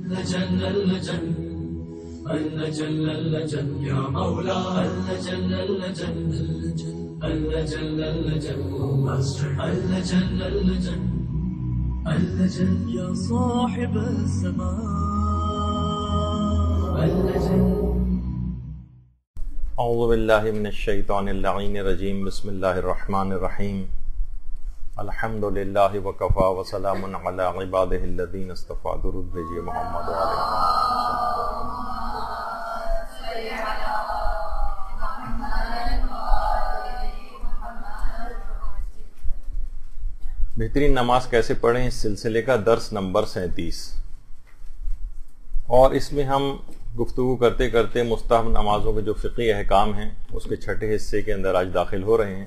اللجن اللجن اللجن اللجن يا مولا اللجن اللجن اللجن اللجن اللجن اللجن اللجن يا صاحب السماء اللجن. اعوذ باللہ من الشیطان اللعین الرجیم. بسم اللہ الرحمن الرحیم. الحمد للہ وکفا وسلام علی عبادہ الذین اصطفیٰ. درود بھیجئے محمد علیہ. بہترین نماز کیسے پڑھیں اس سلسلے کا درس نمبر 37، اور اس میں ہم گفتگو کرتے کرتے مستحب نمازوں کے جو فقہی احکام ہیں اس کے چھٹے حصے کے اندر آج داخل ہو رہے ہیں.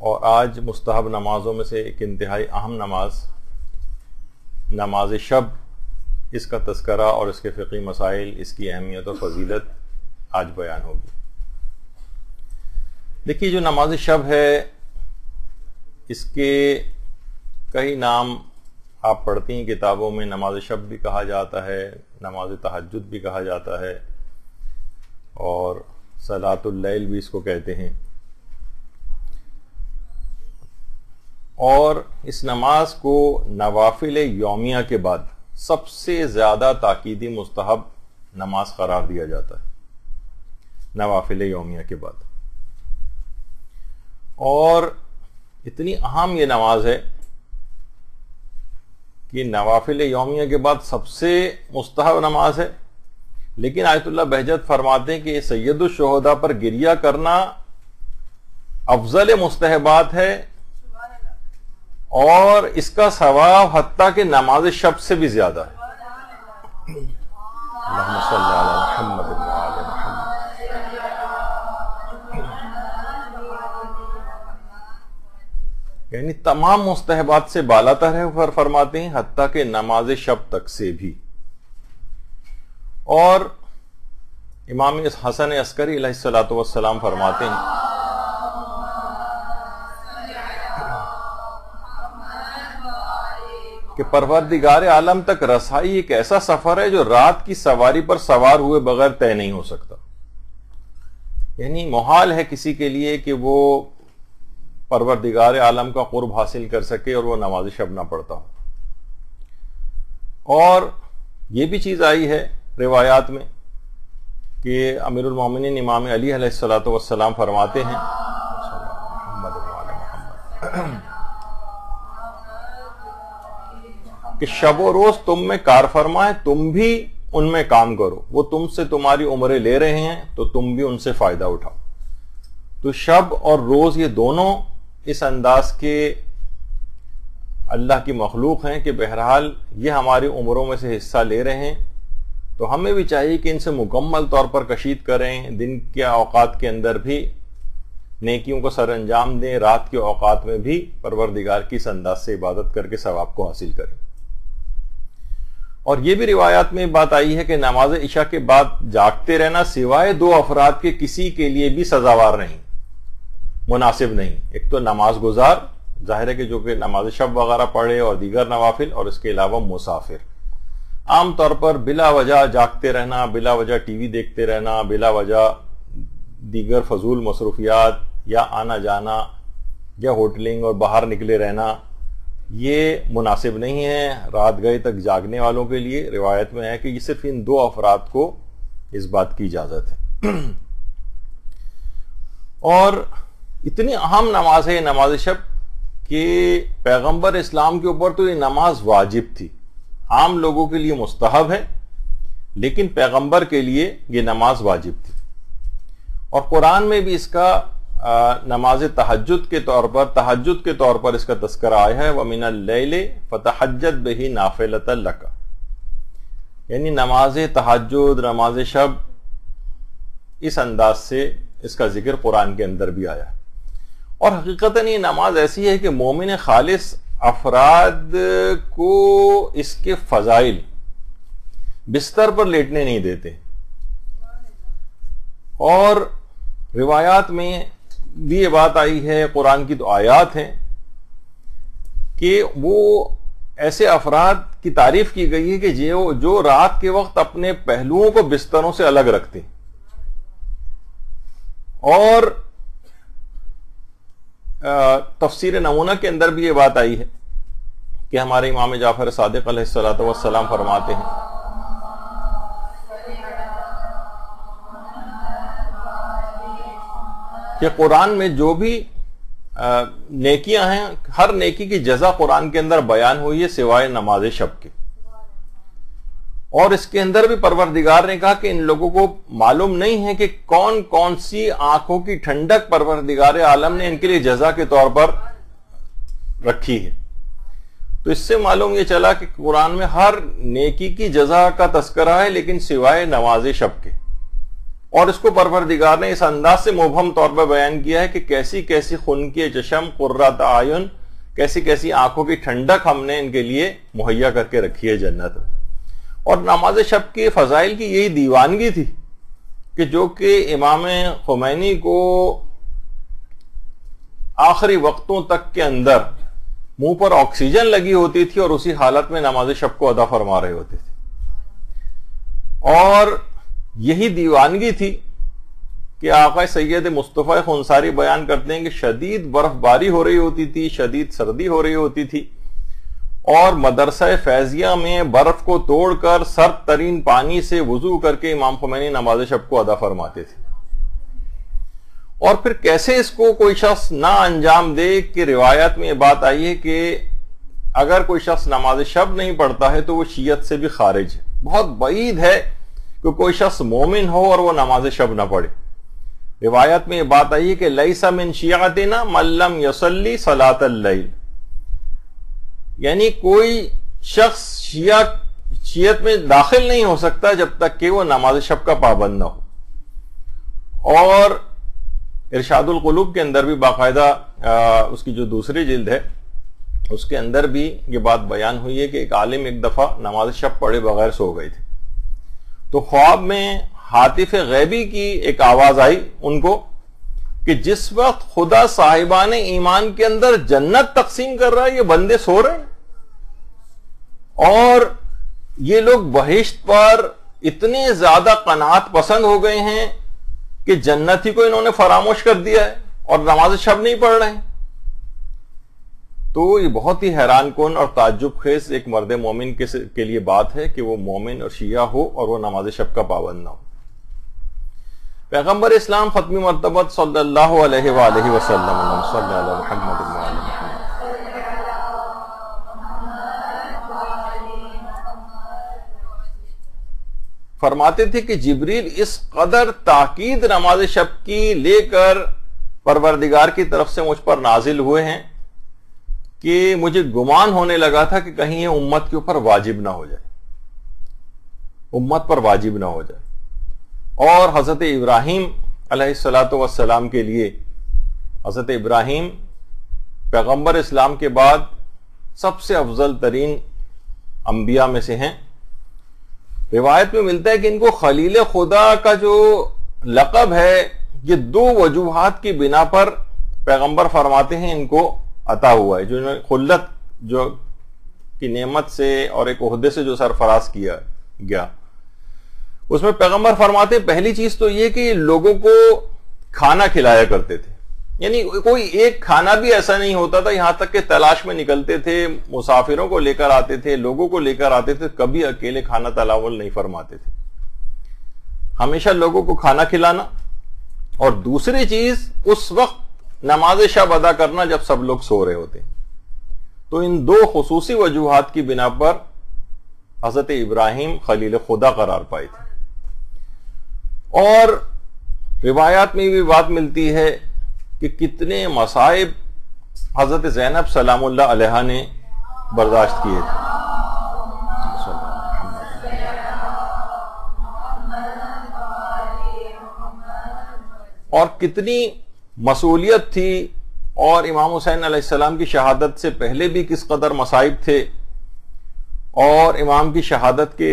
اور آج مستحب نمازوں میں سے ایک انتہائی اہم نماز، نماز شب، اس کا تذکرہ اور اس کے فقہی مسائل، اس کی اہمیت اور فضیلت آج بیان ہوگی. دیکھیے، جو نماز شب ہے اس کے کئی نام آپ پڑھتی ہیں کتابوں میں. نماز شب بھی کہا جاتا ہے، نماز تہجد بھی کہا جاتا ہے، اور صلاۃ اللیل بھی اس کو کہتے ہیں. اور اس نماز کو نوافل یومیہ کے بعد سب سے زیادہ تاکیدی مستحب نماز قرار دیا جاتا ہے، نوافل یومیہ کے بعد. اور اتنی اہم یہ نماز ہے کہ نوافل یومیہ کے بعد سب سے مستحب نماز ہے. لیکن آیت اللہ بہجت فرماتے ہیں کہ یہ سید الشہداء پر گریہ کرنا افضل مستحبات ہے، اور اس کا ثواب حتیٰ کہ نماز شب سے بھی زیادہ ہے. اللہم صلی علی محمد وعلی محمد. یعنی تمام مستحبات سے بالاتر ہے فرماتے ہیں، حتیٰ کہ نماز شب تک سے بھی. اور امام حسن عسکری علیہ الصلوۃ والسلام فرماتے ہیں کہ پروردگار عالم تک رسائی ایک ایسا سفر ہے جو رات کی سواری پر سوار ہوئے بغیر طے نہیں ہو سکتا. یعنی محال ہے کسی کے لیے کہ وہ پروردگار عالم کا قرب حاصل کر سکے اور وہ نماز شب نہ پڑھتا ہو. اور یہ بھی چیز آئی ہے روایات میں کہ امیر المومنین امام علی علیہ الصلوۃ والسلام فرماتے ہیں کہ شب و روز تم میں کار فرما ہے، تم بھی ان میں کام کرو. وہ تم سے تمہاری عمریں لے رہے ہیں تو تم بھی ان سے فائدہ اٹھاؤ. تو شب اور روز یہ دونوں اس انداز کے اللہ کی مخلوق ہیں کہ بہرحال یہ ہماری عمروں میں سے حصہ لے رہے ہیں، تو ہمیں بھی چاہیے کہ ان سے مکمل طور پر کشید کریں. دن کے اوقات کے اندر بھی نیکیوں کو سر انجام دیں، رات کے اوقات میں بھی پروردگار کی اس انداز سے عبادت کر کے ثواب کو حاصل کریں. اور یہ بھی روایات میں بات آئی ہے کہ نماز عشاء کے بعد جاگتے رہنا سوائے دو افراد کے کسی کے لیے بھی سزاوار نہیں، مناسب نہیں. ایک تو نماز گزار، ظاہر ہے کہ جو کہ نماز شب وغیرہ پڑھے اور دیگر نوافل، اور اس کے علاوہ مسافر. عام طور پر بلا وجہ جاگتے رہنا، بلا وجہ ٹی وی دیکھتے رہنا، بلا وجہ دیگر فضول مصروفیات یا آنا جانا یا ہوٹلنگ اور باہر نکلے رہنا، یہ مناسب نہیں ہے رات گئے تک جاگنے والوں کے لیے. روایت میں ہے کہ یہ صرف ان دو افراد کو اس بات کی اجازت ہے. اور اتنی اہم نماز ہے یہ نماز شب کہ پیغمبر اسلام کے اوپر تو یہ نماز واجب تھی، عام لوگوں کے لیے مستحب ہے، لیکن پیغمبر کے لیے یہ نماز واجب تھی. اور قرآن میں بھی اس کا نماز تہجد کے طور پر اس کا تذکرہ آیا ہے. وَمِنَ اللَّيْلِ فَتَحَجَّدْ بِهِ نَافِلَةً لَكَ. یعنی نماز تہجد، نماز شب، اس انداز سے اس کا ذکر قرآن کے اندر بھی آیا ہے. اور حقیقتاً یہ نماز ایسی ہے کہ مومن خالص افراد کو اس کے فضائل بستر پر لیٹنے نہیں دیتے. اور روایات میں بھی یہ بات آئی ہے، قرآن کی تو آیات ہیں کہ وہ ایسے افراد کی تعریف کی گئی ہے کہ جو رات کے وقت اپنے پہلوؤں کو بستروں سے الگ رکھتے ہیں، اور تفسیر نمونہ کے اندر بھی یہ بات آئی ہے کہ ہمارے امام جعفر صادق علیہ الصلوۃ والسلام فرماتے ہیں کہ قرآن میں جو بھی نیکیاں ہیں، ہر نیکی کی جزا قرآن کے اندر بیان ہوئی ہے سوائے نماز شب کے، اور اس کے اندر بھی پروردگار نے کہا کہ ان لوگوں کو معلوم نہیں ہے کہ کون کون سی آنکھوں کی ٹھنڈک پروردگار عالم نے ان کے لیے جزا کے طور پر رکھی ہے۔ تو اس سے معلوم یہ چلا کہ قرآن میں ہر نیکی کی جزا کا تذکرہ ہے لیکن سوائے نماز شب کے، اور اس کو پروردگار نے اس انداز سے مبہم طور پر بیان کیا ہے کہ کیسی کیسی خن کی چشم، قرۃ اعین، کیسی کیسی آنکھوں کی ٹھنڈک ہم نے ان کے لیے مہیا کر کے رکھی ہے جنت میں۔ اور نماز شب کے فضائل کی یہی دیوانگی تھی کہ جو کہ امام خمینی کو آخری وقتوں تک کے اندر منہ پر آکسیجن لگی ہوتی تھی اور اسی حالت میں نماز شب کو ادا فرما رہے ہوتے تھے، اور یہی دیوانگی تھی کہ آقا سید مصطفیٰ خنساری بیان کرتے ہیں کہ شدید برف باری ہو رہی ہوتی تھی، شدید سردی ہو رہی ہوتی تھی، اور مدرسہ فیضیہ میں برف کو توڑ کر سرد ترین پانی سے وضو کر کے امام خمینی نماز شب کو ادا فرماتے تھے۔ اور پھر کیسے اس کو کوئی شخص نہ انجام دے کہ روایت میں یہ بات آئی ہے کہ اگر کوئی شخص نماز شب نہیں پڑھتا ہے تو وہ شیعت سے بھی خارج ہے۔ بہت بعید ہے کہ کوئی شخص مومن ہو اور وہ نماز شب نہ پڑھے۔ روایت میں یہ بات آئی ہے کہ لیس من شیعتنا من لم یصلی صلاۃ اللیل، یعنی کوئی شخص شیعت میں داخل نہیں ہو سکتا جب تک کہ وہ نماز شب کا پابند نہ ہو۔ اور ارشاد القلوب کے اندر بھی باقاعدہ اس کی جو دوسری جلد ہے اس کے اندر بھی یہ بات بیان ہوئی ہے کہ ایک عالم ایک دفعہ نماز شب پڑھے بغیر سو گئے تھے، تو خواب میں ہاتف غیبی کی ایک آواز آئی ان کو کہ جس وقت خدا صاحبان ایمان کے اندر جنت تقسیم کر رہا ہے یہ بندے سو رہے ہیں، اور یہ لوگ بہشت پر اتنے زیادہ قناعت پسند ہو گئے ہیں کہ جنت ہی کو انہوں نے فراموش کر دیا ہے اور نماز شب نہیں پڑھ رہے ہیں۔ تو یہ بہت ہی حیران کن اور تعجب خیز ایک مرد مومن کے لیے بات ہے کہ وہ مومن اور شیعہ ہو اور وہ نماز شب کا پابند نہ ہو۔ پیغمبر اسلام ختمی مرتبہ صلی اللہ علیہ وآلہ وسلم صلی اللہ علیہ محمد وآلہ محمد فرماتے تھے کہ جبریل اس قدر تاکید نماز شب کی لے کر پروردگار کی طرف سے مجھ پر نازل ہوئے ہیں کہ مجھے گمان ہونے لگا تھا کہ کہیں یہ امت کے اوپر واجب نہ ہو جائے، امت پر واجب نہ ہو جائے۔ اور حضرت ابراہیم علیہ الصلوۃ والسلام کے لیے، حضرت ابراہیم پیغمبر اسلام کے بعد سب سے افضل ترین انبیاء میں سے ہیں۔ روایت میں ملتا ہے کہ ان کو خلیل خدا کا جو لقب ہے یہ دو وجوہات کی بنا پر پیغمبر فرماتے ہیں ان کو عطا ہوا ہے، جو انہوں نے خلت جو کی نعمت سے اور ایک عہدے سے جو سرفراز کیا گیا، اس میں پیغمبر فرماتے ہیں پہلی چیز تو یہ کہ لوگوں کو کھانا کھلایا کرتے تھے، یعنی کوئی ایک کھانا بھی ایسا نہیں ہوتا تھا، یہاں تک کہ تلاش میں نکلتے تھے، مسافروں کو لے کر آتے تھے، لوگوں کو لے کر آتے تھے، کبھی اکیلے کھانا تناول نہیں فرماتے تھے، ہمیشہ لوگوں کو کھانا کھلانا۔ اور دوسری چیز اس وقت نماز شب ادا کرنا جب سب لوگ سو رہے ہوتے ہیں۔ تو ان دو خصوصی وجوہات کی بنا پر حضرت ابراہیم خلیل خدا قرار پائے تھے۔ اور روایات میں بھی بات ملتی ہے کہ کتنے مصائب حضرت زینب سلام اللہ علیہا نے برداشت کیے تھے، اور کتنی مسئولیت تھی، اور امام حسین علیہ السلام کی شہادت سے پہلے بھی کس قدر مصائب تھے، اور امام کی شہادت کے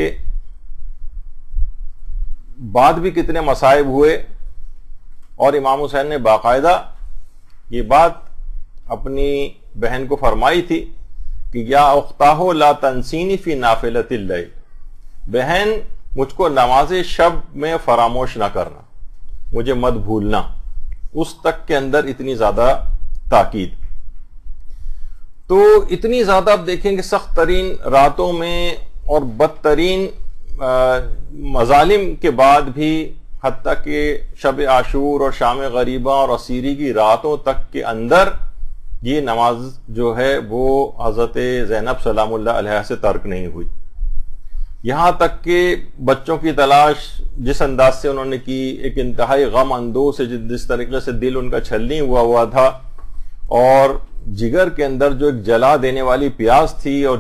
بعد بھی کتنے مصائب ہوئے۔ اور امام حسین نے باقاعدہ یہ بات اپنی بہن کو فرمائی تھی کہ یا اختاہ لا تنسینی فی نافلۃ اللیل، بہن مجھ کو نماز شب میں فراموش نہ کرنا، مجھے مت بھولنا، اس تک کے اندر اتنی زیادہ تاکید. تو اتنی زیادہ آپ دیکھیں کہ سخت ترین راتوں میں اور بدترین مظالم کے بعد بھی، حتیٰ کہ شب عاشور اور شام غریبہ اور اسیری کی راتوں تک کے اندر یہ نماز جو ہے وہ حضرت زینب سلام اللہ علیہ سے ترک نہیں ہوئی. یہاں تک کہ بچوں کی تلاش جس انداز سے انہوں نے کی، ایک انتہائی غم اندوز سے، جس طریقے سے دل ان کا چھلنی ہوا تھا اور جگر کے اندر جو ایک جلا دینے والی پیاس تھی، اور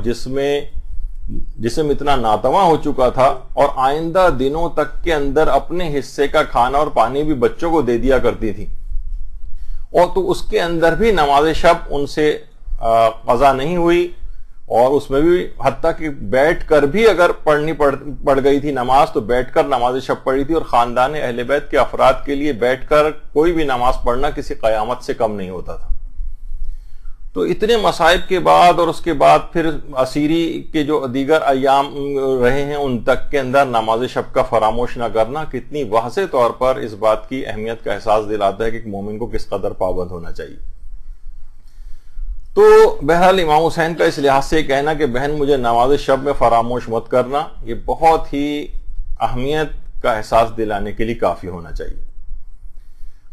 جسم اتنا ناتواں ہو چکا تھا، اور آئندہ دنوں تک کے اندر اپنے حصے کا کھانا اور پانی بھی بچوں کو دے دیا کرتی تھی، اور تو اس کے اندر بھی نماز شب ان سے قضا نہیں ہوئی. اور اس میں بھی حتیٰ کہ بیٹھ کر بھی اگر پڑھ گئی تھی نماز تو بیٹھ کر نماز شب پڑھی تھی، اور خاندان اہل بیت کے افراد کے لیے بیٹھ کر کوئی بھی نماز پڑھنا کسی قیامت سے کم نہیں ہوتا تھا. تو اتنے مصائب کے بعد، اور اس کے بعد پھر اسیری کے جو دیگر ایام رہے ہیں ان تک کے اندر نماز شب کا فراموش نہ کرنا کتنی واضح طور پر اس بات کی اہمیت کا احساس دلاتا ہے کہ ایک مومن کو کس قدر پابند ہونا چاہیے. تو بہرحال امام حسین کا اس لحاظ سے کہنا کہ بہن مجھے نماز شب میں فراموش مت کرنا، یہ بہت ہی اہمیت کا احساس دلانے کے لیے کافی ہونا چاہیے.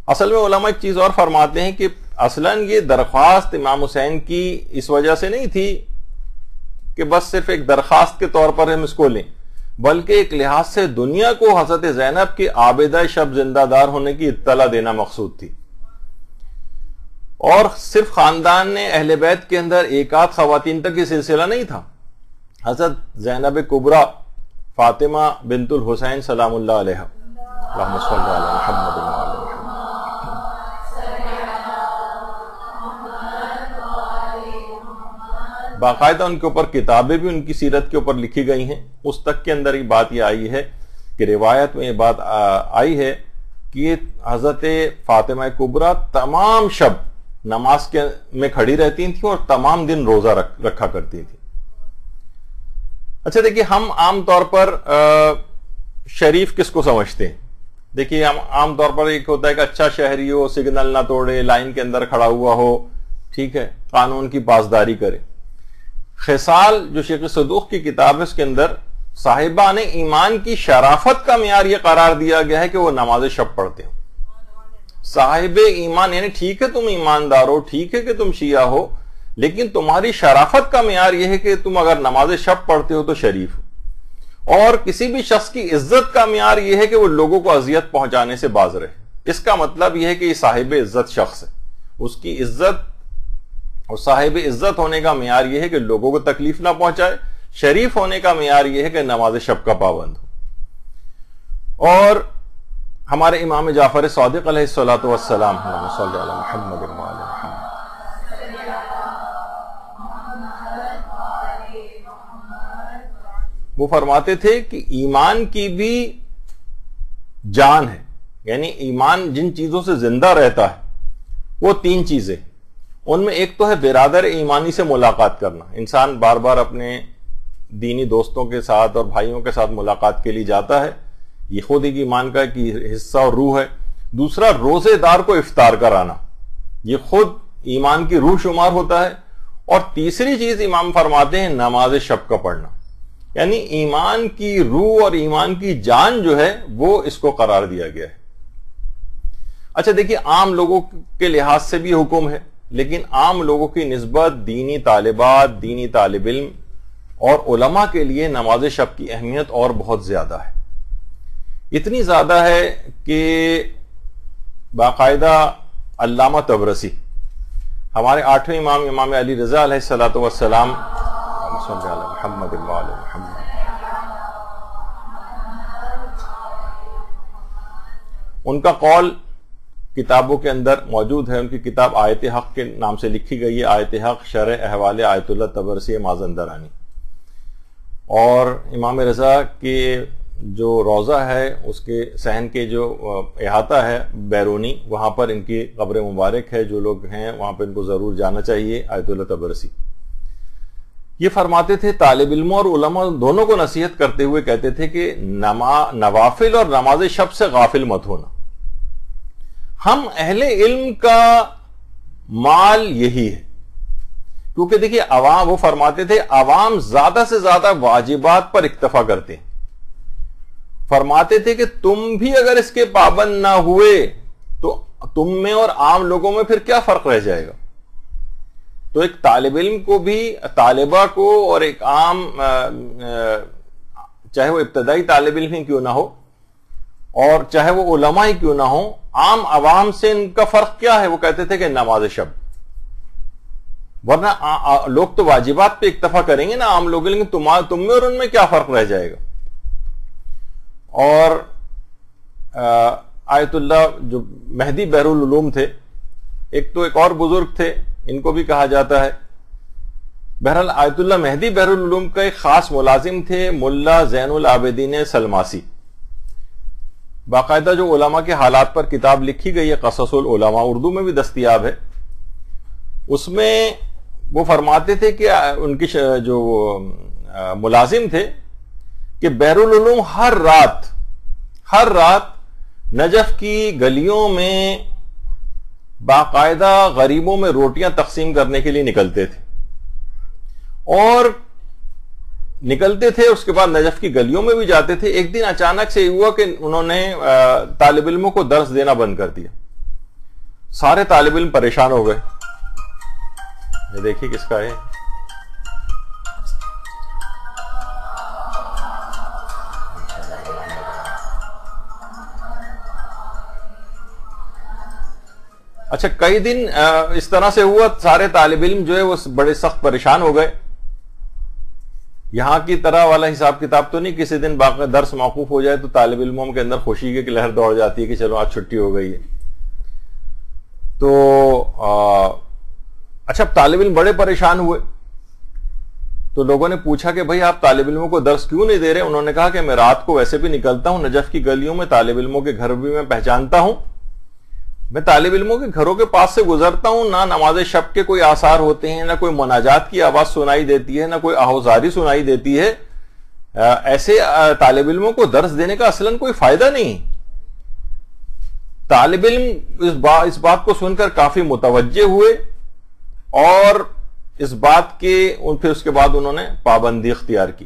اصل میں علماء ایک چیز اور فرماتے ہیں کہ اصلاً یہ درخواست امام حسین کی اس وجہ سے نہیں تھی کہ بس صرف ایک درخواست کے طور پر ہم اس کو لیں، بلکہ ایک لحاظ سے دنیا کو حضرت زینب کے عابدہ شب زندہ دار ہونے کی اطلاع دینا مقصود تھی. اور صرف خاندان اہل بیت کے اندر ایک آدھ خواتین تک یہ سلسلہ نہیں تھا. حضرت زینب کبریٰ فاطمہ بنت الحسین سلام اللہ علیہ، اللہم صلی علی محمد و علی محمد، باقاعدہ ان کے اوپر کتابیں بھی ان کی سیرت کے اوپر لکھی گئی ہیں. اس تک کے اندر یہ بات یہ آئی ہے کہ روایت میں یہ بات آئی ہے کہ حضرت فاطمہ کبریٰ تمام شب نماز میں کھڑی رہتی تھیں اور تمام دن روزہ رکھا کرتی تھیں. اچھا دیکھیے، ہم عام طور پر شریف کس کو سمجھتے ہیں؟ دیکھیے، ہم عام طور پر ایک ہوتا ہے کہ اچھا شہری ہو، سگنل نہ توڑے، لائن کے اندر کھڑا ہوا ہو، ٹھیک ہے، قانون کی پاسداری کرے. خصال جو شیخ صدوق کی کتاب ہے اس کے اندر صاحبان ایمان کی شرافت کا معیار یہ قرار دیا گیا ہے کہ وہ نماز شب پڑھتے ہو. صاحب ایمان یعنی ٹھیک ہے تم ایماندار ہو، ٹھیک ہے کہ تم شیعہ ہو، لیکن تمہاری شرافت کا معیار یہ ہے کہ تم اگر نماز شب پڑھتے ہو تو شریف ہو. اور کسی بھی شخص کی عزت کا معیار یہ ہے کہ وہ لوگوں کو اذیت پہنچانے سے باز رہے. اس کا مطلب یہ ہے کہ یہ صاحب عزت شخص ہے، اس کی عزت اور صاحب عزت ہونے کا معیار یہ ہے کہ لوگوں کو تکلیف نہ پہنچائے. شریف ہونے کا معیار یہ ہے کہ نماز شب کا پابند ہو. اور ہمارے امام جعفر صادق علیہ الصلوۃ والسلام، اللہم صلی علی محمد و علی محمد، وہ فرماتے تھے کہ ایمان کی بھی جان ہے، یعنی ایمان جن چیزوں سے زندہ رہتا ہے وہ تین چیزیں. ان میں ایک تو ہے برادر ایمانی سے ملاقات کرنا. انسان بار بار اپنے دینی دوستوں کے ساتھ اور بھائیوں کے ساتھ ملاقات کے لیے جاتا ہے، یہ خود ایک ایمان کا ایک حصہ اور روح ہے. دوسرا، روزے دار کو افطار کرانا، یہ خود ایمان کی روح شمار ہوتا ہے. اور تیسری چیز امام فرماتے ہیں نماز شب کا پڑھنا، یعنی ایمان کی روح اور ایمان کی جان جو ہے وہ اس کو قرار دیا گیا ہے. اچھا دیکھیے، عام لوگوں کے لحاظ سے بھی حکم ہے، لیکن عام لوگوں کی نسبت دینی طالبات، دینی طالب علم اور علماء کے لیے نماز شب کی اہمیت اور بہت زیادہ ہے. اتنی زیادہ ہے کہ باقاعدہ علامہ طبرسی، ہمارے 8ویں امام، امام علی رضا علیہ الصلوۃ والسلام، صلی علی محمد و علی محمد، ان کا قول کتابوں کے اندر موجود ہے. ان کی کتاب آیت حق کے نام سے لکھی گئی ہے، آیت حق شرح احوال آیت اللہ طبرسی مازندرانی. اور امام رضا کے جو روضہ ہے اس کے صحن کے جو احاطہ ہے بیرونی، وہاں پر ان کی قبر مبارک ہے. جو لوگ ہیں وہاں پہ ان کو ضرور جانا چاہیے. آیت اللہ طبرسی یہ فرماتے تھے طالب علموں اور علماء دونوں کو نصیحت کرتے ہوئے کہتے تھے کہ نوافل اور نماز شب سے غافل مت ہونا. ہم اہل علم کا مال یہی ہے، کیونکہ دیکھیے عوام، وہ فرماتے تھے عوام زیادہ سے زیادہ واجبات پر اکتفا کرتے ہیں. فرماتے تھے کہ تم بھی اگر اس کے پابند نہ ہوئے تو تم میں اور عام لوگوں میں پھر کیا فرق رہ جائے گا. تو ایک طالب علم کو بھی، طالبہ کو، اور ایک عام چاہے وہ ابتدائی طالب علم ہی کیوں نہ ہو اور چاہے وہ علماء ہی کیوں نہ ہو، عام عوام سے ان کا فرق کیا ہے؟ وہ کہتے تھے کہ نماز شب. ورنہ لوگ تو واجبات پہ اکتفا کریں گے نا عام لوگ، لیکن تم میں اور ان میں کیا فرق رہ جائے گا. اور آیت اللہ جو مہدی بحر العلوم تھے، ایک تو ایک اور بزرگ تھے، ان کو بھی کہا جاتا ہے. بہرحال آیت اللہ مہدی بحر العلوم کا ایک خاص ملازم تھے ملا زین العابدین سلماسی. باقاعدہ جو علماء کے حالات پر کتاب لکھی گئی ہے قصص العلماء، اردو میں بھی دستیاب ہے. اس میں وہ فرماتے تھے کہ ان کی جو ملازم تھے کہ بحر العلوم ہر رات نجف کی گلیوں میں باقاعدہ غریبوں میں روٹیاں تقسیم کرنے کے لیے نکلتے تھے، اور نکلتے تھے اس کے بعد نجف کی گلیوں میں بھی جاتے تھے. ایک دن اچانک سے ہوا کہ انہوں نے طالب علموں کو درس دینا بند کر دیا. سارے طالب علم پریشان ہو گئے. یہ دیکھیے کس کا ہے. اچھا، کئی دن اس طرح سے ہوا، سارے طالب علم جو ہے وہ بڑے سخت پریشان ہو گئے. یہاں کی طرح والا حساب کتاب تو نہیں، کسی دن باقی درس موقوف ہو جائے تو طالب علموں کے اندر خوشی کی لہر دوڑ جاتی ہے کہ چلو آج چھٹی ہو گئی ہے. تو اچھا، طالب علم بڑے پریشان ہوئے تو لوگوں نے پوچھا کہ بھئی آپ طالب علموں کو درس کیوں نہیں دے رہے؟ انہوں نے کہا کہ میں رات کو ویسے بھی نکلتا ہوں نجف کی گلیوں میں، طالب علموں کے گھر بھی میں پہچانتا ہوں، میں طالب علموں کے گھروں کے پاس سے گزرتا ہوں، نہ نماز شب کے کوئی آثار ہوتے ہیں، نہ کوئی مناجات کی آواز سنائی دیتی ہے، نہ کوئی آہوزاری سنائی دیتی ہے. ایسے طالب علموں کو درس دینے کا اصلاً کوئی فائدہ نہیں. طالب علم اس بات کو سن کر کافی متوجہ ہوئے، اور اس بات کے پھر اس کے بعد انہوں نے پابندی اختیار کی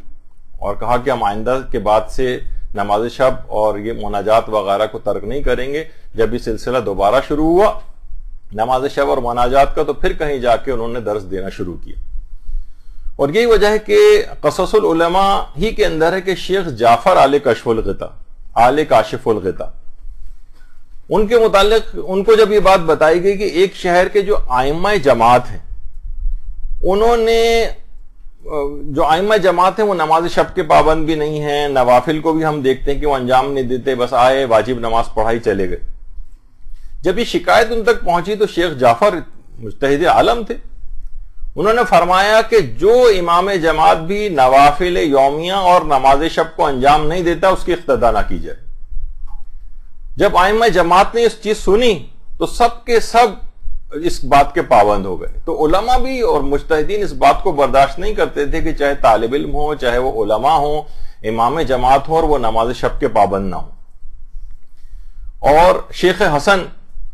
اور کہا کہ ہم آئندہ کے بعد سے نماز شب اور یہ مناجات وغیرہ کو ترک نہیں کریں گے. جب یہ سلسلہ دوبارہ شروع ہوا نماز شب اور مناجات کا، تو پھر کہیں جا کے انہوں نے درس دینا شروع کیا. اور یہی وجہ ہے کہ قصص العلماء ہی کے اندر ہے کہ شیخ جعفر آل کاشف الغطا، ان کے متعلق ان کو جب یہ بات بتائی گئی کہ ایک شہر کے جو ائمہ جماعت ہیں، انہوں نے جو ائمہ جماعت ہیں وہ نماز شب کے پابند بھی نہیں ہیں، نوافل کو بھی ہم دیکھتے ہیں کہ وہ انجام نہیں دیتے، بس آئے واجب نماز پڑھائی چلے گئے. جب یہ شکایت ان تک پہنچی تو شیخ جعفر مجتہد عالم تھے، انہوں نے فرمایا کہ جو امام جماعت بھی نوافل یومیہ اور نماز شب کو انجام نہیں دیتا اس کی اقتدا نہ کی جائے. جب ائمہ جماعت نے اس چیز سنی تو سب کے سب اس بات کے پابند ہو گئے. تو علماء بھی اور مجتہدین اس بات کو برداشت نہیں کرتے تھے کہ چاہے طالب علم ہو، چاہے وہ علماء ہوں، امام جماعت ہو اور وہ نماز شب کے پابند نہ ہو. اور شیخ حسن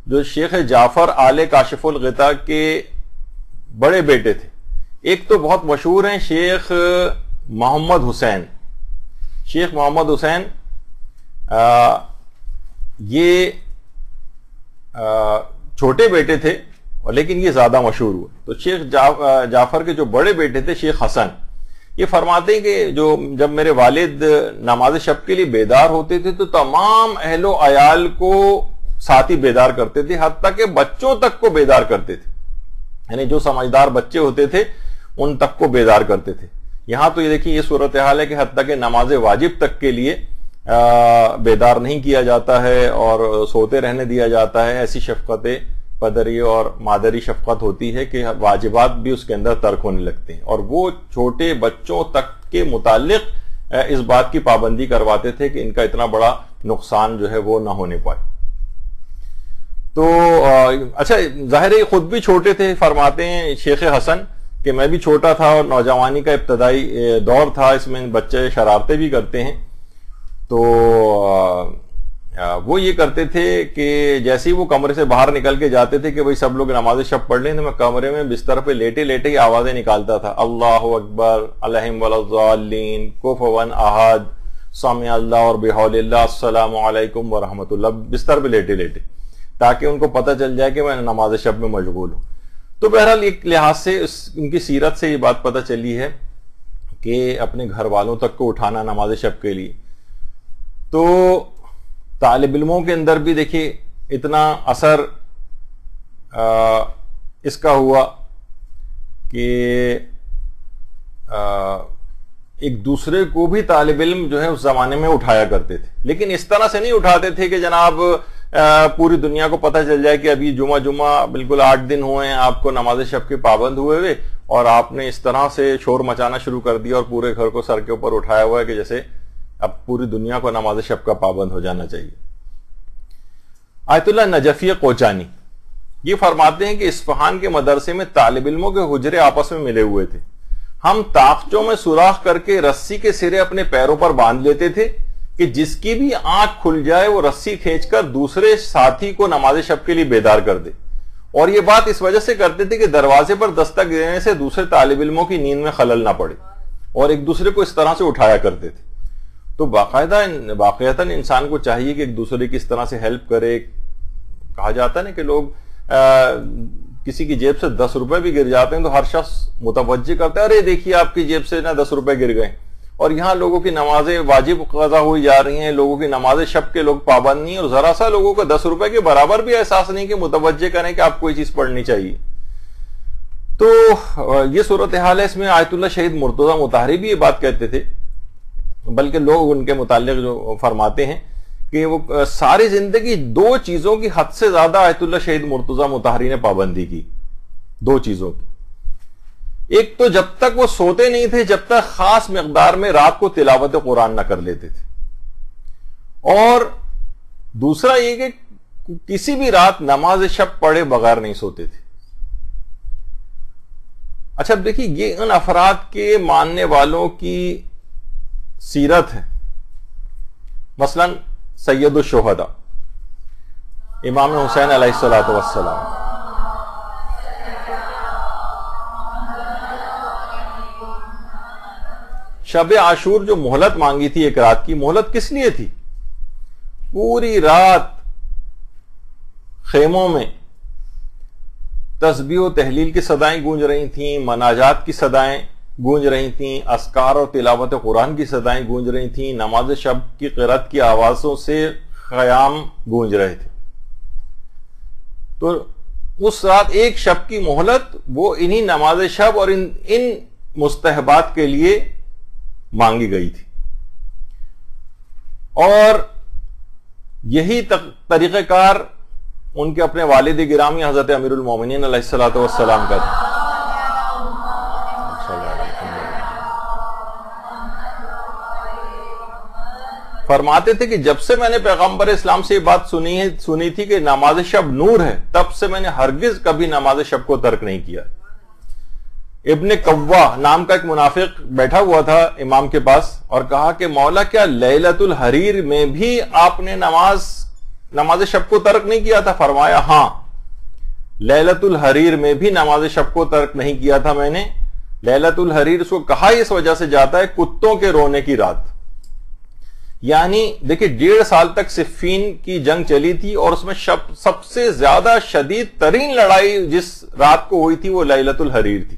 جو شیخ جعفر آل کاشف الغطا کے بڑے بیٹے تھے، ایک تو بہت مشہور ہیں شیخ محمد حسین. شیخ محمد حسین یہ چھوٹے بیٹے تھے لیکن یہ زیادہ مشہور ہوئے. تو شیخ جعفر کے جو بڑے بیٹے تھے شیخ حسن، یہ فرماتے ہیں کہ جب میرے والد نماز شب کے لیے بیدار ہوتے تھے تو تمام اہل و عیال کو ساتھ ہی بیدار کرتے تھے، حتیٰ کہ بچوں تک کو بیدار کرتے تھے. یعنی جو سمجھدار بچے ہوتے تھے ان تک کو بیدار کرتے تھے. یہاں تو یہ دیکھیں یہ صورتحال ہے کہ حتیٰ کہ نماز واجب تک کے لیے بیدار نہیں کیا جاتا ہے اور سوتے رہنے دیا جاتا ہے. ایسی شفقت پدری اور مادری شفقت ہوتی ہے کہ واجبات بھی اس کے اندر ترک ہونے لگتے ہیں، اور وہ چھوٹے بچوں تک کے متعلق اس بات کی پابندی کرواتے تھے کہ ان کا اتنا بڑا نقصان جو ہے وہ نہ ہونے پائے. تو اچھا ظاہر ہے خود بھی چھوٹے تھے. فرماتے ہیں شیخ حسن کہ میں بھی چھوٹا تھا اور نوجوانی کا ابتدائی دور تھا، اس میں بچے شرارتیں بھی کرتے ہیں، تو وہ یہ کرتے تھے کہ جیسے ہی وہ کمرے سے باہر نکل کے جاتے تھے کہ بھئی سب لوگ نماز شب پڑھ لیں، تو میں کمرے میں بستر پہ لیٹے لیٹے ہی آوازیں نکالتا تھا، اللہ اکبر، علیہم ولا الضالین، کفوا احد، سمع اللہ اور بحول اللہ، السلام علیکم ورحمۃ اللہ، بستر پہ لیٹے لیٹے، تاکہ ان کو پتہ چل جائے کہ میں نماز شب میں مشغول ہوں۔ تو بہرحال ایک لحاظ سے ان کی سیرت سے یہ بات پتہ چلی ہے کہ اپنے گھر والوں تک کو اٹھانا نماز شب کے لیے۔ تو طالب علموں کے اندر بھی دیکھیے اتنا اثر اس کا ہوا کہ ایک دوسرے کو بھی طالب علم جو ہے اس زمانے میں اٹھایا کرتے تھے، لیکن اس طرح سے نہیں اٹھاتے تھے کہ جناب پوری دنیا کو پتہ چل جائے کہ ابھی جمعہ بالکل 8 دن ہوئے ہیں آپ کو نماز شب کے پابند ہوئے اور آپ نے اس طرح سے شور مچانا شروع کر دیا اور پورے گھر کو سر کے اوپر اٹھایا ہوا ہے کہ جیسے اب پوری دنیا کو نماز شب کا پابند ہو جانا چاہیے۔ آیت اللہ نجفی کوچانی یہ فرماتے ہیں کہ اصفہان کے مدرسے میں طالب علموں کے حجرے آپس میں ملے ہوئے تھے، ہم طاقچوں میں سوراخ کر کے رسی کے سرے اپنے پیروں پر باندھ لیتے تھے کہ جس کی بھی آنکھ کھل جائے وہ رسی کھینچ کر دوسرے ساتھی کو نماز شب کے لیے بیدار کر دے، اور یہ بات اس وجہ سے کرتے تھے کہ دروازے پر دستک دینے سے دوسرے طالب علموں کی نیند میں خلل نہ پڑے، اور ایک دوسرے کو اس طرح سے اٹھایا کرتے تھے۔ تو واقعتاً انسان کو چاہیے کہ ایک دوسرے کی اس طرح سے ہیلپ کرے۔ کہا جاتا ہے نا کہ لوگ کسی کی جیب سے 10 روپے بھی گر جاتے ہیں تو ہر شخص متوجہ کرتا ہے، ارے دیکھیے آپ کی جیب سے نا 10 روپے گر گئے، اور یہاں لوگوں کی نمازیں واجب قضا ہوئی جا رہی ہیں، لوگوں کی نماز شب کے لوگ پابند نہیں ہیں، اور ذرا سا لوگوں کو 10 روپے کے برابر بھی احساس نہیں کہ متوجہ کریں کہ آپ کوئی چیز پڑھنی چاہیے۔ تو یہ صورتحال ہے۔ اس میں آیت اللہ شہید مرتضی مطہری بھی یہ بات کہتے تھے، بلکہ لوگ ان کے متعلق جو فرماتے ہیں کہ وہ ساری زندگی 2 چیزوں کی حد سے زیادہ آیت اللہ شہید مرتضی مطہری نے پابندی کی، 2 چیزوں کی۔ ایک تو جب تک وہ سوتے نہیں تھے جب تک خاص مقدار میں رات کو تلاوت قرآن نہ کر لیتے تھے، اور دوسرا یہ کہ کسی بھی رات نماز شب پڑھے بغیر نہیں سوتے تھے۔ اچھا دیکھیے یہ ان افراد کے ماننے والوں کی سیرت ہے۔ مثلا سید الشہداء امام حسین علیہ الصلوۃ والسلام، شب عاشور جو مہلت مانگی تھی ایک رات کی، مہلت کس لیے تھی؟ پوری رات خیموں میں تسبیح و تحلیل کی صدائیں گونج رہی تھیں، مناجات کی صدائیں گونج رہی تھیں، اذکار اور تلاوت قرآن کی صدائیں گونج رہی تھیں، نماز شب کی قرات کی آوازوں سے قیام گونج رہے تھے۔ تو اس رات ایک شب کی مہلت وہ انہی نماز شب اور ان مستحبات کے لیے مانگی گئی تھی، اور یہی طریقہ کار ان کے اپنے والد گرامی حضرت امیر المومنین علیہ الصلوۃ والسلام کا تھا۔ فرماتے تھے کہ جب سے میں نے پیغمبر اسلام سے یہ بات سنی تھی کہ نماز شب نور ہے، تب سے میں نے ہرگز کبھی نماز شب کو ترک نہیں کیا۔ ابن قوا نام کا ایک منافق بیٹھا ہوا تھا امام کے پاس اور کہا کہ مولا کیا لیلۃ الحریر میں بھی آپ نے نماز شب کو ترک نہیں کیا تھا؟ فرمایا ہاں، لیلۃ الحریر میں بھی نماز شب کو ترک نہیں کیا تھا میں نے۔ لیلۃ الحریر اس کو کہا اس وجہ سے جاتا ہے کتوں کے رونے کی رات، یعنی دیکھیں 1.5 سال تک صفین کی جنگ چلی تھی اور اس میں سب سے زیادہ شدید ترین لڑائی جس رات کو ہوئی تھی وہ لیلۃ الحریر تھی۔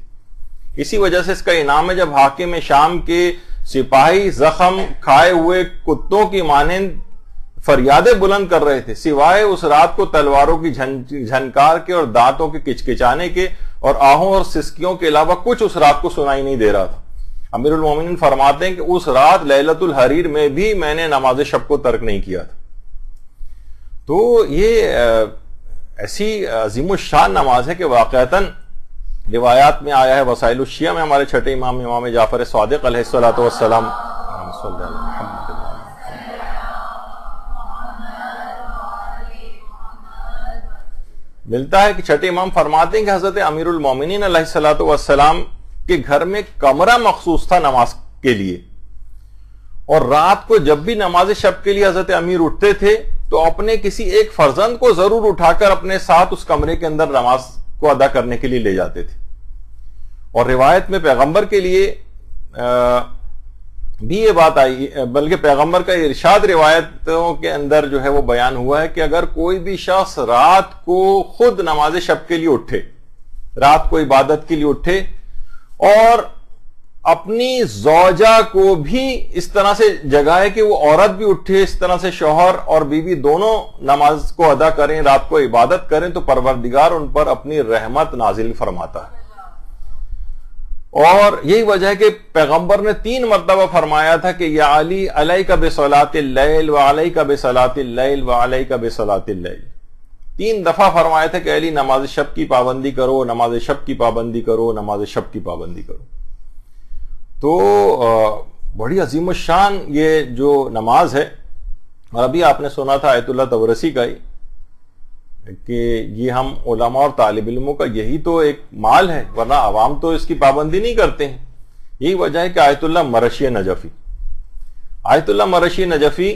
اسی وجہ سے اس کا انعام ہے جب حاکم شام کے سپاہی زخم کھائے ہوئے کتوں کی مانند فریادیں بلند کر رہے تھے، سوائے اس رات کو تلواروں کی جھنکار کے اور دانتوں کے کچکچانے کے اور آہوں اور سسکیوں کے علاوہ کچھ اس رات کو سنائی نہیں دے رہا تھا۔ امیر المومنین فرماتے ہیں کہ اس رات لیلۃ الحریر میں بھی میں نے نماز شب کو ترک نہیں کیا تھا۔ تو یہ ایسی عظیم الشان نماز ہے کہ واقعتاً روایات میں آیا ہے، وسائل الشیعہ میں ہمارے چھٹے امام امام جعفر صادق علیہ الصلوۃ والسلام ملتا ہے کہ چھٹے امام فرماتے ہیں کہ حضرت امیر المومنین علیہ الصلوۃ والسلام کہ گھر میں کمرہ مخصوص تھا نماز کے لیے، اور رات کو جب بھی نماز شب کے لیے حضرت امیر اٹھتے تھے تو اپنے کسی ایک فرزند کو ضرور اٹھا کر اپنے ساتھ اس کمرے کے اندر نماز کو ادا کرنے کے لیے لے جاتے تھے۔ اور روایت میں پیغمبر کے لیے بھی یہ بات آئی، بلکہ پیغمبر کا ارشاد روایتوں کے اندر جو ہے وہ بیان ہوا ہے کہ اگر کوئی بھی شخص رات کو خود نماز شب کے لیے اٹھے، رات کو عبادت کے لیے اٹھے، اور اپنی زوجہ کو بھی اس طرح سے جگائے کہ وہ عورت بھی اٹھے، اس طرح سے شوہر اور بیوی دونوں نماز کو ادا کریں، رات کو عبادت کریں، تو پروردگار ان پر اپنی رحمت نازل فرماتا ہے۔ اور یہی وجہ ہے کہ پیغمبر نے 3 مرتبہ فرمایا تھا کہ یا علی علیک بصلاۃ اللیل وعلیک بصلاۃ اللیل وعلیک بصلاۃ اللیل، 3 دفعہ فرمایا تھا کہ علی نماز شب کی پابندی کرو، نماز شب کی پابندی کرو، نماز شب کی پابندی کرو۔ تو بڑی عظیم الشان یہ جو نماز ہے، اور ابھی آپ نے سنا تھا آیت اللہ تبرسی کا ہی کہ یہ ہم علماء اور طالب علموں کا یہی تو ایک مال ہے، ورنہ عوام تو اس کی پابندی نہیں کرتے ہیں۔ یہی وجہ ہے کہ آیت اللہ مرشی نجفی، آیت اللہ مرشی نجفی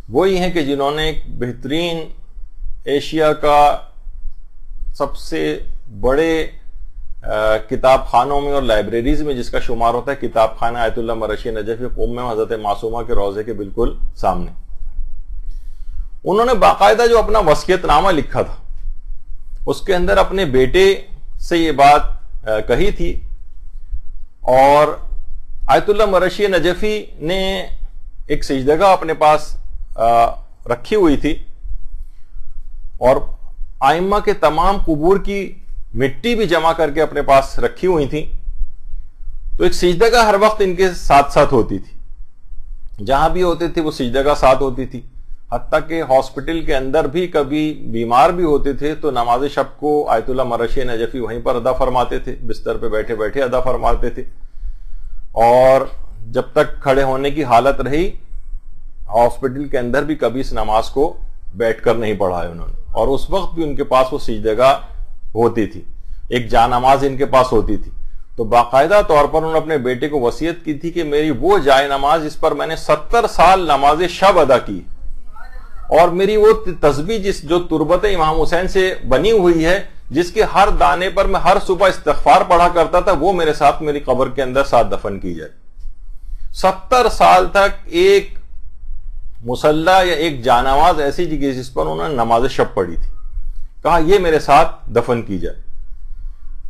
وہی ہیں کہ جنہوں نے ایک بہترین ایشیا کا سب سے بڑے کتاب خانوں میں اور لائبریریز میں جس کا شمار ہوتا ہے کتاب خانہ آیت اللہ مرشی نجفی، قم میں حضرت معصومہ کے روضے کے بالکل سامنے، انہوں نے باقاعدہ جو اپنا وصیت نامہ لکھا تھا اس کے اندر اپنے بیٹے سے یہ بات کہی تھی، اور آیت اللہ مرشی نجفی نے ایک سجدگاہ اپنے پاس رکھی ہوئی تھی، اور ائمہ کے تمام قبور کی مٹی بھی جمع کر کے اپنے پاس رکھی ہوئی تھی، تو ایک سجدگاہ ہر وقت ان کے ساتھ ساتھ ہوتی تھی، جہاں بھی ہوتے تھے وہ سجدگاہ ساتھ ہوتی تھی، حتیٰ کہ ہاسپٹل کے اندر بھی کبھی بیمار بھی ہوتے تھے تو نماز شب کو آیت اللہ مرشی نجفی وہیں پر ادا فرماتے تھے، بستر پہ بیٹھے بیٹھے ادا فرماتے تھے، اور جب تک کھڑے ہونے کی حالت رہی ہاسپٹل کے اندر بھی کبھی اس نماز کو بیٹھ کر نہیں پڑھا ہے انہوں نے، اور اس وقت بھی ان کے پاس وہ سجدگاہ ہوتی تھی، ایک جا نماز ان کے پاس ہوتی تھی۔ تو باقاعدہ طور پر انہوں نے اپنے بیٹے کو وصیت کی تھی کہ میری وہ جائے نماز جس پر میں نے 70 سال نماز شب ادا کی، اور میری وہ تسبیح جو تربت امام حسین سے بنی ہوئی ہے، جس کے ہر دانے پر میں ہر صبح استغفار پڑھا کرتا تھا، وہ میرے ساتھ میری قبر کے اندر ساتھ دفن کی جائے۔ 70 سال تک ایک مصلی یا ایک جانماز ایسی جگہ جس پر انہوں نے نماز شب پڑھی تھی، کہا یہ میرے ساتھ دفن کی جائے۔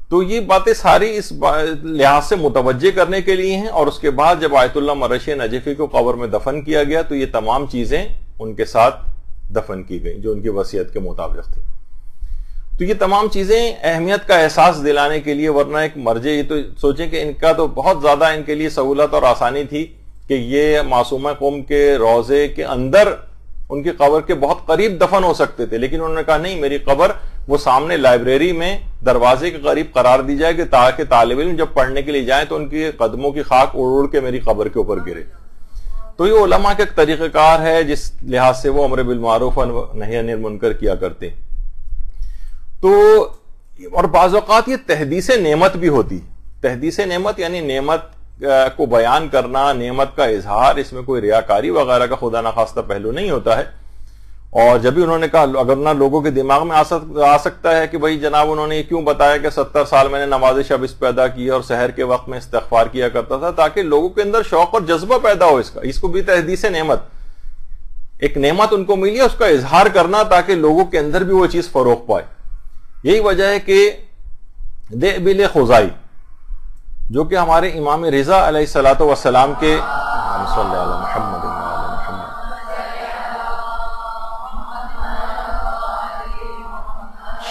تو یہ باتیں ساری اس لحاظ سے متوجہ کرنے کے لیے ہیں، اور اس کے بعد جب آیت اللہ مرشی نجفی کو قبر میں دفن کیا گیا تو یہ تمام چیزیں ان کے ساتھ دفن کی گئی جو ان کی وصیت کے مطابق تھی۔ تو یہ تمام چیزیں اہمیت کا احساس دلانے کے لیے، ورنہ ایک مرجع یہ تو سوچیں کہ ان کا تو بہت زیادہ ان کے لیے سہولت اور آسانی تھی کہ یہ معصومہ قوم کے روضے کے اندر ان کی قبر کے بہت قریب دفن ہو سکتے تھے، لیکن انہوں نے کہا نہیں، میری قبر وہ سامنے لائبریری میں دروازے کے قریب قرار دی جائے کہ تاکہ طالب علم جب پڑھنے کے لیے جائیں تو ان کے قدموں کی خاک اڑ اڑ کے میری قبر کے اوپر گرے۔ تو یہ علماء کا ایک طریقہ کار ہے جس لحاظ سے وہ امر بالمعروف اور نہی عن المنکر کیا کرتے۔ تو اور بعض اوقات یہ تحدیث نعمت بھی ہوتی، تحدیث نعمت یعنی نعمت کو بیان کرنا، نعمت کا اظہار، اس میں کوئی ریاکاری وغیرہ کا خدا نخواستہ پہلو نہیں ہوتا ہے۔ اور جب بھی انہوں نے کہا اگر نہ لوگوں کے دماغ میں آ سکتا ہے کہ بھائی جناب انہوں نے یہ کیوں بتایا کہ 70 سال میں نے نماز شب اس پیدا کی اور سحر کے وقت میں استغفار کیا کرتا تھا، تاکہ لوگوں کے اندر شوق اور جذبہ پیدا ہو اس کو بھی تحدیث نعمت، ایک نعمت ان کو ملی ہے، اس کا اظہار کرنا تاکہ لوگوں کے اندر بھی وہ چیز فروغ پائے۔ یہی وجہ ہے کہ دئبل خزائی جو کہ ہمارے امام رضا علیہ الصلوۃ والسلام کے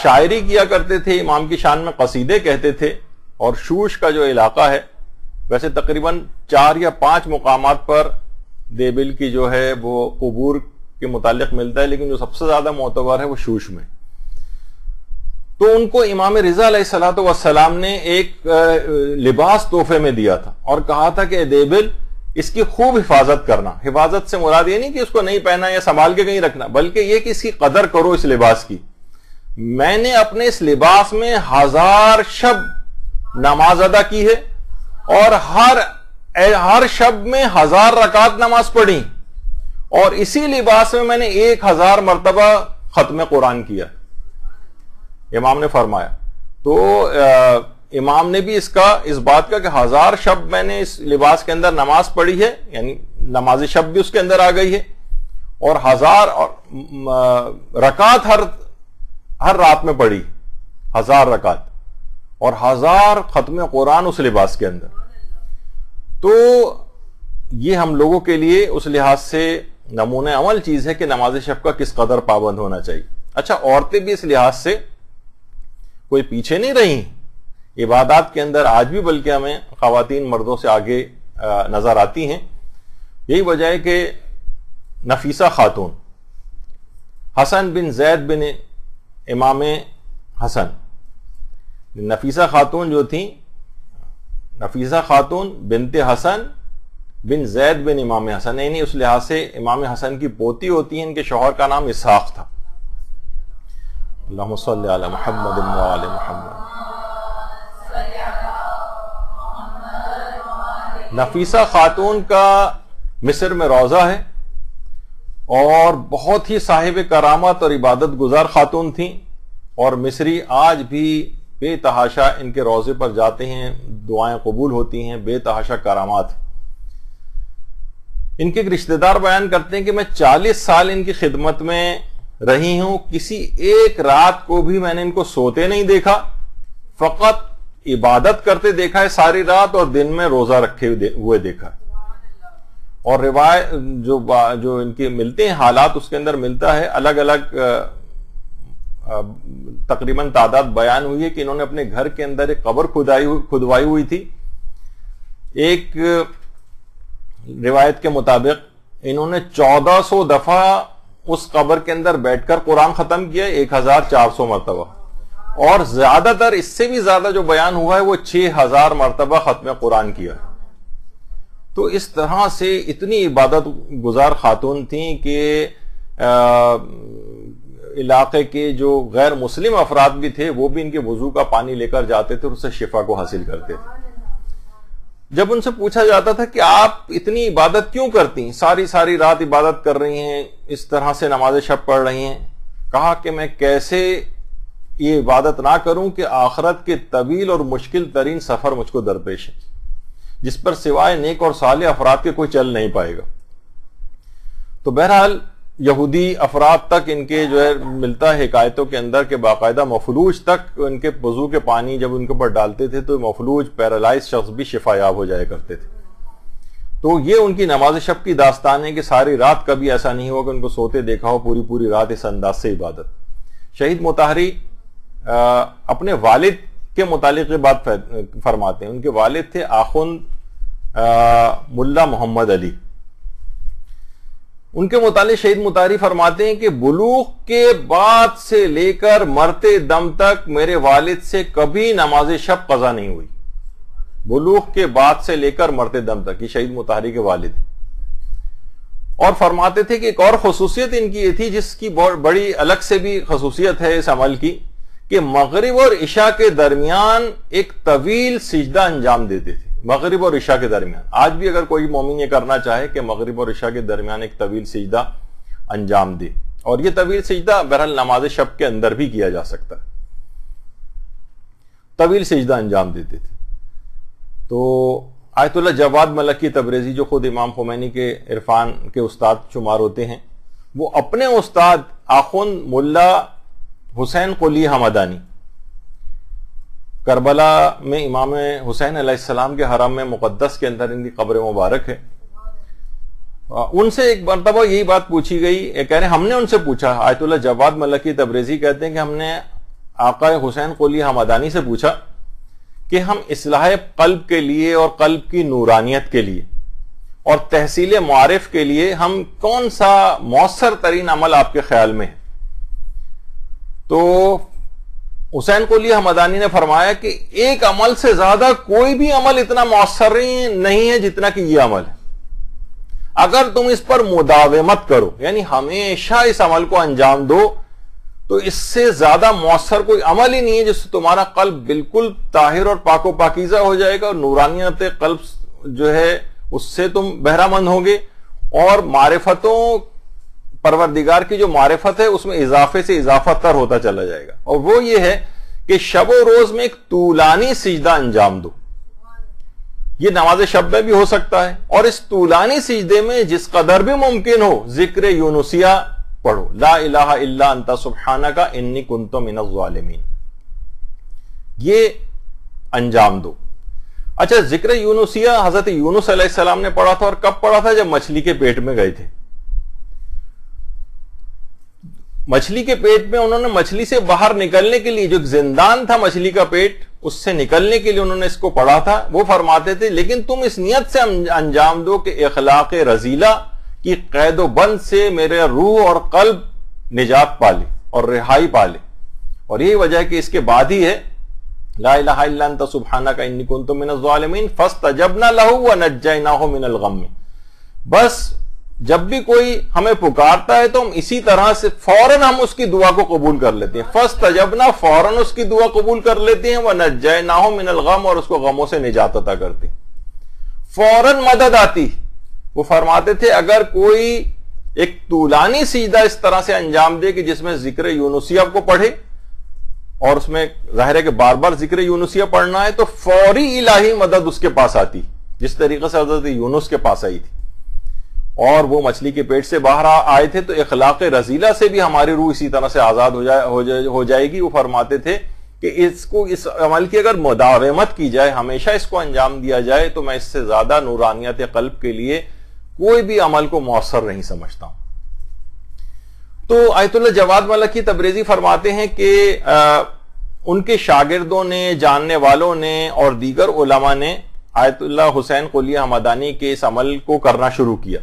شاعری کیا کرتے تھے، امام کی شان میں قصیدے کہتے تھے، اور شوش کا جو علاقہ ہے ویسے تقریباً 4 یا 5 مقامات پر دیبل کی جو ہے وہ قبور کے متعلق ملتا ہے، لیکن جو سب سے زیادہ معتبر ہے وہ شوش میں۔ تو ان کو امام رضا علیہ الصلوۃ والسلام نے ایک لباس تحفے میں دیا تھا اور کہا تھا کہ دیبل اس کی خوب حفاظت کرنا۔ حفاظت سے مراد یہ نہیں کہ اس کو نہیں پہنا یا سنبھال کے کہیں رکھنا، بلکہ یہ کہ اس کی قدر کرو اس لباس کی۔ میں نے اپنے اس لباس میں 1000 شب نماز ادا کی ہے اور ہر شب میں 1000 رکعت نماز پڑھی اور اسی لباس میں میں نے 1000 مرتبہ ختم قرآن کیا، امام نے فرمایا۔ تو امام نے بھی اس بات کا کہ 1000 شب میں نے اس لباس کے اندر نماز پڑھی ہے، یعنی نماز شب بھی اس کے اندر آ گئی ہے، اور 1000 رکعت ہر رات میں پڑھی، 1000 رکعت اور 1000 ختم قرآن اس لباس کے اندر۔ تو یہ ہم لوگوں کے لیے اس لحاظ سے نمونہ عمل چیز ہے کہ نماز شب کا کس قدر پابند ہونا چاہیے۔ اچھا، عورتیں بھی اس لحاظ سے کوئی پیچھے نہیں رہی عبادات کے اندر آج بھی، بلکہ ہمیں خواتین مردوں سے آگے نظر آتی ہیں۔ یہی وجہ ہے کہ نفیسہ خاتون، حسن بن زید بن امام حسن، نفیسہ خاتون جو تھیں، نفیسہ خاتون بنت حسن بن زید بن امام حسن، یعنی اس لحاظ سے امام حسن کی پوتی ہوتی ہیں، ان کے شوہر کا نام اسحاق تھا۔ اللہم صلی علی محمد و آل محمد۔ نفیسہ خاتون کا مصر میں روضہ ہے اور بہت ہی صاحب کرامت اور عبادت گزار خاتون تھیں، اور مصری آج بھی بے تحاشا ان کے روضے پر جاتے ہیں، دعائیں قبول ہوتی ہیں، بے تحاشا کرامات۔ ان کے ایک رشتہ دار بیان کرتے ہیں کہ میں 40 سال ان کی خدمت میں رہی ہوں، کسی ایک رات کو بھی میں نے ان کو سوتے نہیں دیکھا، فقط عبادت کرتے دیکھا ہے ساری رات، اور دن میں روزہ رکھے ہوئے دیکھا۔ اور روایت جو ان کے ملتے ہیں حالات، اس کے اندر ملتا ہے الگ الگ تقریباً تعداد بیان ہوئی ہے کہ انہوں نے اپنے گھر کے اندر ایک قبر کھدوائی ہوئی تھی۔ ایک روایت کے مطابق انہوں نے 1400 دفعہ اس قبر کے اندر بیٹھ کر قرآن ختم کیا، 1400 مرتبہ، اور زیادہ تر اس سے بھی زیادہ جو بیان ہوا ہے وہ 6000 مرتبہ ختم قرآن کیا۔ تو اس طرح سے اتنی عبادت گزار خاتون تھیں کہ علاقے کے جو غیر مسلم افراد بھی تھے وہ بھی ان کے وضو کا پانی لے کر جاتے تھے اور اس سے شفا کو حاصل کرتے تھے۔ جب ان سے پوچھا جاتا تھا کہ آپ اتنی عبادت کیوں کرتی ہیں، ساری رات عبادت کر رہی ہیں، اس طرح سے نماز شب پڑھ رہی ہیں، کہا کہ میں کیسے یہ عبادت نہ کروں کہ آخرت کے طویل اور مشکل ترین سفر مجھ کو درپیش ہے، جس پر سوائے نیک اور صالح افراد کے کوئی چل نہیں پائے گا۔ تو بہرحال یہودی افراد تک ان کے جو ہے ملتا ہے حکایتوں کے اندر کہ باقاعدہ مفلوج تک ان کے وضو کے پانی جب ان کے اوپر ڈالتے تھے تو مفلوج پیرالائز شخص بھی شفا یاب ہو جایا کرتے تھے۔ تو یہ ان کی نماز شب کی داستان ہے کہ ساری رات کبھی ایسا نہیں ہوا کہ ان کو سوتے دیکھا ہو، پوری رات اس انداز سے عبادت۔ شہید مطہری اپنے والد کے متعلق یہ بات فرماتے ہیں، ان کے والد تھے آخوند ملا محمد علی۔ ان کے متعلق شہید مطہری فرماتے ہیں کہ بلوغ کے بعد سے لے کر مرتے دم تک میرے والد سے کبھی نماز شب قضا نہیں ہوئی، بلوغ کے بعد سے لے کر مرتے دم تک، یہ شہید مطہری کے والد۔ اور فرماتے تھے کہ ایک اور خصوصیت ان کی یہ تھی، جس کی بڑی الگ سے بھی خصوصیت ہے اس عمل کی، کہ مغرب اور عشاء کے درمیان ایک طویل سجدہ انجام دیتے تھے، مغرب اور عشاء کے درمیان۔ آج بھی اگر کوئی مومن یہ کرنا چاہے کہ مغرب اور عشاء کے درمیان ایک طویل سجدہ انجام دے، اور یہ طویل سجدہ بہرحال نماز شب کے اندر بھی کیا جا سکتا ہے، طویل سجدہ انجام دیتے تھے۔ تو آیت اللہ جواد ملکی تبریزی، جو خود امام خمینی کے عرفان کے استاد شمار ہوتے ہیں، وہ اپنے استاد آخوند ملا حسین قلی حمدانی، کربلا میں امام حسین علیہ السلام کے حرم میں مقدس کے اندر ان کی قبر مبارک ہے، ان سے ایک مرتبہ یہی بات پوچھی گئی، کہہ رہے ہم نے ان سے پوچھا، آیت اللہ جواد ملکی تبریزی کہتے ہیں کہ ہم نے آقا حسین قلی حمدانی سے پوچھا کہ ہم اصلاح قلب کے لیے اور قلب کی نورانیت کے لیے اور تحصیل معارف کے لیے ہم کون سا مؤثر ترین عمل آپ کے خیال میں ہے؟ تو حسین قلی حمدانی نے فرمایا کہ ایک عمل سے زیادہ کوئی بھی عمل اتنا مؤثر نہیں ہے جتنا کہ یہ عمل ہے، اگر تم اس پر مداومت کرو، یعنی ہمیشہ اس عمل کو انجام دو، تو اس سے زیادہ مؤثر کوئی عمل ہی نہیں ہے جس سے تمہارا قلب بالکل طاہر اور پاک و پاکیزہ ہو جائے گا، اور نورانیت قلب جو ہے اس سے تم بہرہ مند ہوں گے، اور معرفتوں پروردگار کی جو معرفت ہے اس میں اضافے سے اضافہ تر ہوتا چلا جائے گا، اور وہ یہ ہے کہ شب و روز میں ایک طولانی سجدہ انجام دو. یہ نماز شب میں بھی ہو سکتا ہے، اور اس طولانی سجدے میں جس قدر بھی ممکن ہو ذکر یونسیہ پڑھو، لا الہ الا انت سبحانک انی کنت من الظالمین، یہ انجام دو. اچھا، ذکر یونسیہ حضرت یونس علیہ السلام نے پڑھا تھا، اور کب پڑھا تھا؟ جب مچھلی کے پیٹ میں گئے تھے. مچھلی کے پیٹ میں انہوں نے مچھلی سے باہر نکلنے کے لیے، جو زندان تھا مچھلی کا پیٹ، اس سے نکلنے کے لیے انہوں نے اس کو پڑھا تھا. وہ فرماتے تھے لیکن تم اس نیت سے انجام دو کہ اخلاق رذیلہ کی قید و بند سے میرے روح اور قلب نجات پالے اور رہائی پالے. اور یہی وجہ ہے کہ اس کے بعد ہی ہے لا الہ الا انت سبحانک انی کنت من الظالمین فاستجبنا لہ ونجیناہ من الغم. بس جب بھی کوئی ہمیں پکارتا ہے تو ہم اسی طرح سے فوراً ہم اس کی دعا کو قبول کر لیتے ہیں. فاستجبنا، فوراً اس کی دعا قبول کر لیتے ہیں، ونجیناہ من الغم، اور اس کو غموں سے نجات عطا کرتے ہیں. فوراً مدد آتی. وہ فرماتے تھے اگر کوئی ایک طولانی سجدہ اس طرح سے انجام دے کہ جس میں ذکر یونسیہ کو پڑھے، اور اس میں ظاہر ہے کہ بار بار ذکر یونسیہ پڑھنا ہے، تو فوری الہی مدد اس کے پاس آتی، جس طریقے سے حضرت یونس کے پاس آئی تھی. اور وہ مچھلی کے پیٹ سے باہر آئے تھے، تو اخلاق رذیلہ سے بھی ہماری روح اسی طرح سے آزاد ہو جائے گی. وہ فرماتے تھے کہ اس عمل کی اگر مداومت کی جائے، ہمیشہ اس کو انجام دیا جائے، تو میں اس سے زیادہ نورانیت قلب کے لیے کوئی بھی عمل کو مؤثر نہیں سمجھتا ہوں. تو آیت اللہ جواد ملکی تبریزی فرماتے ہیں کہ ان کے شاگردوں نے، جاننے والوں نے اور دیگر علماء نے آیت اللہ حسین قلیہ حمدانی کے اس عمل کو کرنا شروع کیا،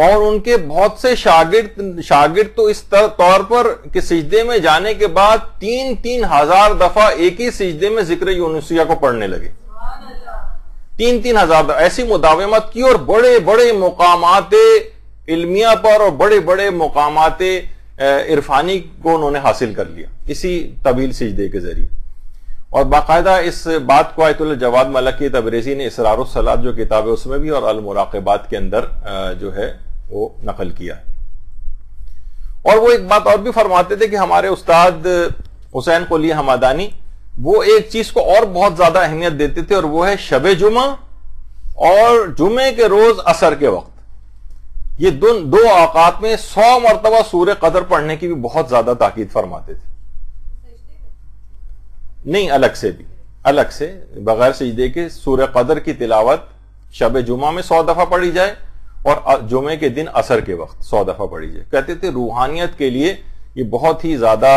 اور ان کے بہت سے شاگرد تو اس طور پر کہ سجدے میں جانے کے بعد 3,000 دفعہ ایک ہی سجدے میں ذکر یونسیہ کو پڑھنے لگے. 3,000 دفعہ ایسی مداومت کی، اور بڑے بڑے مقامات علمیہ پر اور بڑے بڑے مقامات عرفانی کو انہوں نے حاصل کر لیا اسی طویل سجدے کے ذریعے. اور باقاعدہ اس بات کو آیت اللہ جواد ملکی تبریزی نے اسرار الصلاۃ جو کتاب ہے اس میں بھی، اور المراقبات کے اندر جو ہے وہ نقل کیا ہے. اور وہ ایک بات اور بھی فرماتے تھے کہ ہمارے استاد حسین قلیہ حمدانی وہ ایک چیز کو اور بہت زیادہ اہمیت دیتے تھے، اور وہ ہے شب جمعہ اور جمعے کے روز عصر کے وقت. یہ دو اوقات میں 100 مرتبہ سورہ قدر پڑھنے کی بھی بہت زیادہ تاکید فرماتے تھے. نہیں، الگ سے بھی، الگ سے بغیر سجدے کے سورہ قدر کی تلاوت شب جمعہ میں 100 دفعہ پڑھی جائے، اور جمعے کے دن عصر کے وقت 100 دفعہ پڑھی جائے. کہتے تھے روحانیت کے لیے یہ بہت ہی زیادہ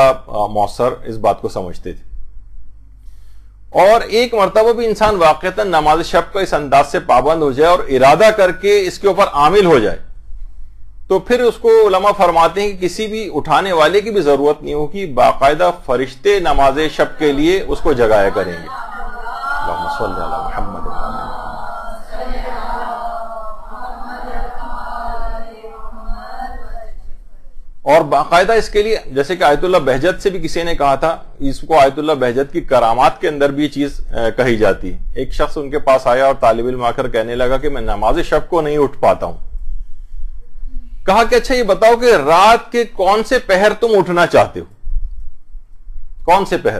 مؤثر اس بات کو سمجھتے تھے. اور ایک مرتبہ بھی انسان واقعتاً نماز شب کا اس انداز سے پابند ہو جائے اور ارادہ کر کے اس کے اوپر عامل ہو جائے، تو پھر اس کو علماء فرماتے ہیں کہ کسی بھی اٹھانے والے کی بھی ضرورت نہیں ہوگی، باقاعدہ فرشتے نماز شب کے لیے اس کو جگایا کریں گے. اللہم صلی علی محمد. اور باقاعدہ اس کے لیے جیسے کہ آیت اللہ بہجت سے بھی کسی نے کہا تھا، اس کو آیت اللہ بہجت کی کرامات کے اندر بھی یہ چیز کہی جاتی ہے. ایک شخص ان کے پاس آیا اور طالب علم آ کر کہنے لگا کہ میں نماز شب کو نہیں اٹھ پاتا ہوں. کہا کہ اچھا یہ بتاؤ کہ رات کے کون سے پہر تم اٹھنا چاہتے ہو، کون سے پہر؟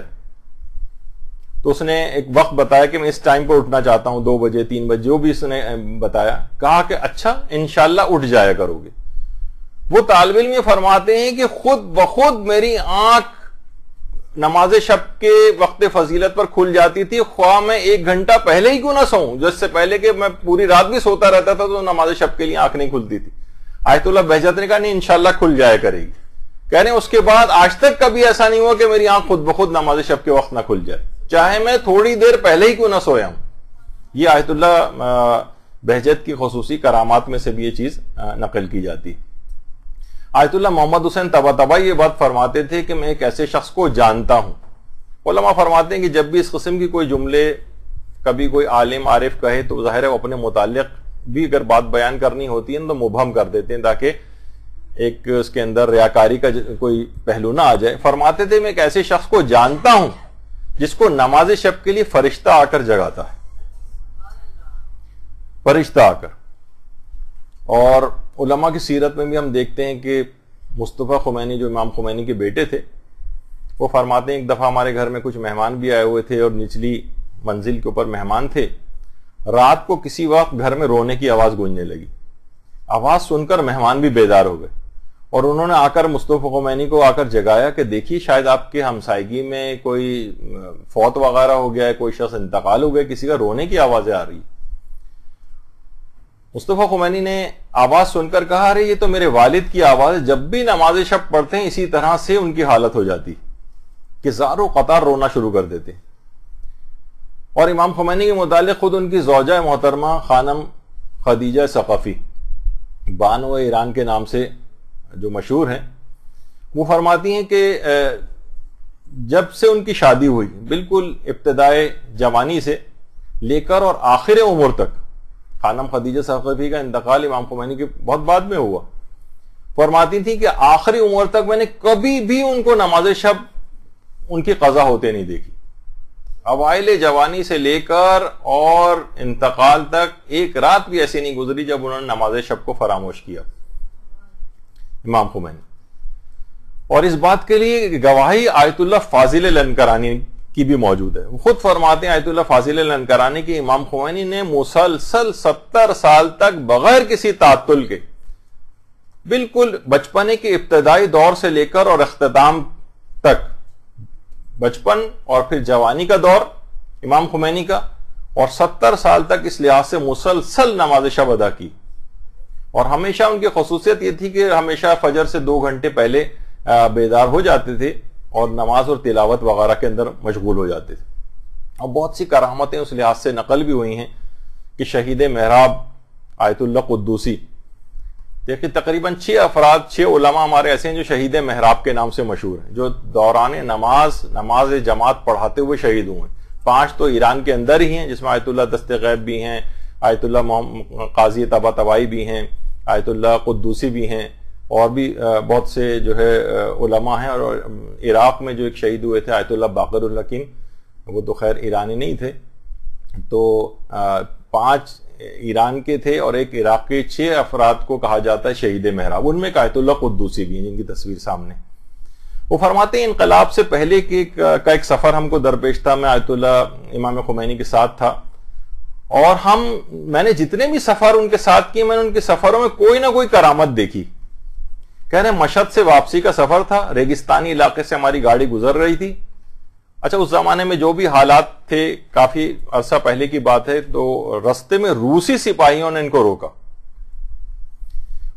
تو اس نے ایک وقت بتایا کہ میں اس ٹائم پر اٹھنا چاہتا ہوں، 2 بجے 3 بجے، جو بھی اس نے بتایا. کہا کہ اچھا انشاءاللہ اٹھ جایا کرو گے. وہ طالب علم یہ فرماتے ہیں کہ خود بخود میری آنکھ نماز شب کے وقت فضیلت پر کھل جاتی تھی، خواہ میں 1 گھنٹا پہلے ہی کیوں نہ سوؤں، جس سے پہلے کہ میں پوری رات بھی سوتا رہتا تھا تو نماز شب کے لیے آنکھ نہیں کھلتی تھی. آیت اللہ بہجت نے کہا نہیں انشاءاللہ کھل جایا کرے گی. کہہ رہے ہیں اس کے بعد آج تک کبھی ایسا نہیں ہوا کہ میری آنکھ خود بخود نماز شب کے وقت نہ کھل جائے، چاہے میں تھوڑی دیر پہلے ہی کیوں نہ سویا ہوں. یہ آیت اللہ بہجت کی خصوصی کرامات میں سے بھی یہ چیز نقل کی جاتی. آیت اللہ محمد حسین طباطبائی یہ بات فرماتے تھے کہ میں ایک ایسے شخص کو جانتا ہوں. علماء فرماتے ہیں کہ جب بھی اس قسم کی کوئی جملے کبھی کوئی عالم عارف کہے تو ظاہر ہے وہ اپنے متعلق بھی اگر بات بیان کرنی ہوتی ہے تو مبہم کر دیتے ہیں تاکہ ایک اس کے اندر ریاکاری کا کوئی پہلو نہ آ جائے. فرماتے تھے میں ایک ایسے شخص کو جانتا ہوں جس کو نماز شب کے لیے فرشتہ آ کر جگاتا ہے, فرشتہ آ کر. اور علماء کی سیرت میں بھی ہم دیکھتے ہیں کہ مصطفیٰ خمینی جو امام خمینی کے بیٹے تھے, وہ فرماتے ہیں ایک دفعہ ہمارے گھر میں کچھ مہمان بھی آئے ہوئے تھے اور نچلی منزل کے اوپر مہمان تھے. رات کو کسی وقت گھر میں رونے کی آواز گونجنے لگی. آواز سن کر مہمان بھی بیدار ہو گئے اور انہوں نے آ کر مصطفیٰ خمینی کو آ کر جگایا کہ دیکھیے شاید آپ کے ہمسائیگی میں کوئی فوت وغیرہ ہو گیا ہے, کوئی شخص انتقال ہو گیا, کسی کا رونے کی آوازیں آ رہی. مصطفیٰ خمینی نے آواز سن کر کہا ارے یہ تو میرے والد کی آواز ہے, جب بھی نماز شب پڑھتے ہیں اسی طرح سے ان کی حالت ہو جاتی کہ زاروں قطار رونا شروع کر دیتے. اور امام خمینی کے متعلق خود ان کی زوجہ محترمہ خانم خدیجہ ثقفی, بانو ایران کے نام سے جو مشہور ہیں, وہ فرماتی ہیں کہ جب سے ان کی شادی ہوئی بالکل ابتدائے جوانی سے لے کر اور آخر عمر تک, خانم خدیجہ ثقفی کا انتقال امام خمینی کے بہت بعد میں ہوا, فرماتی تھی کہ آخری عمر تک میں نے کبھی بھی ان کو نماز شب ان کی قضا ہوتے نہیں دیکھی. اوائل جوانی سے لے کر اور انتقال تک ایک رات بھی ایسی نہیں گزری جب انہوں نے نماز شب کو فراموش کیا امام خمینی. اور اس بات کے لیے گواہی آیت اللہ فاضل لنکرانی کی بھی موجود ہے. وہ خود فرماتے ہیں آیت اللہ فاضل لنکرانی کی امام خمینی نے مسلسل 70 سال تک بغیر کسی تعطل کے, بالکل بچپنے کے ابتدائی دور سے لے کر اور اختتام تک, بچپن اور پھر جوانی کا دور امام خمینی کا, اور 70 سال تک اس لحاظ سے مسلسل نماز شب ادا کی. اور ہمیشہ ان کی خصوصیت یہ تھی کہ ہمیشہ فجر سے 2 گھنٹے پہلے بیدار ہو جاتے تھے اور نماز اور تلاوت وغیرہ کے اندر مشغول ہو جاتے تھے. اور بہت سی کرامتیں اس لحاظ سے نقل بھی ہوئی ہیں کہ شہید محراب آیت اللہ قدوسی, دیکھیں تقریباً 6 علماء ہمارے ایسے ہیں جو شہید محراب کے نام سے مشہور ہیں, جو دوران نماز جماعت پڑھاتے ہوئے شہید ہوئے ہیں. 5 تو ایران کے اندر ہی ہیں, جس میں آیت اللہ دست غیب بھی ہیں, آیت اللہ قاضی طباطبائی بھی ہیں, آیت اللہ قدوسی بھی ہیں, اور بھی بہت سے جو ہے علماء ہیں. اور عراق میں جو ایک شہید ہوئے تھے آیت اللہ باقر الحکیم, وہ تو خیر ایرانی نہیں تھے, تو 5 ایران کے تھے اور ایک عراق کے 6 افراد کو کہا جاتا ہے شہید محراب. ان میں آیت اللہ قدوسی بھی ہیں جن کی تصویر سامنے. وہ فرماتے ہیں انقلاب سے پہلے کا ایک سفر ہم کو درپیش تھا, میں آیت اللہ امام خمینی کے ساتھ تھا, اور میں نے جتنے بھی سفر ان کے ساتھ کیے میں نے ان کے سفروں میں کوئی نہ کوئی کرامت دیکھی. کہہ رہے مشہد سے واپسی کا سفر تھا, ریگستانی علاقے سے ہماری گاڑی گزر رہی تھی. اچھا اس زمانے میں جو بھی حالات تھے, کافی عرصہ پہلے کی بات ہے, تو رستے میں روسی سپاہیوں نے ان کو روکا,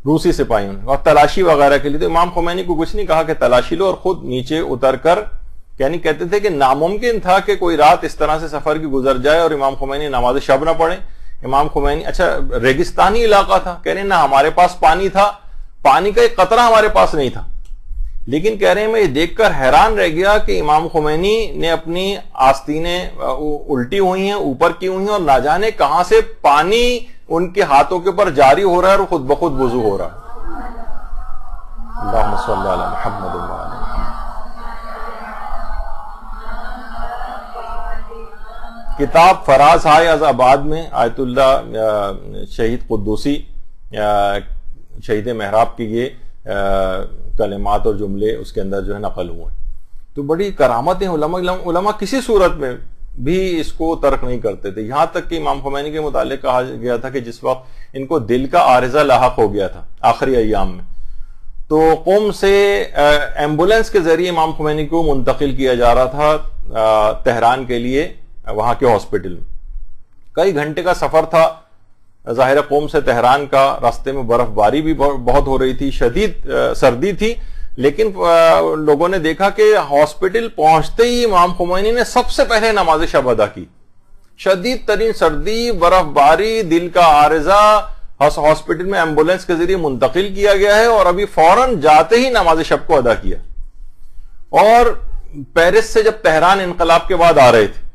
روسی سپاہیوں نے, اور تلاشی وغیرہ کے لیے. تو امام خمینی کو کچھ نہیں کہا کہ تلاشی لو, اور خود نیچے اتر کر یعنی کہتے تھے کہ ناممکن تھا کہ کوئی رات اس طرح سے سفر کی گزر جائے اور امام خمینی نماز شب نہ پڑھیں. امام خمینی, اچھا ریگستانی علاقہ تھا, کہہ رہے ہیں نہ ہمارے پاس پانی تھا, پانی کا ایک قطرہ ہمارے پاس نہیں تھا, لیکن کہہ رہے ہیں میں یہ دیکھ کر حیران رہ گیا کہ امام خمینی نے اپنی آستینیں الٹی ہوئی ہیں, اوپر کی ہوئی ہیں, اور نہ جانے کہاں سے پانی ان کے ہاتھوں کے اوپر جاری ہو رہا ہے اور خود بخود وضو ہو رہا ہے. اللہم صلی علی محمد و علی محمد. کتاب فراز ہائے از آباد میں آیت اللہ شہید قدوسی شہید محراب کی یہ کلمات اور جملے اس کے اندر جو ہے نقل ہوئے. تو بڑی کرامتیں علماء کسی صورت میں بھی اس کو ترک نہیں کرتے تھے. یہاں تک کہ امام خمینی کے متعلق کہا گیا تھا کہ جس وقت ان کو دل کا عارضہ لاحق ہو گیا تھا آخری ایام میں, تو قم سے ایمبولینس کے ذریعے امام خمینی کو منتقل کیا جا رہا تھا تہران کے لیے, وہاں کے ہاسپٹل میں. کئی گھنٹے کا سفر تھا ظاہر قوم سے تہران کا. راستے میں برف باری بھی بہت ہو رہی تھی, شدید سردی تھی, لیکن لوگوں نے دیکھا کہ ہاسپٹل پہنچتے ہی امام خمینی نے سب سے پہلے نماز شب ادا کی. شدید ترین سردی, برف باری, دل کا عارضہ, ہاسپٹل میں ایمبولینس کے ذریعے منتقل کیا گیا ہے, اور ابھی فوراً جاتے ہی نماز شب کو ادا کیا. اور پیرس سے جب تہران انقلاب کے بعد آ رہے تھے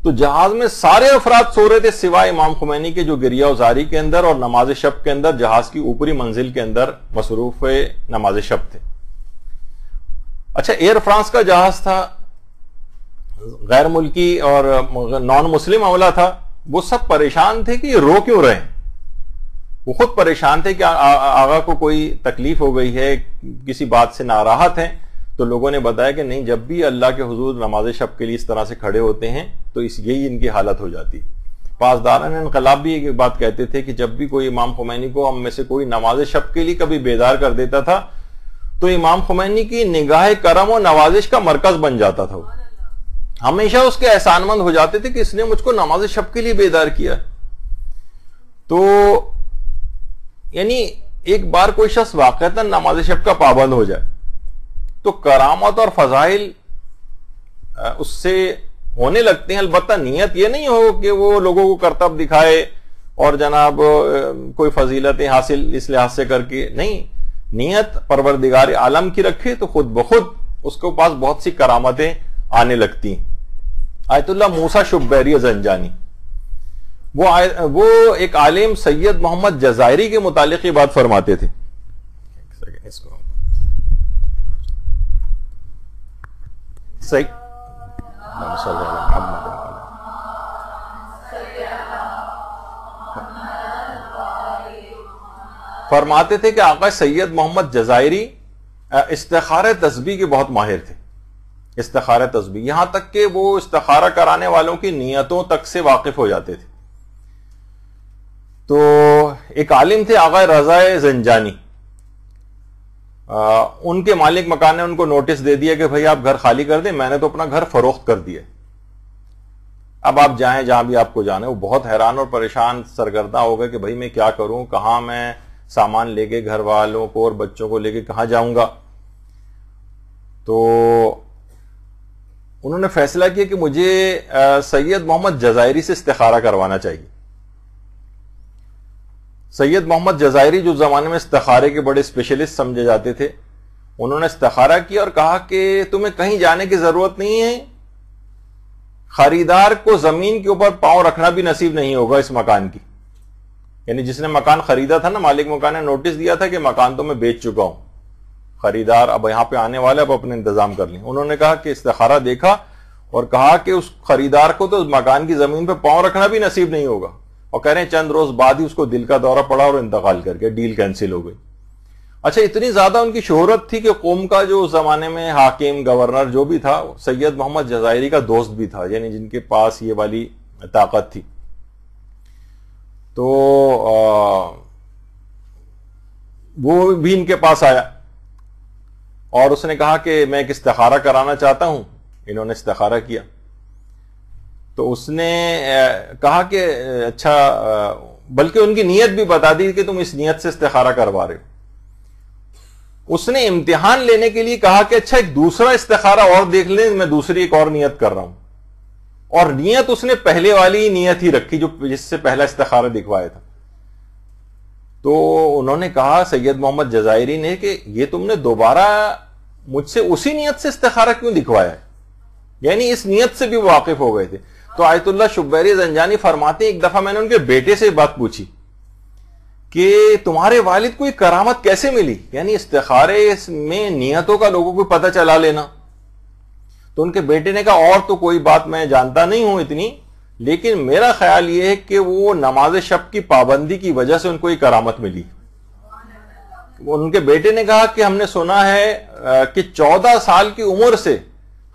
تو جہاز میں سارے افراد سو رہے تھے سوائے امام خمینی کے، جو گریہ وزاری کے اندر اور نماز شب کے اندر جہاز کی اوپری منزل کے اندر مصروف نماز شب تھے۔ اچھا، ایئر فرانس کا جہاز تھا، غیر ملکی اور نان مسلم عملہ تھا، وہ سب پریشان تھے کہ یہ رو کیوں رہے ہیں۔ وہ خود پریشان تھے کہ آقا کو کوئی تکلیف ہو گئی ہے، کسی بات سے ناراحت ہیں۔ تو لوگوں نے بتایا کہ نہیں، جب بھی اللہ کے حضور نماز شب کے لیے اس طرح سے کھڑے ہوتے ہیں تو یہی ان کی حالت ہو جاتی۔ پاسداران انقلاب بھی ایک بات کہتے تھے کہ جب بھی کوئی امام خمینی کو ہم میں سے کوئی نماز شب کے لیے کبھی بیدار کر دیتا تھا تو امام خمینی کی نگاہ کرم و نوازش کا مرکز بن جاتا تھا۔ ہمیشہ اس کے احسان مند ہو جاتے تھے کہ اس نے مجھ کو نماز شب کے لیے بیدار کیا۔ تو یعنی ایک بار کوئی شخص واقعتاً نماز شب کا پابند ہو جائے تو کرامت اور فضائل اس سے ہونے لگتے ہیں۔ البتہ نیت یہ نہیں ہو کہ وہ لوگوں کو کرتب دکھائے اور جناب کوئی فضیلتیں حاصل اس لحاظ سے کر کے، نہیں، نیت پروردگار عالم کی رکھے تو خود بخود اس کے پاس بہت سی کرامتیں آنے لگتی ہیں۔ آیت اللہ موسیٰ شبیری زنجانی، وہ ایک عالم سید محمد جزائری کے متعلق یہ بات فرماتے تھے۔ فرماتے تھے کہ آقا سید محمد جزائری استخارہ تسبیح کے بہت ماہر تھے۔ استخارہ تسبیح، یہاں تک کہ وہ استخارہ کرانے والوں کی نیتوں تک سے واقف ہو جاتے تھے۔ تو ایک عالم تھے آقا رضا زنجانی، ان کے مالک مکان نے ان کو نوٹس دے دیا کہ بھئی آپ گھر خالی کر دیں، میں نے تو اپنا گھر فروخت کر دیا، اب آپ جائیں جہاں بھی آپ کو جانا ہے۔ وہ بہت حیران اور پریشان سرگرداں ہو گئے کہ بھئی میں کیا کروں، کہاں میں سامان لے کے گھر والوں کو اور بچوں کو لے کے کہاں جاؤں گا۔ تو انہوں نے فیصلہ کیا کہ مجھے سید محمد جزائری سے استخارہ کروانا چاہیے۔ سید محمد جزائری جو زمانے میں استخارے کے بڑے اسپیشلسٹ سمجھے جاتے تھے، انہوں نے استخارہ کیا اور کہا کہ تمہیں کہیں جانے کی ضرورت نہیں ہے، خریدار کو زمین کے اوپر پاؤں رکھنا بھی نصیب نہیں ہوگا اس مکان کی۔ یعنی جس نے مکان خریدا تھا نا، مالک مکان نے نوٹس دیا تھا کہ مکان تو میں بیچ چکا ہوں، خریدار اب یہاں پہ آنے والے، اب اپنے انتظام کر لیں۔ انہوں نے کہا کہ استخارہ دیکھا اور کہا کہ اس خریدار کو تو مکان کی زمین پہ پاؤں رکھنا بھی نصیب نہیں ہوگا، اور کہہ رہے ہیں چند روز بعد ہی اس کو دل کا دورہ پڑا اور انتقال کر کے ڈیل کینسل ہو گئی۔ اچھا، اتنی زیادہ ان کی شہرت تھی کہ قوم کا جو اس زمانے میں حاکم گورنر جو بھی تھا، سید محمد جزائری کا دوست بھی تھا، یعنی جن کے پاس یہ والی طاقت تھی۔ تو وہ بھی ان کے پاس آیا اور اس نے کہا کہ میں ایک استخارہ کرانا چاہتا ہوں۔ انہوں نے استخارہ کیا تو اس نے کہا کہ اچھا، بلکہ ان کی نیت بھی بتا دی کہ تم اس نیت سے استخارہ کروا رہے ہو۔ اس نے امتحان لینے کے لیے کہا کہ اچھا ایک دوسرا استخارہ اور دیکھ لیں، میں دوسری ایک اور نیت کر رہا ہوں، اور نیت اس نے پہلے والی نیت ہی رکھی جو جس سے پہلا استخارہ دکھوایا تھا۔ تو انہوں نے کہا سید محمد جزائری نے کہ یہ تم نے دوبارہ مجھ سے اسی نیت سے استخارہ کیوں دکھوایا ہے؟ یعنی اس نیت سے بھی واقف ہو گئے تھے۔ تو آیت اللہ شبیری زنجانی فرماتے ہیں ایک دفعہ میں نے ان کے بیٹے سے بات پوچھی کہ تمہارے والد کو یہ کرامت کیسے ملی، یعنی استخارے میں نیتوں کا لوگوں کو پتہ چلا لینا۔ تو ان کے بیٹے نے کہا اور تو کوئی بات میں جانتا نہیں ہوں اتنی، لیکن میرا خیال یہ ہے کہ وہ نماز شب کی پابندی کی وجہ سے ان کو یہ کرامت ملی۔ ان کے بیٹے نے کہا کہ ہم نے سنا ہے کہ 14 سال کی عمر سے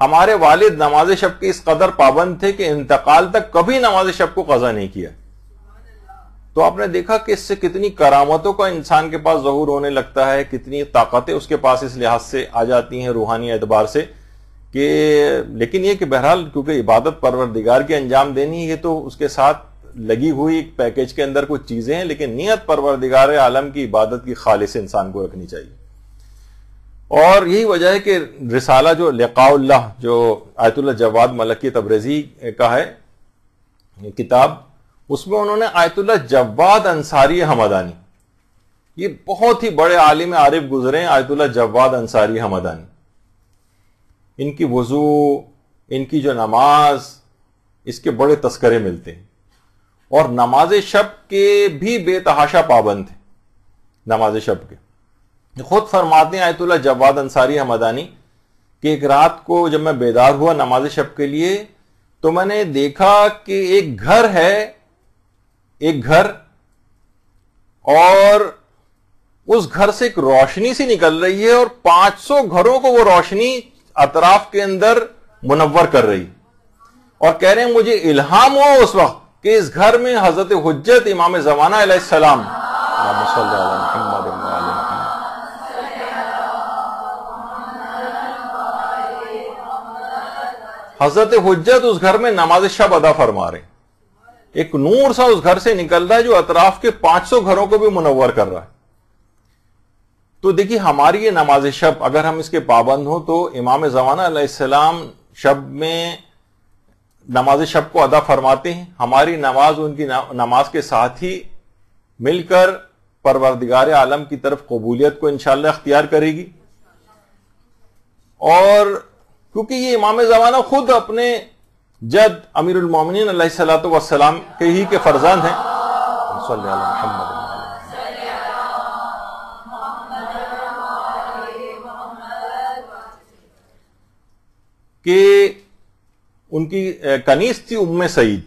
ہمارے والد نماز شب کی اس قدر پابند تھے کہ انتقال تک کبھی نماز شب کو قضا نہیں کیا۔ تو آپ نے دیکھا کہ اس سے کتنی کرامتوں کا انسان کے پاس ظہور ہونے لگتا ہے، کتنی طاقتیں اس کے پاس اس لحاظ سے آ جاتی ہیں روحانی اعتبار سے کہ، لیکن یہ کہ بہرحال کیونکہ عبادت پروردگار کی انجام دینی ہے تو اس کے ساتھ لگی ہوئی ایک پیکیج کے اندر کچھ چیزیں ہیں، لیکن نیت پروردگار عالم کی عبادت کی خالص انسان کو رکھنی چاہیے۔ اور یہی وجہ ہے کہ رسالہ جو لقاء اللہ جو آیت اللہ جواد ملکی تبریزی کا ہے کتاب، اس میں انہوں نے آیت اللہ جواد انصاری حمدانی، یہ بہت ہی بڑے عالم عارف گزرے ہیں آیت اللہ جواد انصاری حمدانی، ان کی وضو، ان کی جو نماز، اس کے بڑے تذکرے ملتے ہیں، اور نماز شب کے بھی بے تحاشا پابند تھے نماز شب کے۔ خود فرماتے ہیں آیت اللہ جواد انصاری حمدانی کہ ایک رات کو جب میں بیدار ہوا نماز شب کے لیے تو میں نے دیکھا کہ ایک گھر ہے، ایک گھر، اور اس گھر سے ایک روشنی سی نکل رہی ہے اور 500 گھروں کو وہ روشنی اطراف کے اندر منور کر رہی، اور کہہ رہے ہیں مجھے الہام ہوا اس وقت کہ اس گھر میں حضرت حجت امام زمانہ علیہ السلام، اللہم صلی علی محمد وعلی محمد، حضرت حجت اس گھر میں نماز شب ادا فرما رہے ہیں۔ ایک نور سا اس گھر سے نکل رہا ہے جو اطراف کے 500 گھروں کو بھی منور کر رہا ہے۔ تو دیکھیے ہماری یہ نماز شب اگر ہم اس کے پابند ہوں تو امام زمانہ علیہ السلام شب میں نماز شب کو ادا فرماتے ہیں، ہماری نماز ان کی نماز کے ساتھ ہی مل کر پروردگار عالم کی طرف قبولیت کو انشاءاللہ اختیار کرے گی۔ اور کیونکہ یہ امام زمانہ خود اپنے جد امیر المومنین علیہ الصلوۃ والسلام کے ہی کے فرزند ہیں، صلی اللہ علیہ محمد، کہ ان کی کنیز تھی ام سعید،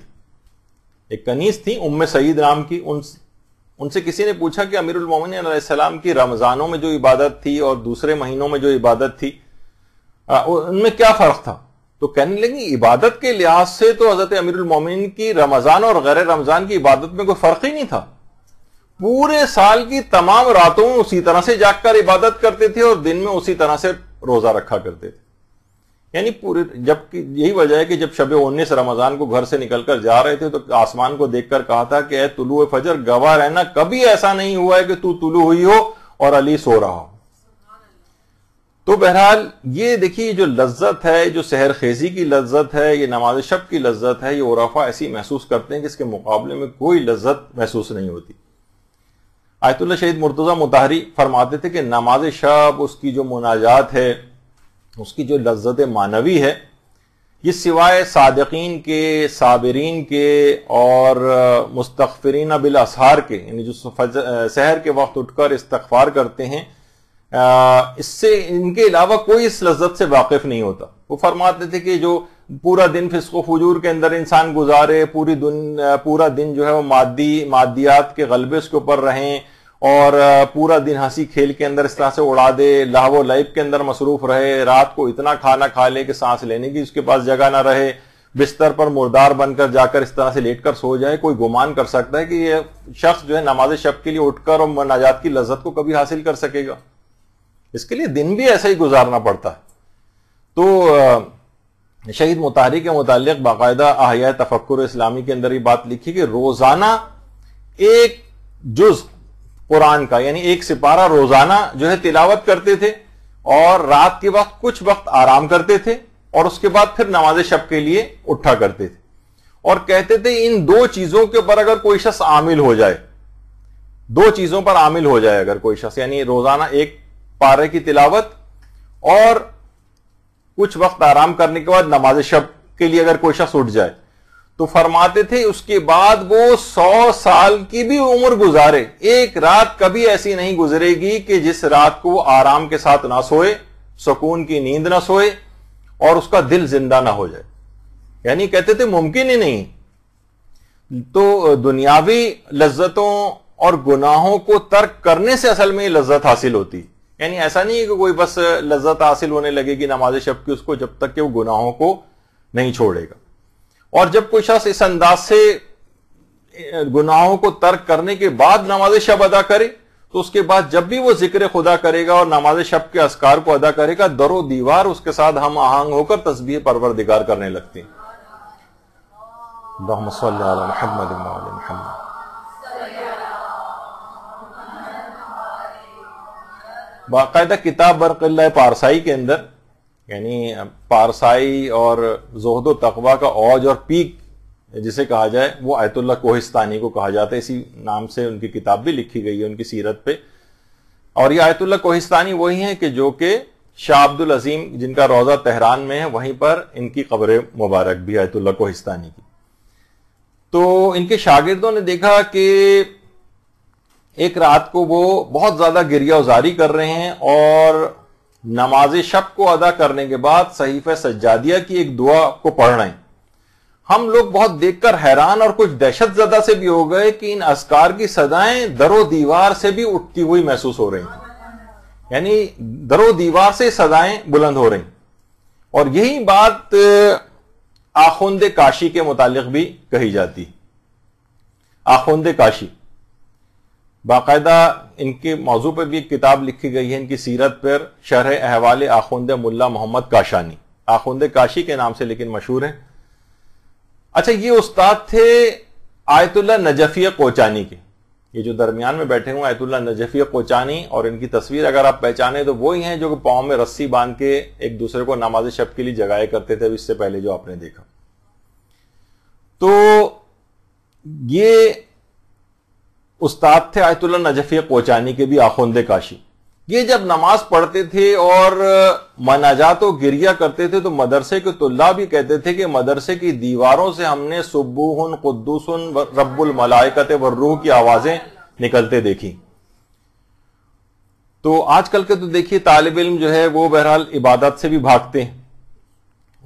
ایک کنیز تھی ام سعید نام کی۔ ان سے کسی نے پوچھا کہ امیر المومنین علیہ السلام کی رمضانوں میں جو عبادت تھی اور دوسرے مہینوں میں جو عبادت تھی ان میں کیا فرق تھا؟ تو کہنے لگی عبادت کے لحاظ سے تو حضرت امیر المومنین کی رمضان اور غیر رمضان کی عبادت میں کوئی فرق ہی نہیں تھا، پورے سال کی تمام راتوں میں اسی طرح سے جاگ کر عبادت کرتے تھے اور دن میں اسی طرح سے روزہ رکھا کرتے تھے۔ یعنی پورے جب یہی وجہ ہے کہ جب شب 19 رمضان کو گھر سے نکل کر جا رہے تھے تو آسمان کو دیکھ کر کہا تھا کہ اے طلوع فجر گواہ رہنا، کبھی ایسا نہیں ہوا ہے کہ تو طلوع ہوئی ہو اور علی سو رہا ہو۔ تو بہرحال یہ دیکھیے جو لذت ہے، جو سحر خیزی کی لذت ہے، یہ نماز شب کی لذت ہے، یہ عرفا ایسی محسوس کرتے ہیں کہ اس کے مقابلے میں کوئی لذت محسوس نہیں ہوتی۔ آیت اللہ شہید مرتضی مطہری فرماتے تھے کہ نماز شب، اس کی جو مناجات ہے، اس کی جو لذت معنوی ہے، یہ سوائے صادقین کے، صابرین کے اور مستغفرین بالاسحار کے، یعنی جو سحر کے وقت اٹھ کر استغفار کرتے ہیں، اس سے ان کے علاوہ کوئی اس لذت سے واقف نہیں ہوتا۔ وہ فرماتے تھے کہ جو پورا دن فسق و فجور کے اندر انسان گزارے، پورا دن جو ہے وہ مادیات کے غلبے اس کے اوپر رہیں، اور پورا دن ہنسی کھیل کے اندر اس طرح سے اڑا دے، لہو و لعب کے اندر مصروف رہے، رات کو اتنا کھانا کھا لے کہ سانس لینے کی اس کے پاس جگہ نہ رہے، بستر پر مردار بن کر جا کر اس طرح سے لیٹ کر سو جائے، کوئی گمان کر سکتا ہے کہ یہ شخص جو ہے نماز شب کے لیے اٹھ کر اور مناجات کی لذت کو کبھی حاصل کر سکے گا؟ اس کے لیے دن بھی ایسا ہی گزارنا پڑتا ہے۔ تو شہید مطہری کے متعلق باقاعدہ احیاء تفکر اسلامی کے اندر یہ بات لکھی کہ روزانہ ایک جز قرآن کا، یعنی ایک سپارہ روزانہ جو ہے تلاوت کرتے تھے، اور رات کے وقت کچھ وقت آرام کرتے تھے، اور اس کے بعد پھر نماز شب کے لیے اٹھا کرتے تھے، اور کہتے تھے ان دو چیزوں کے اوپر اگر کوئی شخص عامل ہو جائے، دو چیزوں پر عامل ہو جائے اگر کوئی شخص، یعنی روزانہ ایک پارے کی تلاوت اور کچھ وقت آرام کرنے کے بعد نماز شب کے لیے اگر کوئی شخص اٹھ جائے، تو فرماتے تھے اس کے بعد وہ 100 سال کی بھی عمر گزارے، ایک رات کبھی ایسی نہیں گزرے گی کہ جس رات کو وہ آرام کے ساتھ نہ سوئے، سکون کی نیند نہ سوئے، اور اس کا دل زندہ نہ ہو جائے۔ یعنی کہتے تھے ممکن ہی نہیں۔ تو دنیاوی لذتوں اور گناہوں کو ترک کرنے سے اصل میں یہ لذت حاصل ہوتی، یعنی ایسا نہیں ہے کہ کوئی بس لذت حاصل ہونے لگے گی نماز شب کی اس کو جب تک کہ وہ گناہوں کو نہیں چھوڑے گا۔ اور جب کوئی شخص اس انداز سے گناہوں کو ترک کرنے کے بعد نماز شب ادا کرے تو اس کے بعد جب بھی وہ ذکر خدا کرے گا اور نماز شب کے اذکار کو ادا کرے گا، در و دیوار اس کے ساتھ ہم آہنگ ہو کر تسبیح پروردگار کرنے لگتے ہیں۔ اللہم صلی علی محمد وعلی محمد۔ باقاعدہ کتاب برق اللہ پارسائی کے اندر، یعنی پارسائی اور زہد و تقوی کا اوج اور پیک جسے کہا جائے، وہ آیت اللہ کوہستانی کو کہا جاتا ہے، اسی نام سے ان کی کتاب بھی لکھی گئی ہے ان کی سیرت پہ۔ اور یہ آیت اللہ کوہستانی وہی ہیں کہ جو کہ شاہ عبد العظیم جن کا روضہ تہران میں ہے، وہیں پر ان کی قبر مبارک بھی آیت اللہ کوہستانی کی. تو ان کے شاگردوں نے دیکھا کہ ایک رات کو وہ بہت زیادہ گریہ وزاری کر رہے ہیں اور نماز شب کو ادا کرنے کے بعد صحیفہ سجادیہ کی ایک دعا کو پڑھ رہے ہیں. ہم لوگ بہت دیکھ کر حیران اور کچھ دہشت زدہ سے بھی ہو گئے کہ ان اذکار کی صدائیں در و دیوار سے بھی اٹھتی ہوئی محسوس ہو رہی ہیں، یعنی در و دیوار سے صدائیں بلند ہو رہی ہیں. اور یہی بات آخوند کاشی کے متعلق بھی کہی جاتی. آخوند کاشی باقاعدہ ان کے موضوع پر بھی ایک کتاب لکھی گئی ہے، ان کی سیرت پر شرح احوال آخوند ملا محمد کاشانی، آخوند کاشی کے نام سے لیکن مشہور ہیں. اچھا، یہ استاد تھے آیت اللہ نجفی کوچانی کے. یہ جو درمیان میں بیٹھے ہوئے آیت اللہ نجفی کوچانی، اور ان کی تصویر اگر آپ پہچانے تو وہی ہیں جو کہ پاؤں میں رسی باندھ کے ایک دوسرے کو نماز شب کے لیے جگائے کرتے تھے، اس سے پہلے جو آپ نے دیکھا. تو یہ استاد تھے آیت اللہ نجفی کوچانی کے بھی آخوند کاشی. یہ جب نماز پڑھتے تھے اور مناجات و گریہ کرتے تھے تو مدرسے کے طلاب بھی کہتے تھے کہ مدرسے کی دیواروں سے ہم نے سبوح قدوس رب الملائکۃ والروح کی آوازیں نکلتے دیکھی. تو آج کل کے تو دیکھیے طالب علم جو ہے وہ بہرحال عبادت سے بھی بھاگتے ہیں،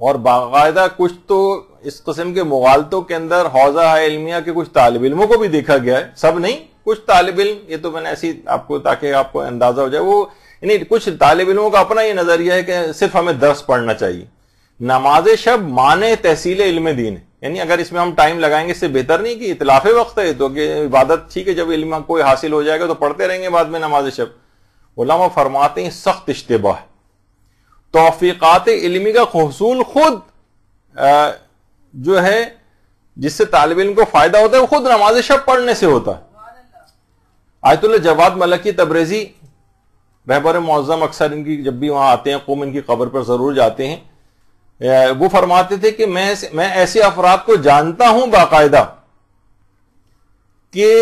اور باقاعدہ کچھ تو اس قسم کے مغالطوں کے اندر حوزہ علمیہ کے کچھ طالب علموں کو بھی دیکھا گیا ہے، سب نہیں، کچھ طالب علم، یہ تو میں نے ایسی آپ کو تاکہ آپ کو اندازہ ہو جائے، وہ یعنی کچھ طالب علموں کا اپنا یہ نظریہ ہے کہ صرف ہمیں درس پڑھنا چاہیے. نماز شب معنی تحصیل علم دین ہے، یعنی اگر اس میں ہم ٹائم لگائیں گے اس سے بہتر نہیں کہ اتلاف وقت ہے تو کہ عبادت ٹھیک ہے، جب علم کوئی حاصل ہو جائے گا تو پڑھتے رہیں گے بعد میں نماز شب. علماء فرماتے ہیں سخت اشتباہ، توفیقات علمی کا حصول خود جو ہے جس سے طالب علم کو فائدہ ہوتا ہے وہ خود نماز شب پڑھنے سے ہوتا ہے. آیت اللہ جواد ملکی تبریزی رہبر معظم اکثر ان کی جب بھی وہاں آتے ہیں قوم ان کی قبر پر ضرور جاتے ہیں، وہ فرماتے تھے کہ میں ایسے افراد کو جانتا ہوں باقاعدہ کہ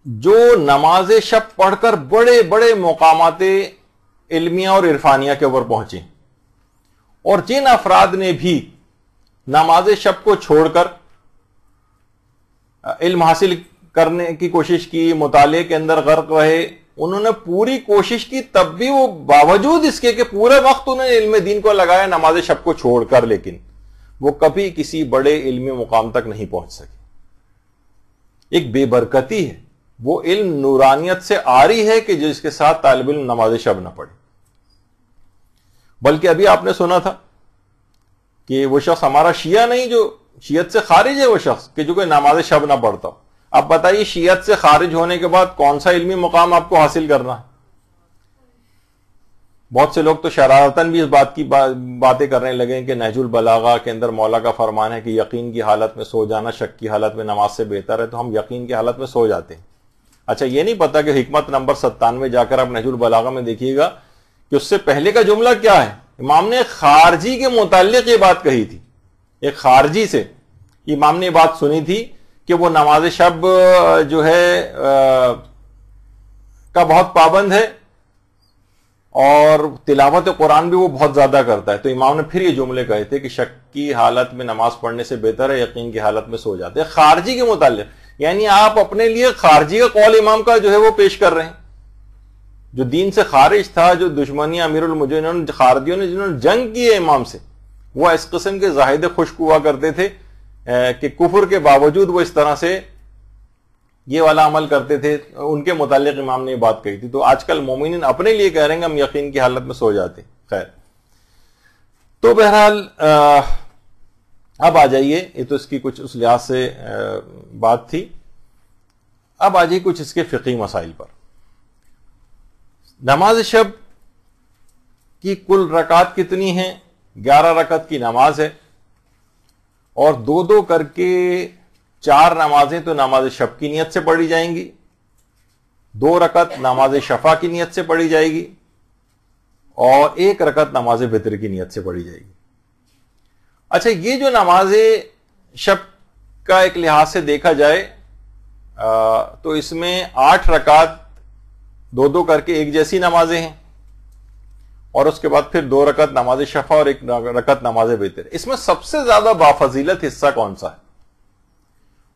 جو نماز شب پڑھ کر بڑے بڑے مقامات علمیہ اور عرفانیہ کے اوپر پہنچے، اور جن افراد نے بھی نماز شب کو چھوڑ کر علم حاصل کرنے کی کوشش کی، مطالعے کے اندر غرق رہے، انہوں نے پوری کوشش کی، تب بھی وہ باوجود اس کے کہ پورے وقت انہوں نے علم دین کو لگایا نماز شب کو چھوڑ کر، لیکن وہ کبھی کسی بڑے علمی مقام تک نہیں پہنچ سکے. ایک بے برکتی ہے، وہ علم نورانیت سے آ رہی ہے کہ جس کے ساتھ طالب علم نماز شب نہ پڑھے. بلکہ ابھی آپ نے سنا تھا کہ وہ شخص ہمارا شیعہ نہیں، جو شیعت سے خارج ہے، وہ شخص کہ جو کہ نماز شب نہ پڑھتا ہو. اب بتائیے شیعت سے خارج ہونے کے بعد کون سا علمی مقام آپ کو حاصل کرنا ہے؟ بہت سے لوگ تو شرارتاً بھی اس بات کی باتیں کرنے لگے کہ نہج البلاغہ کے اندر مولا کا فرمان ہے کہ یقین کی حالت میں سو جانا شک کی حالت میں نماز سے بہتر ہے، تو ہم یقین کی حالت میں سو جاتے ہیں. اچھا، یہ نہیں پتا کہ حکمت نمبر 97 جا کر آپ نہج البلاغہ میں دیکھیے گا کہ اس سے پہلے کا جملہ کیا ہے. امام نے خارجی کے متعلق یہ بات کہی تھی، ایک خارجی سے امام نے یہ بات سنی تھی کہ وہ نماز شب جو ہے کا بہت پابند ہے اور تلاوت قرآن بھی وہ بہت زیادہ کرتا ہے. تو امام نے پھر یہ جملے کہے تھے کہ شک کی حالت میں نماز پڑھنے سے بہتر ہے یقین کی حالت میں سو جاتے ہیں. خارجی کے متعلق، یعنی آپ اپنے لیے خارجی کا قول امام کا جو ہے وہ پیش کر رہے ہیں. جو دین سے خارج تھا، جو دشمنی امیر المجرمین خارجیوں نے جنہوں نے جنگ کی ہے امام سے، وہ اس قسم کے زاہد خشک ہوا کرتے تھے کہ کفر کے باوجود وہ اس طرح سے یہ والا عمل کرتے تھے. ان کے متعلق امام نے یہ بات کہی تھی. تو آج کل مومنین اپنے لیے کہہ رہے ہیں ہم یقین کی حالت میں سو جاتے. خیر، تو بہرحال اب آ جائیے، یہ تو اس کی کچھ اس لحاظ سے بات تھی. اب آ جائیے کچھ اس کے فقہی مسائل پر. نماز شب کی کل رکعت کتنی ہیں؟ 11 رکعت کی نماز ہے، اور 2 کر کے 4 نمازیں تو نماز شب کی نیت سے پڑھی جائیں گی، 2 رکعت نماز شفا کی نیت سے پڑھی جائے گی، اور 1 رکعت نماز وتر کی نیت سے پڑھی جائے گی. اچھا، یہ جو نماز شب کا ایک لحاظ سے دیکھا جائے تو اس میں 8 رکعت 2 کر کے ایک جیسی نمازیں ہیں، اور اس کے بعد پھر 2 رکعت نماز شفع اور 1 رکعت نماز وتر. اس میں سب سے زیادہ بافضیلت حصہ کون سا ہے؟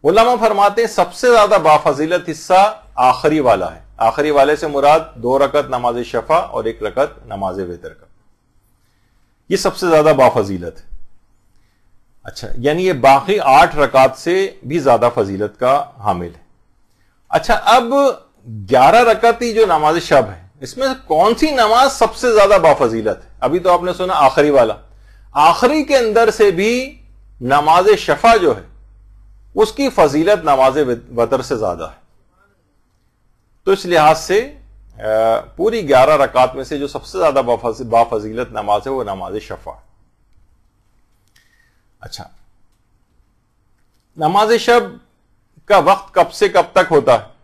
علماء فرماتے ہیں سب سے زیادہ بافضیلت حصہ آخری والا ہے. آخری والے سے مراد 2 رکعت نماز شفع اور 1 رکعت نماز وتر کا. یہ سب سے زیادہ بافضیلت ہے. اچھا، یعنی یہ باقی 8 رکعت سے بھی زیادہ فضیلت کا حامل ہے. اچھا، اب 11 رکعتی جو نماز شب ہے، اس میں کون سی نماز سب سے زیادہ بافضیلت ہے؟ ابھی تو آپ نے سنا آخری والا. آخری کے اندر سے بھی نماز شفع جو ہے اس کی فضیلت نماز وتر سے زیادہ ہے. تو اس لحاظ سے پوری 11 رکعت میں سے جو سب سے زیادہ بافضیلت نماز ہے وہ نماز شفع. اچھا، نماز شب کا وقت کب سے کب تک ہوتا ہے؟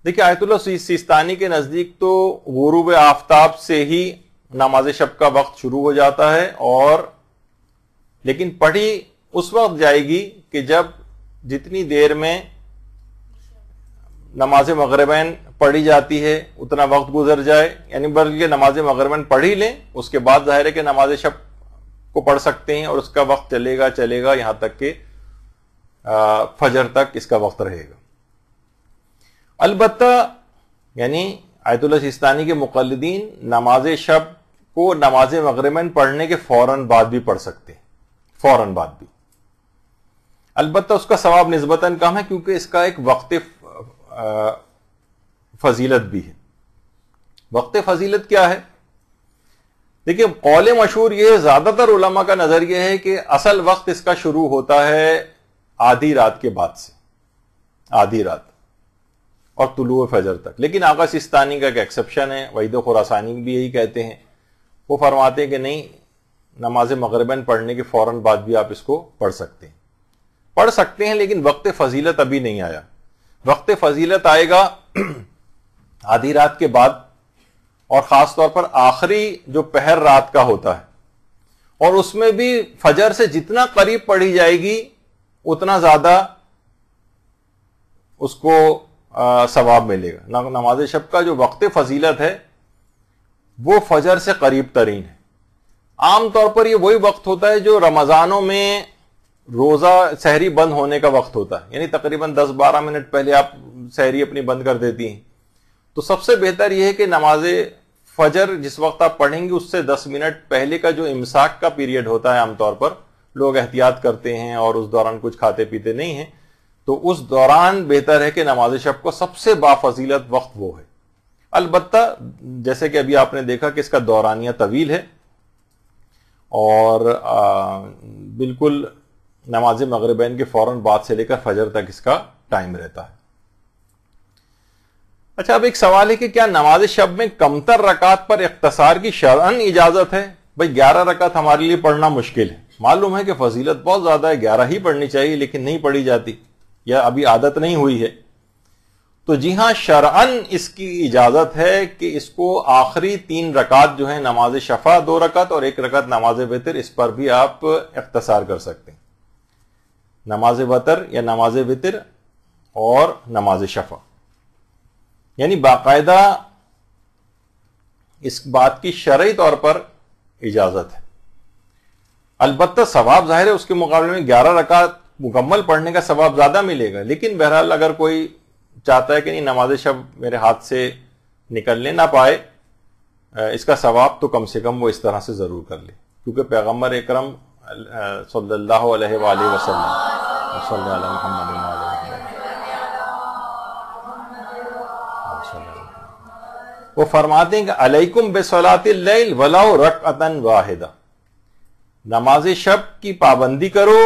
دیکھیں، آیت اللہ سیستانی کے نزدیک تو غروب آفتاب سے ہی نماز شب کا وقت شروع ہو جاتا ہے، اور لیکن پڑھی اس وقت جائے گی کہ جب جتنی دیر میں نماز مغربین پڑھی جاتی ہے اتنا وقت گزر جائے. یعنی بلکہ نماز مغربین پڑھ ہی لیں، اس کے بعد ظاہر ہے کہ نماز شب کو پڑھ سکتے ہیں، اور اس کا وقت چلے گا یہاں تک کہ فجر تک اس کا وقت رہے گا. البتہ یعنی آیت اللہ سیستانی کے مقلدین نماز شب کو نماز مغربین پڑھنے کے فوراً بعد بھی پڑھ سکتے ہیں، فوراً بعد بھی. البتہ اس کا ثواب نسبتاً کم ہے کیونکہ اس کا ایک وقت فضیلت بھی ہے. وقت فضیلت کیا ہے؟ دیکھیں، قول مشہور یہ ہے، زیادہ تر علماء کا نظر یہ ہے کہ اصل وقت اس کا شروع ہوتا ہے آدھی رات کے بعد سے، آدھی رات اور طلوع فجر تک. لیکن آقا سیستانی کا ایک ایکسپشن ہے، وحید خراسانی بھی یہی کہتے ہیں. وہ فرماتے ہیں کہ نہیں، نماز مغربین پڑھنے کے فوراً بعد بھی آپ اس کو پڑھ سکتے ہیں لیکن وقت فضیلت ابھی نہیں آیا. وقت فضیلت آئے گا آدھی رات کے بعد، اور خاص طور پر آخری جو پہر رات کا ہوتا ہے، اور اس میں بھی فجر سے جتنا قریب پڑھی جائے گی اتنا زیادہ اس کو ثواب ملے گا. نماز شب کا جو وقت فضیلت ہے وہ فجر سے قریب ترین ہے. عام طور پر یہ وہی وقت ہوتا ہے جو رمضانوں میں روزہ سحری بند ہونے کا وقت ہوتا ہے، یعنی تقریباً 10-12 منٹ پہلے آپ سحری اپنی بند کر دیتی ہیں. تو سب سے بہتر یہ ہے کہ نماز فجر جس وقت آپ پڑھیں گے اس سے 10 منٹ پہلے کا جو امساک کا پیریڈ ہوتا ہے، عام طور پر لوگ احتیاط کرتے ہیں اور اس دوران کچھ کھاتے پیتے نہیں ہیں، تو اس دوران بہتر ہے کہ نماز شب کو سب سے بافضیلت وقت وہ ہے. البتہ جیسے کہ ابھی آپ نے دیکھا کہ اس کا دورانیہ طویل ہے، اور بالکل نماز مغربین کے فوراً بعد سے لے کر فجر تک اس کا ٹائم رہتا ہے. اچھا، اب ایک سوال ہے کہ کیا نماز شب میں کمتر رکعت پر اختصار کی شرعاً اجازت ہے؟ بھئی 11 رکعت ہمارے لیے پڑھنا مشکل ہے، معلوم ہے کہ فضیلت بہت زیادہ ہے، 11 ہی پڑھنی چاہیے لیکن نہیں پڑھی جاتی یا ابھی عادت نہیں ہوئی ہے. تو جی ہاں، شرعاً اس کی اجازت ہے کہ اس کو آخری 3 رکعت جو ہیں نماز شفع 2 رکعت اور 1 رکعت نماز وتر، اس پر بھی آپ اختصار کر سکتے ہیں. نماز وتر یا نماز وتر اور نماز شفع، یعنی باقاعدہ اس بات کی شرعی طور پر اجازت ہے. البتہ ثواب ظاہر ہے اس کے مقابلے میں 11 رکعت مکمل پڑھنے کا ثواب زیادہ ملے گا. لیکن بہرحال اگر کوئی چاہتا ہے کہ نہیں نماز شب میرے ہاتھ سے نکلنے نہ پائے، اس کا ثواب تو کم سے کم وہ اس طرح سے ضرور کر لے، کیونکہ پیغمبر اکرم صلی اللہ علیہ وآلہ وسلم صلی اللہ محمد وہ فرماتے ہیں کہ علیکم بصلاۃ اللیل ولو رکعۃ واحدہ، نماز شب کی پابندی کرو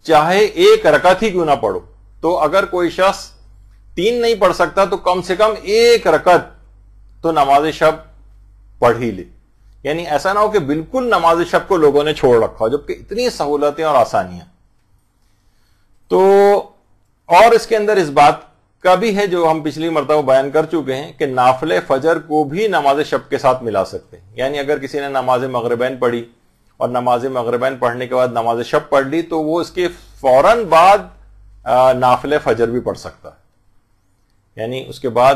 چاہے 1 رکعت ہی کیوں نہ پڑھو. تو اگر کوئی شخص 3 نہیں پڑھ سکتا تو کم سے کم 1 رکعت تو نماز شب پڑھ ہی لے. یعنی ایسا نہ ہو کہ بالکل نماز شب کو لوگوں نے چھوڑ رکھا ہو جبکہ اتنی سہولتیں اور آسانیاں. تو اور اس کے اندر اس بات کا بھی ہے جو ہم پچھلی مرتبہ بیان کر چکے ہیں کہ نافل فجر کو بھی نماز شب کے ساتھ ملا سکتے ہیں. یعنی اگر کسی نے نماز مغربین پڑھی اور نماز مغربین پڑھنے کے بعد نماز شب پڑھ لی تو وہ اس کے فوراً بعد نافل فجر بھی پڑھ سکتا ہے. یعنی اس کے بعد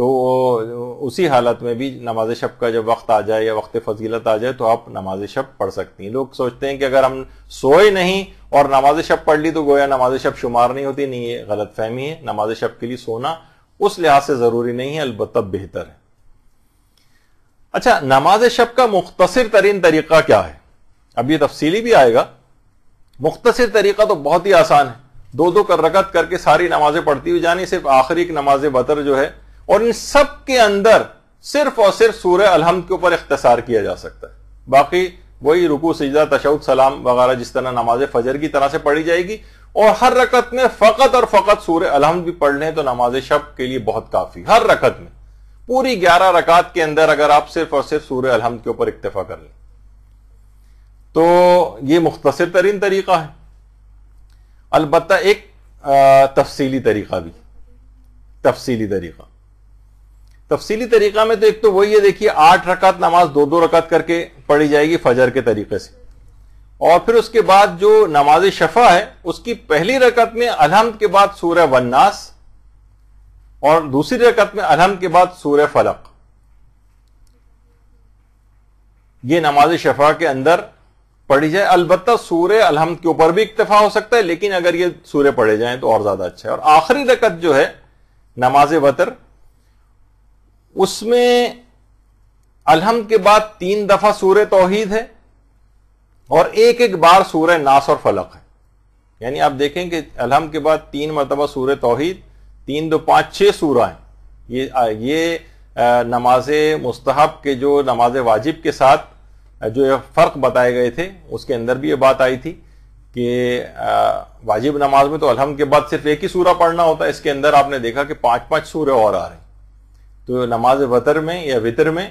تو اسی حالت میں بھی نماز شب کا جب وقت آ جائے یا وقت فضیلت آ جائے تو آپ نماز شب پڑھ سکتی ہیں. لوگ سوچتے ہیں کہ اگر ہم سوئے نہیں اور نماز شب پڑھ لی تو گویا نماز شب شمار نہیں ہوتی. نہیں، یہ غلط فہمی ہے. نماز شب کے لیے سونا اس لحاظ سے ضروری نہیں ہے، البتہ بہتر ہے. اچھا، نماز شب کا مختصر ترین طریقہ کیا ہے؟ اب یہ تفصیلی بھی آئے گا. مختصر طریقہ تو بہت ہی آسان ہے. 2 رکعت کر کے ساری نمازیں پڑھتی ہوئی جانی، صرف آخری ایک نماز وتر جو ہے، اور ان سب کے اندر صرف اور صرف سورہ الحمد کے اوپر اختصار کیا جا سکتا ہے. باقی وہی رکوع سجدہ تشہد سلام وغیرہ جس طرح نماز فجر کی طرح سے پڑھی جائے گی، اور ہر رکعت میں فقط اور فقط سورہ الحمد بھی پڑھ لیں تو نماز شب کے لیے بہت کافی. ہر رکعت میں پوری 11 رکعت کے اندر اگر آپ صرف اور صرف سورہ الحمد کے اوپر اکتفا کر لیں تو یہ مختصر ترین طریقہ ہے. البتہ ایک تفصیلی طریقہ بھی. تفصیلی طریقہ میں تو ایک تو وہی ہے، دیکھیے 8 رکعت نماز 2 رکعت کر کے پڑھی جائے گی فجر کے طریقے سے، اور پھر اس کے بعد جو نماز شفع ہے اس کی پہلی رکعت میں الحمد کے بعد سورہ والناس اور دوسری رکعت میں الحمد کے بعد سورہ فلق. یہ نماز شفع کے اندر پڑھی جائے. البتہ سورہ الحمد کے اوپر بھی اکتفا ہو سکتا ہے، لیکن اگر یہ سورے پڑھے جائیں تو اور زیادہ اچھا ہے. اور آخری رکعت جو ہے نماز وتر، اس میں الحمد کے بعد 3 دفعہ سورہ توحید ہے اور ایک بار سورہ ناس اور فلق ہے. یعنی آپ دیکھیں کہ الحمد کے بعد 3 مرتبہ سورہ توحید، 3 2 5 6 سورہ ہیں. یہ نماز مستحب کے جو نماز واجب کے ساتھ جو فرق بتائے گئے تھے اس کے اندر بھی یہ بات آئی تھی کہ واجب نماز میں تو الحمد کے بعد صرف ایک ہی سورہ پڑھنا ہوتا ہے. اس کے اندر آپ نے دیکھا کہ 5 سورے اور آ رہے ہیں. تو نماز وتر میں یا وتر میں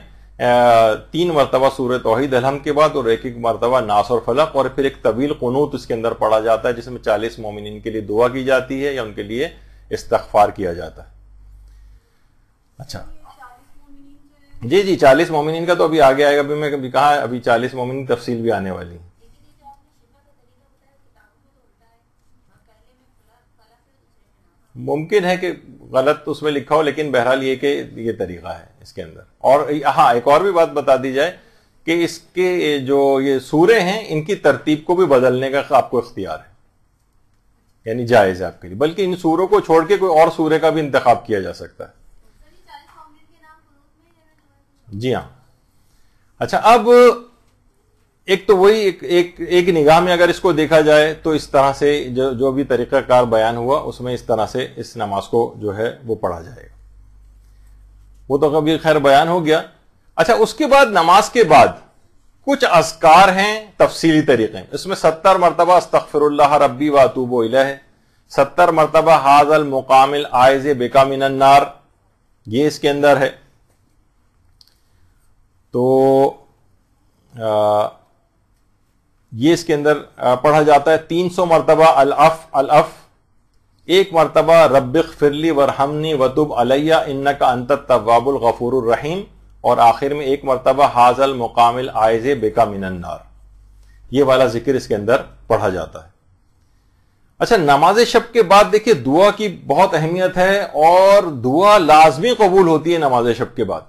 3 مرتبہ سورہ توحید الحمد کے بعد اور ایک مرتبہ ناس اور فلق، اور پھر ایک طویل قنوت اس کے اندر پڑھا جاتا ہے جس میں 40 مومنین کے لیے دعا کی جاتی ہے یا ان کے لیے استغفار کیا جاتا ہے. اچھا جی 40 مومنین کا تو ابھی آگے آئے گا. ابھی میں کبھی کہا ابھی 40 مومنین تفصیل بھی آنے والی. ممکن ہے کہ غلط اس میں لکھا ہو، لیکن بہرحال یہ کہ یہ طریقہ ہے اس کے اندر. اور ہاں ایک اور بھی بات بتا دی جائے کہ اس کے جو یہ سورے ہیں ان کی ترتیب کو بھی بدلنے کا آپ کو اختیار ہے، یعنی جائز ہے آپ کے لیے. بلکہ ان سوروں کو چھوڑ کے کوئی اور سورے کا بھی انتخاب کیا جا سکتا ہے. جی ہاں. اچھا، اب ایک تو وہی ایک نگاہ میں اگر اس کو دیکھا جائے تو اس طرح سے جو بھی طریقہ کار بیان ہوا اس میں اس طرح سے اس نماز کو جو ہے وہ پڑھا جائے گا. وہ تو کبھی خیر بیان ہو گیا. اچھا، اس کے بعد نماز کے بعد کچھ اذکار ہیں تفصیلی طریقے. اس میں 70 مرتبہ استغفر اللہ ربی واتوب الیہ، 70 مرتبہ ھذا المقام العائذ بک من النار، یہ اس کے اندر ہے. تو یہ اس کے اندر پڑھا جاتا ہے. 300 مرتبہ الف، 1 مرتبہ رب اغفر لی وارحمنی وتب علی انک انت التواب الغفور الرحیم، اور آخر میں 1 مرتبہ ھذا المقام العائذ بک من النار. یہ والا ذکر اس کے اندر پڑھا جاتا ہے. اچھا، نماز شب کے بعد دیکھیے دعا کی بہت اہمیت ہے، اور دعا لازمی قبول ہوتی ہے نماز شب کے بعد.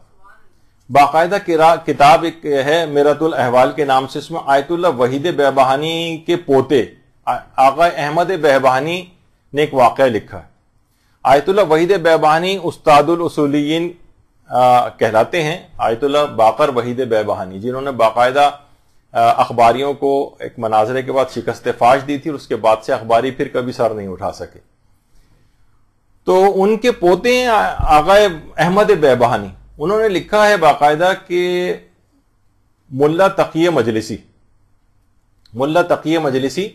باقاعدہ کتاب ایک ہے میرۃ الاحوال کے نام سے، اس میں آیت اللہ وحید بہبہانی کے پوتے آقا احمد بہبہانی نے ایک واقعہ لکھا ہے. آیت اللہ وحید بہبہانی استاد الاصولیین کہلاتے ہیں. آیت اللہ باقر وحید بہبہانی، جنہوں نے باقاعدہ اخباریوں کو ایک مناظرے کے بعد شکست فاش دی تھی، اور اس کے بعد سے اخباری پھر کبھی سر نہیں اٹھا سکے. تو ان کے پوتے ہیں آقا احمد بہبہانی. انہوں نے لکھا ہے باقاعدہ کہ ملا تقی مجلسی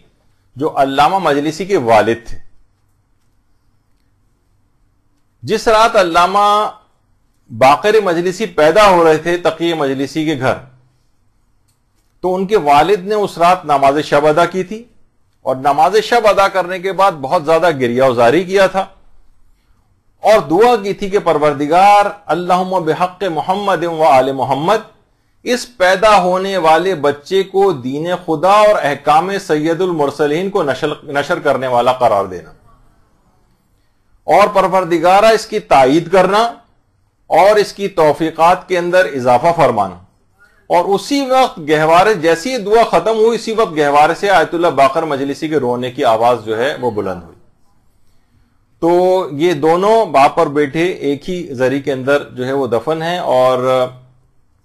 جو علامہ مجلسی کے والد تھے، جس رات علامہ باقر مجلسی پیدا ہو رہے تھے تقی مجلسی کے گھر، تو ان کے والد نے اس رات نماز شب ادا کی تھی، اور نماز شب ادا کرنے کے بعد بہت زیادہ گریہ وزاری کیا تھا، اور دعا کی تھی کہ پروردگار اللہم بحق محمد و آل محمد، اس پیدا ہونے والے بچے کو دین خدا اور احکام سید المرسلین کو نشر کرنے والا قرار دینا، اور پروردگارہ اس کی تائید کرنا اور اس کی توفیقات کے اندر اضافہ فرمانا. اور اسی وقت گہوارے جیسی یہ دعا ختم ہوئی اسی وقت گہوارے سے آیت اللہ باقر مجلسی کے رونے کی آواز جو ہے وہ بلند ہوئی. تو یہ دونوں باپ اور بیٹے ایک ہی زری کے اندر جو ہے وہ دفن ہیں. اور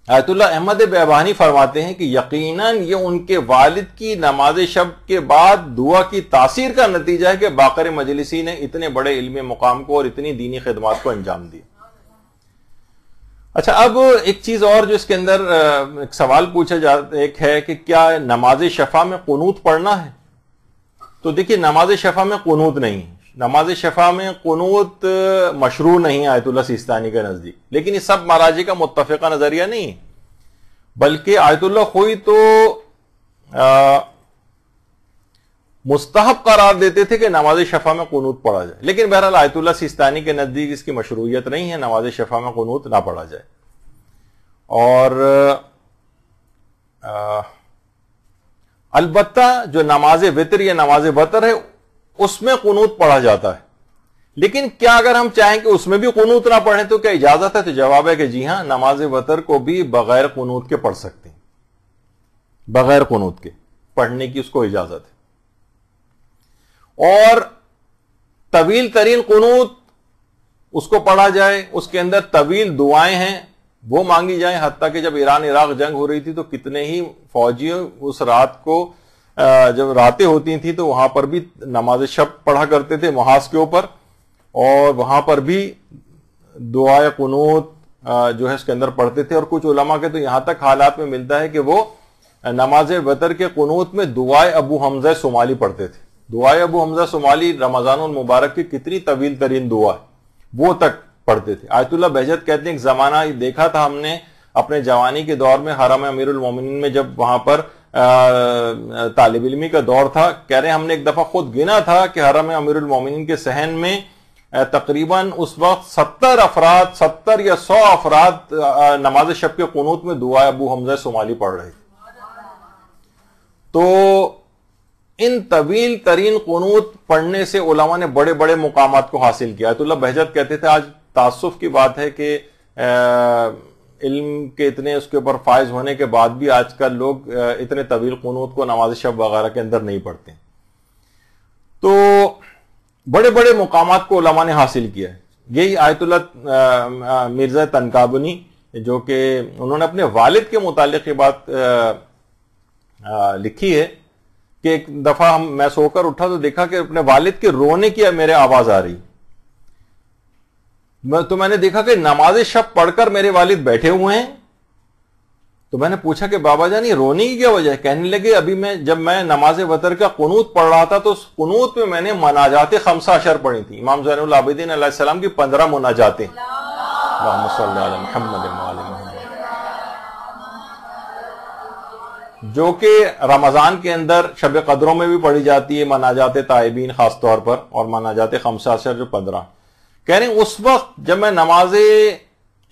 آیت اللہ احمد بیابانی فرماتے ہیں کہ یقیناً یہ ان کے والد کی نماز شب کے بعد دعا کی تاثیر کا نتیجہ ہے کہ باقر مجلسی نے اتنے بڑے علمی مقام کو اور اتنی دینی خدمات کو انجام دیا. اچھا، اب ایک چیز اور جو اس کے اندر ایک سوال پوچھا جاتا ایک ہے کہ کیا نماز شفا میں قنوت پڑھنا ہے؟ تو دیکھیے، نماز شفا میں قنوت نہیں ہے. نماز شفا میں قنوت مشروع نہیں ہے آیت اللہ سیستانی کے نزدیک، لیکن یہ سب مراجع کا متفقہ نظریہ نہیں ہے، بلکہ آیت اللہ خوئی تو مستحب قرار دیتے تھے کہ نماز شفا میں قنوت پڑھا جائے. لیکن بہرحال آیت اللہ سیستانی کے نزدیک اس کی مشروعیت نہیں ہے، نماز شفا میں قنوت نہ پڑھا جائے. اور البتہ جو نماز وتر یا نماز وتر ہے اس میں قنوت پڑھا جاتا ہے. لیکن کیا اگر ہم چاہیں کہ اس میں بھی قنوت نہ پڑھیں تو کیا اجازت ہے؟ تو جواب ہے کہ جی ہاں، نماز وتر کو بھی بغیر قنوت کے پڑھ سکتے ہیں، بغیر قنوت کے پڑھنے کی اس کو اجازت ہے. اور طویل ترین قنوت اس کو پڑھا جائے، اس کے اندر طویل دعائیں ہیں وہ مانگی جائیں. حتیٰ کہ جب ایران عراق جنگ ہو رہی تھی تو کتنے ہی فوجی اس رات کو جب راتیں ہوتی تھیں تو وہاں پر بھی نماز شب پڑھا کرتے تھے محاذ کے اوپر، اور وہاں پر بھی دعائے قنوت جو ہے اس کے اندر پڑھتے تھے. اور کچھ علماء کے تو یہاں تک حالات میں ملتا ہے کہ وہ نماز وتر کے قنوت میں دعائے ابو حمزہ صومالی پڑھتے تھے. دعائے ابو حمزہ صومالی رمضان المبارک کی کتنی طویل ترین دعا ہے وہ تک پڑھتے تھے. آیت اللہ بہجت کہتے ہیں ایک زمانہ دیکھا تھا ہم نے اپنے جوانی کے دور میں حرم امیر المومنین میں، جب وہاں پر طالب علمی کا دور تھا، کہہ رہے ہیں ہم نے ایک دفعہ خود گنا تھا کہ حرم امیر المومنین کے صحن میں تقریباً اس وقت 70 یا 100 افراد نماز شب کے قنوت میں دعائے ابو حمزہ صومالی پڑھ رہے تھے. تو ان طویل ترین قنوت پڑھنے سے علماء نے بڑے بڑے مقامات کو حاصل کیا. آیت اللہ بہجت کہتے تھے آج تعصف کی بات ہے کہ علم کے اتنے اس کے اوپر فائز ہونے کے بعد بھی آج کل لوگ اتنے طویل قنوت کو نماز شب وغیرہ کے اندر نہیں پڑھتے. تو بڑے بڑے مقامات کو علماء نے حاصل کیا ہے. یہی آیت اللہ مرزا تنکابنی جو کہ انہوں نے اپنے والد کے متعلق یہ بات لکھی ہے کہ ایک دفعہ میں سو کر اٹھا تو دیکھا کہ اپنے والد کے رونے کی میرے آواز آ رہی. تو میں نے دیکھا کہ نماز شب پڑھ کر میرے والد بیٹھے ہوئے ہیں. تو میں نے پوچھا کہ بابا جان یہ رونے کی کیا وجہ ہے؟ کہنے لگے ابھی جب میں نماز وتر کا قنوت پڑھ رہا تھا تو اس قنوت میں میں نے مناجات 15 پڑھی تھی. امام زین العابدین علیہ السلام کی 15 مناجاتیں، اللہم صلی علی محمد وآل محمد، جو کہ رمضان کے اندر شب قدروں میں بھی پڑھی جاتی ہے، مناجات تائبین خاص طور پر، اور مناجات 15 جو 15. کہہ رہے ہیں اس وقت جب میں نماز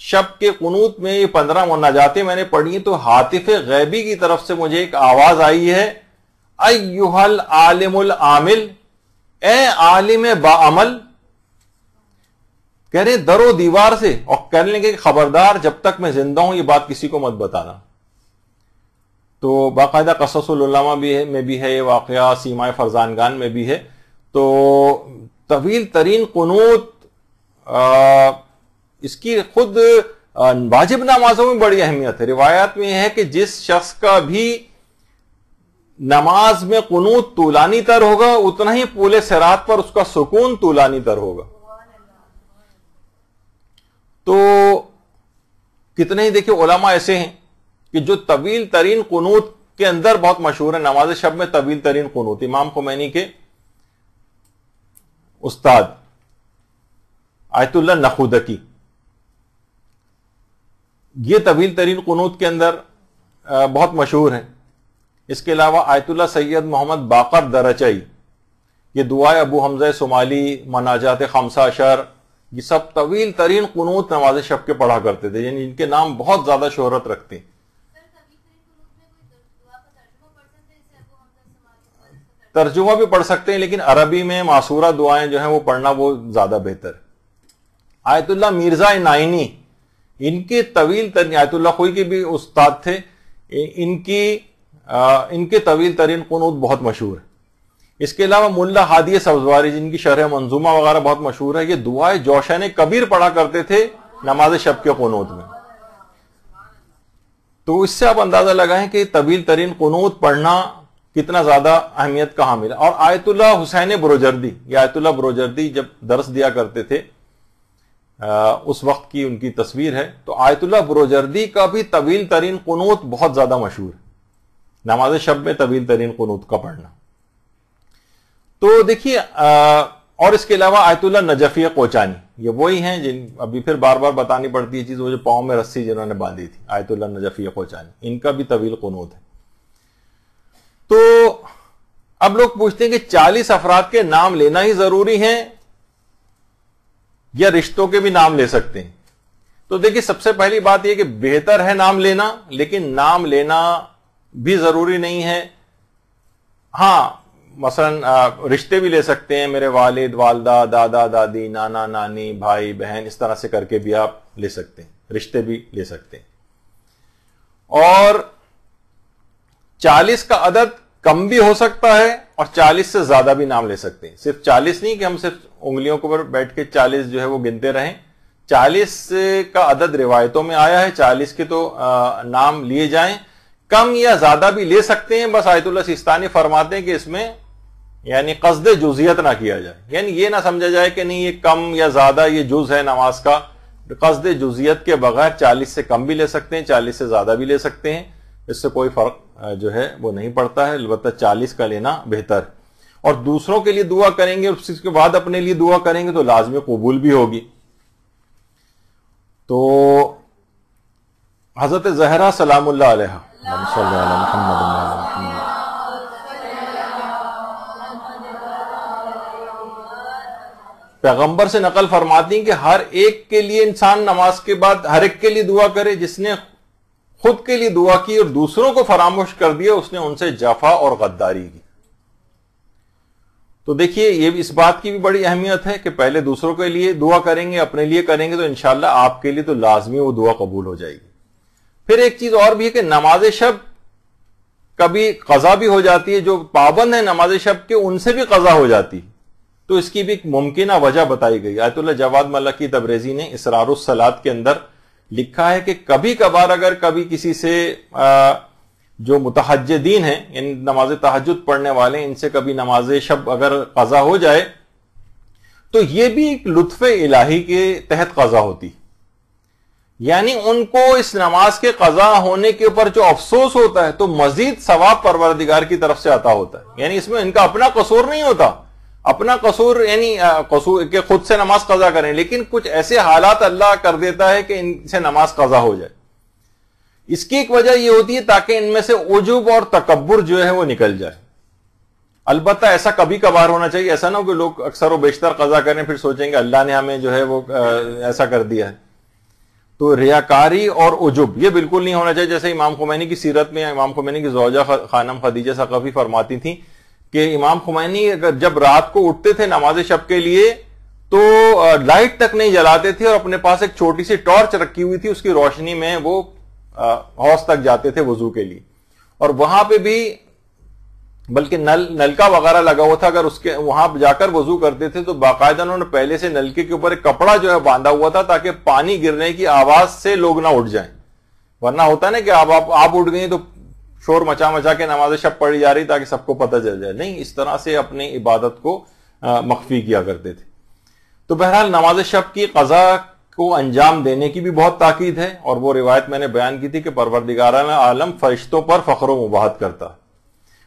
شب کے قنوت میں یہ 15 مناجاتیں میں نے پڑھی تو ہاتف غیبی کی طرف سے مجھے ایک آواز آئی ہے، ایھا العالم العامل، اے عالم باعمل. کہہ رہے در و دیوار سے، اور کہنے لگے کہ خبردار جب تک میں زندہ ہوں یہ بات کسی کو مت بتانا. تو باقاعدہ قصص العلماء میں بھی ہے یہ واقعہ، سیمائے فرزانگان میں بھی ہے. تو طویل ترین قنوت اس کی خود واجب نمازوں میں بڑی اہمیت ہے. روایات میں یہ ہے کہ جس شخص کا بھی نماز میں قنوت طولانی تر ہوگا اتنا ہی پورے صراط پر اس کا سکون طولانی تر ہوگا. تو کتنے ہی دیکھیں علماء ایسے ہیں کہ جو طویل ترین قنوت کے اندر بہت مشہور ہے. نماز شب میں طویل ترین قنوت امام خمینی کے استاد آیت اللہ نخودکی، یہ طویل ترین قنوت کے اندر بہت مشہور ہیں. اس کے علاوہ آیت اللہ سید محمد باقر درچائی، یہ دعائے ابو حمزہ صومالی، مناجات 15، یہ سب طویل ترین قنوت نماز شب کے پڑھا کرتے تھے، یعنی ان کے نام بہت زیادہ شہرت رکھتے ہیں. ترجمہ بھی پڑھ سکتے ہیں لیکن عربی میں معصورہ دعائیں جو ہیں وہ پڑھنا وہ زیادہ بہتر ہے. آیت اللہ مرزا نائینی، ان کے طویل ترین، آیت اللہ خوئی کے بھی استاد تھے، ان کے طویل ترین قنوت بہت مشہور ہے۔ اس کے علاوہ ملا ہادی سبزواری جن کی شرح منظومہ وغیرہ بہت مشہور ہے، یہ دعائے جوشن کبیر پڑھا کرتے تھے نماز شب کے قنوت میں۔ تو اس سے آپ اندازہ لگائیں کہ طویل ترین قنوت پڑھنا کتنا زیادہ اہمیت کا حامل ہے۔ اور آیت اللہ حسین بروجردی، یہ آیت اللہ بروجردی جب درس دیا کرتے تھے اس وقت کی ان کی تصویر ہے، تو آیت اللہ بروجردی کا بھی طویل ترین قنوت بہت زیادہ مشہور ہے، نماز شب میں طویل ترین قنوت کا پڑھنا۔ تو دیکھیے اور اس کے علاوہ آیت اللہ نجفی کوچانی، یہ وہی ہیں جن ابھی پھر بار بار بتانی پڑتی ہے چیز، وہ جو پاؤں میں رسی جنہوں نے باندھی تھی، آیت اللہ نجفی کوچانی، ان کا بھی طویل قنوت ہے۔ تو اب لوگ پوچھتے ہیں کہ 40 افراد کے نام لینا ہی ضروری ہے یا رشتوں کے بھی نام لے سکتے ہیں؟ تو دیکھیے سب سے پہلی بات یہ کہ بہتر ہے نام لینا، لیکن نام لینا بھی ضروری نہیں ہے۔ ہاں مثلا رشتے بھی لے سکتے ہیں، میرے والد والدہ، دادا دادی، نانا نانی، بھائی بہن، اس طرح سے کر کے بھی آپ لے سکتے ہیں، رشتے بھی لے سکتے ہیں۔ اور 40 کا عدد کم بھی ہو سکتا ہے اور 40 سے زیادہ بھی نام لے سکتے ہیں، صرف 40 نہیں کہ ہم صرف انگلیوں کے اوپر بیٹھ کے 40 جو ہے وہ گنتے رہیں۔ 40 کا عدد روایتوں میں آیا ہے، 40 کے تو نام لیے جائیں، کم یا زیادہ بھی لے سکتے ہیں، بس آیت اللہ سیستانی فرماتے ہیں کہ اس میں یعنی قصد جزیت نہ کیا جائے، یعنی یہ نہ سمجھا جائے کہ نہیں یہ کم یا زیادہ یہ جز ہے نماز کا، قصد جزیت کے بغیر 40 سے کم بھی لے سکتے ہیں، 40 سے زیادہ بھی لے سکتے ہیں، اس سے کوئی فرق جو ہے وہ نہیں پڑتا ہے، البتہ 40 کا لینا بہتر ہے۔ اور دوسروں کے لیے دعا کریں گے اور اس کے بعد اپنے لیے دعا کریں گے تو لازمی قبول بھی ہوگی۔ تو حضرت زہرا سلام اللہ علیہ صلی اللہ علیہ محمد پیغمبر سے نقل فرماتی ہیں کہ ہر ایک کے لیے انسان نماز کے بعد ہر ایک کے لیے دعا کرے، جس نے خود کے لیے دعا کی اور دوسروں کو فراموش کر دیا اس نے ان سے جفا اور غداری کی۔ تو دیکھیے یہ بھی اس بات کی بھی بڑی اہمیت ہے کہ پہلے دوسروں کے لیے دعا کریں گے، اپنے لیے کریں گے تو انشاءاللہ آپ کے لیے تو لازمی وہ دعا قبول ہو جائے گی۔ پھر ایک چیز اور بھی ہے کہ نماز شب کبھی قضا بھی ہو جاتی ہے، جو پابند ہیں نماز شب کے ان سے بھی قضا ہو جاتی ہے، تو اس کی بھی ایک ممکنہ وجہ بتائی گئی۔ آیت اللہ جواد ملکی تبریزی نے اسرار الصلاۃ کے اندر لکھا ہے کہ کبھی کبھار اگر کبھی کسی سے جو متہجدین ہیں، یعنی نماز تہجد پڑھنے والے، ان سے کبھی نماز شب اگر قضا ہو جائے تو یہ بھی ایک لطف الہی کے تحت قضا ہوتی، یعنی ان کو اس نماز کے قضا ہونے کے اوپر جو افسوس ہوتا ہے تو مزید ثواب پروردگار کی طرف سے عطا ہوتا ہے، یعنی اس میں ان کا اپنا قصور نہیں ہوتا، اپنا قصور یعنی قصور کہ خود سے نماز قضا کریں، لیکن کچھ ایسے حالات اللہ کر دیتا ہے کہ ان سے نماز قضا ہو جائے۔ اس کی ایک وجہ یہ ہوتی ہے تاکہ ان میں سے عجب اور تکبر جو ہے وہ نکل جائے۔ البتہ ایسا کبھی کبھار ہونا چاہیے، ایسا نہ ہو کہ لوگ اکثر و بیشتر قضا کریں پھر سوچیں گے اللہ نے ہمیں جو ہے وہ ایسا کر دیا ہے۔ تو ریاکاری اور عجب یہ بالکل نہیں ہونا چاہیے، جیسے امام خمینی کی سیرت میں امام خمینی کی زوجہ خانم خدیجہ ثقفی فرماتی تھیں کہ امام خمینی اگر جب رات کو اٹھتے تھے نماز شب کے لیے تو لائٹ تک نہیں جلاتے تھے اور اپنے پاس ایک چھوٹی سی ٹارچ رکھی ہوئی تھی، اس کی روشنی میں وہ حوض تک جاتے تھے وضو کے لیے، اور وہاں پہ بھی بلکہ نلکا وغیرہ لگا ہوا تھا، اگر اس کے وہاں جا کر وضو کرتے تھے تو باقاعدہ انہوں نے پہلے سے نلکے کے اوپر ایک کپڑا جو ہے باندھا ہوا تھا تاکہ پانی گرنے کی آواز سے لوگ نہ اٹھ جائیں، ورنہ ہوتا ہے نا کہ آپ اٹھ گئی تو شور مچا مچا کے نماز شب پڑھی جا رہی تاکہ سب کو پتہ چل جائے، نہیں، اس طرح سے اپنی عبادت کو مخفی کیا کرتے تھے۔ تو بہرحال نماز شب کی قضا کو انجام دینے کی بھی بہت تاکید ہے، اور وہ روایت میں نے بیان کی تھی کہ پروردگاران عالم فرشتوں پر فخر و مباحت کرتا ہے۔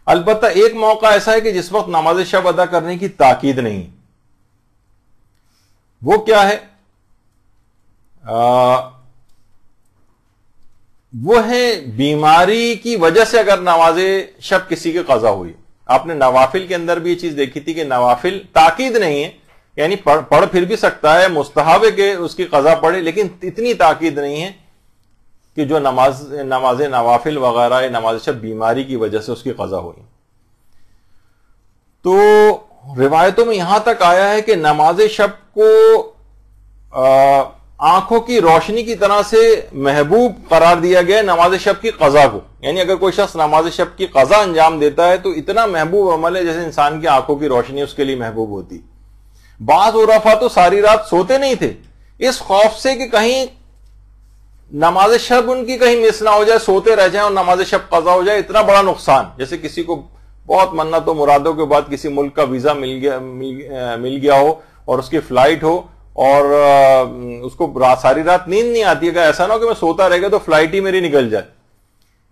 البتہ ایک موقع ایسا ہے کہ جس وقت نماز شب ادا کرنے کی تاکید نہیں، وہ کیا ہے؟ وہ ہے بیماری کی وجہ سے اگر نماز شب کسی کی قضا ہوئی۔ آپ نے نوافل کے اندر بھی یہ چیز دیکھی تھی کہ نوافل تاکید نہیں ہے، یعنی پڑھ پھر بھی سکتا ہے، مستحب ہے کہ اس کی قضا پڑھے، لیکن اتنی تاکید نہیں ہے کہ جو نماز نوافل وغیرہ نماز شب بیماری کی وجہ سے اس کی قضا ہوئی۔ تو روایتوں میں یہاں تک آیا ہے کہ نماز شب کو آنکھوں کی روشنی کی طرح سے محبوب قرار دیا گیا نماز شب کی قضا کو. یعنی اگر کوئی شخص نماز شب کی قضا انجام دیتا ہے تو اتنا محبوب عمل ہے جیسے انسان کی آنکھوں کی روشنی اس کے لیے محبوب ہوتی. بعض عرفا تو ساری رات سوتے نہیں تھے اس خوف سے کہ کہیں نماز شب ان کی کہیں مس نہ ہو جائے, سوتے رہ جائیں اور نماز شب قضا ہو جائے. اتنا بڑا نقصان, جیسے کسی کو بہت منت و مرادوں کے بعد کسی ملک کا ویزا مل گیا ہو اور اس کی فلائٹ ہو اور اس کو ساری رات نیند نہیں آتی ہے, کہ ایسا نہ ہو کہ میں سوتا رہ گیا تو فلائٹ ہی میری نکل جائے.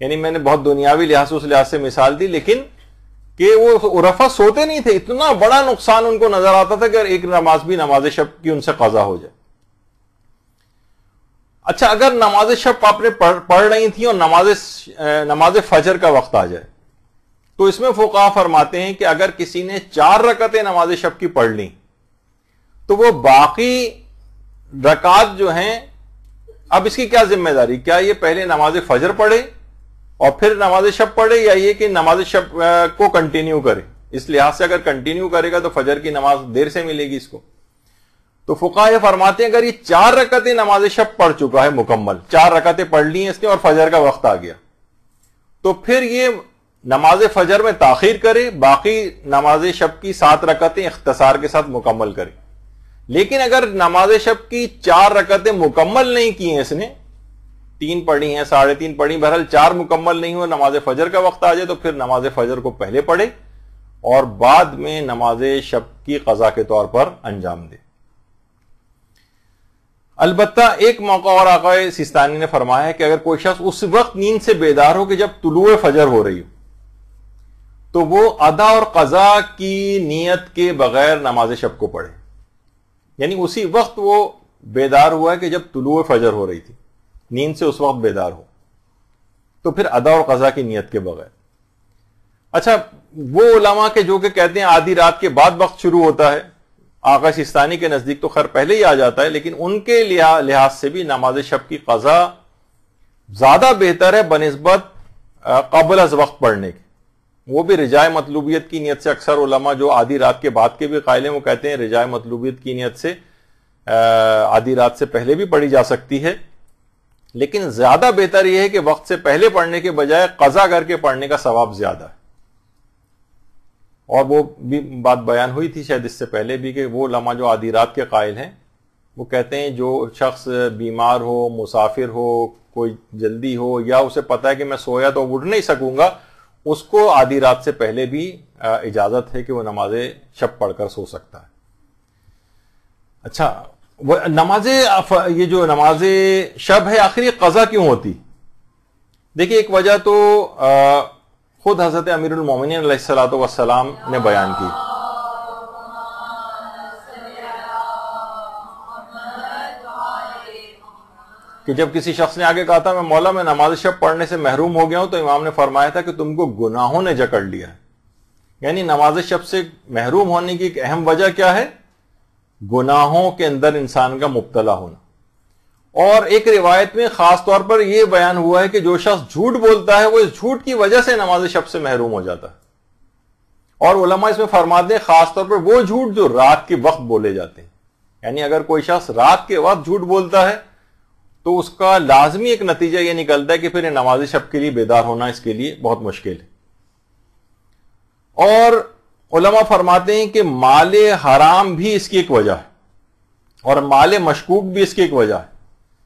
یعنی میں نے بہت دنیاوی لحاظ اس لحاظ سے مثال دی, لیکن کہ وہ عرفا سوتے نہیں تھے. اتنا بڑا نقصان ان کو نظر آتا تھا کہ ایک نماز بھی نماز شب کی ان سے قضا ہو جائے. اچھا, اگر نماز شب آپ نے پڑھ رہی تھی اور نماز فجر کا وقت آ جائے تو اس میں فقہا فرماتے ہیں کہ اگر کسی نے 4 رکعتیں نماز شب کی پڑھ لی تو وہ باقی رکعات جو ہیں, اب اس کی کیا ذمہ داری, کیا یہ پہلے نماز فجر پڑھے اور پھر نماز شب پڑھے, یا یہ کہ نماز شب کو کنٹینیو کرے. اس لحاظ سے اگر کنٹینیو کرے گا تو فجر کی نماز دیر سے ملے گی اس کو. تو فقہا یہ فرماتے ہیں اگر یہ 4 رکعتیں نماز شب پڑھ چکا ہے مکمل, 4 رکعتیں پڑھ لی ہیں اس نے اور فجر کا وقت آ گیا, تو پھر یہ نماز فجر میں تاخیر کرے, باقی نماز شب کی 7 رکعتیں اختصار کے ساتھ مکمل کرے. لیکن اگر نماز شب کی 4 رکعتیں مکمل نہیں کی ہیں, اس نے 3 پڑھی ہیں, 3.5 پڑھی, بہرحال 4 مکمل نہیں ہو, نماز فجر کا وقت آ جائے تو پھر نماز فجر کو پہلے پڑھے اور بعد میں نماز شب کی قضا کے طور پر انجام دے. البتہ ایک موقع اور آقا سیستانی نے فرمایا ہے کہ اگر کوئی شخص اس وقت نیند سے بیدار ہو کہ جب طلوع فجر ہو رہی ہو تو وہ ادا اور قضا کی نیت کے بغیر نماز شب کو پڑھے. یعنی اسی وقت وہ بیدار ہوا ہے کہ جب طلوع فجر ہو رہی تھی, نیند سے اس وقت بیدار ہو, تو پھر ادا اور قضا کی نیت کے بغیر. اچھا, وہ علماء کے جو کہ کہتے ہیں آدھی رات کے بعد وقت شروع ہوتا ہے, آقا سیستانی کے نزدیک تو خیر پہلے ہی آ جاتا ہے, لیکن ان کے لحاظ سے بھی نماز شب کی قضا زیادہ بہتر ہے بنسبت قبل از وقت پڑھنے کے. وہ بھی رجائے مطلوبیت کی نیت سے, اکثر علماء جو آدھی رات کے بعد کے بھی قائل ہیں وہ کہتے ہیں رجائے مطلوبیت کی نیت سے آدھی رات سے پہلے بھی پڑھی جا سکتی ہے, لیکن زیادہ بہتر یہ ہے کہ وقت سے پہلے پڑھنے کے بجائے قضا کر کے پڑھنے کا ثواب زیادہ ہے. اور وہ بھی بات بیان ہوئی تھی شاید اس سے پہلے بھی کہ وہ علماء جو آدھی رات کے قائل ہیں وہ کہتے ہیں جو شخص بیمار ہو, مسافر ہو, کوئی جلدی ہو, یا اسے پتا ہے کہ میں سویا تو اٹھ نہیں سکوں گا, اس کو آدھی رات سے پہلے بھی اجازت ہے کہ وہ نماز شب پڑھ کر سو سکتا ہے. اچھا, یہ جو نماز شب ہے آخر یہ قضا کیوں ہوتی؟ دیکھیے, ایک وجہ تو خود حضرت امیر المومنین علیہ الصلوۃ والسلام نے بیان کی. کہ جب کسی شخص نے آگے کہا تھا میں مولا میں نماز شب پڑھنے سے محروم ہو گیا ہوں, تو امام نے فرمایا تھا کہ تم کو گناہوں نے جکڑ لیا ہے. یعنی نماز شب سے محروم ہونے کی ایک اہم وجہ کیا ہے؟ گناہوں کے اندر انسان کا مبتلا ہونا. اور ایک روایت میں خاص طور پر یہ بیان ہوا ہے کہ جو شخص جھوٹ بولتا ہے وہ اس جھوٹ کی وجہ سے نماز شب سے محروم ہو جاتا ہے. اور علماء اس میں فرماتے ہیں خاص طور پر وہ جھوٹ جو رات کے وقت بولے جاتے ہیں. یعنی اگر کوئی شخص رات کے وقت جھوٹ بولتا ہے تو اس کا لازمی ایک نتیجہ یہ نکلتا ہے کہ پھر نماز شب کے لیے بیدار ہونا اس کے لیے بہت مشکل ہے. اور علماء فرماتے ہیں کہ مال حرام بھی اس کی ایک وجہ ہے اور مال مشکوک بھی اس کی ایک وجہ ہے.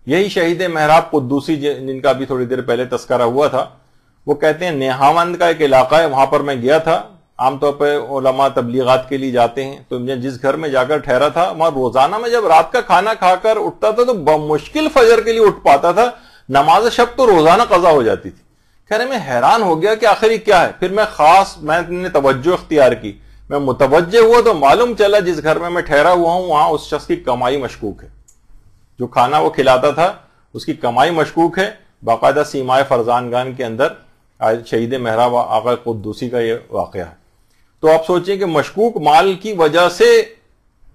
یہی شہید محراب قدوسی جن کا بھی تھوڑی دیر پہلے تذکرہ ہوا تھا, وہ کہتے ہیں نیہاوند کا ایک علاقہ ہے, وہاں پر میں گیا تھا. عام طور پہ علماء تبلیغات کے لیے جاتے ہیں, تو میں جس گھر میں جا کر ٹھہرا تھا وہاں روزانہ میں جب رات کا کھانا کھا کر اٹھتا تھا تو بمشکل فجر کے لیے اٹھ پاتا تھا. نماز شب تو روزانہ قضا ہو جاتی تھی. کہہ رہے میں حیران ہو گیا کہ آخر یہ کیا ہے. پھر میں نے توجہ اختیار کی, میں متوجہ ہوا تو معلوم چلا جس گھر میں ٹھہرا ہوا ہوں وہاں اس شخص کی کمائی مشکوک ہے. جو کھانا وہ کھلاتا تھا اس کی کمائی مشکوک ہے. باقاعدہ سیمائے فرزانگان کے اندر شہید محراب آقا قدوسی کا یہ واقعہ ہے. تو آپ سوچیں کہ مشکوک مال کی وجہ سے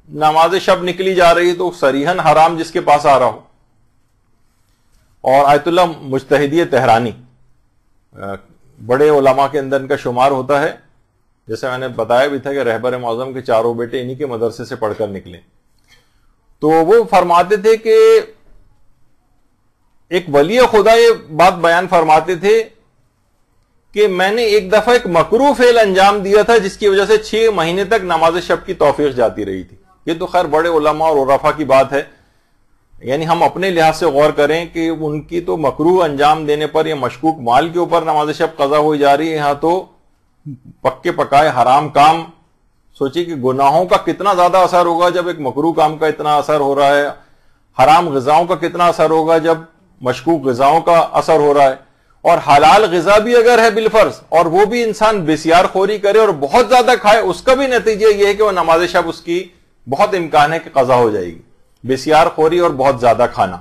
نماز شب نکلی جا رہی تو صریحاً حرام جس کے پاس آ رہا ہو. اور آیت اللہ مجتہدی تہرانی بڑے علماء کے اندر ان کا شمار ہوتا ہے, جیسے میں نے بتایا بھی تھا کہ رہبر معظم کے چاروں بیٹے انہی کے مدرسے سے پڑھ کر نکلے. تو وہ فرماتے تھے کہ ایک ولی خدا یہ بات بیان فرماتے تھے کہ میں نے ایک دفعہ ایک مکروہ فعل انجام دیا تھا جس کی وجہ سے 6 مہینے تک نماز شب کی توفیق جاتی رہی تھی. یہ تو خیر بڑے علماء اور عرفا کی بات ہے، یعنی ہم اپنے لحاظ سے غور کریں کہ ان کی تو مکروہ انجام دینے پر یا مشکوک مال کے اوپر نماز شب قضا ہوئی جا رہی ہے، یہاں تو پکے پکائے حرام کام. سوچیے کہ گناہوں کا کتنا زیادہ اثر ہوگا جب ایک مکروہ کام کا اتنا اثر ہو رہا ہے، حرام غذاؤں کا کتنا اثر ہوگا جب مشکوک غذاؤں کا اثر ہو رہا ہے، اور حلال غذا بھی اگر ہے بالفرض اور وہ بھی انسان بسیار خوری کرے اور بہت زیادہ کھائے، اس کا بھی نتیجہ یہ ہے کہ وہ نماز شب اس کی بہت امکان ہے کہ قضا ہو جائے گی. بسیار خوری اور بہت زیادہ کھانا،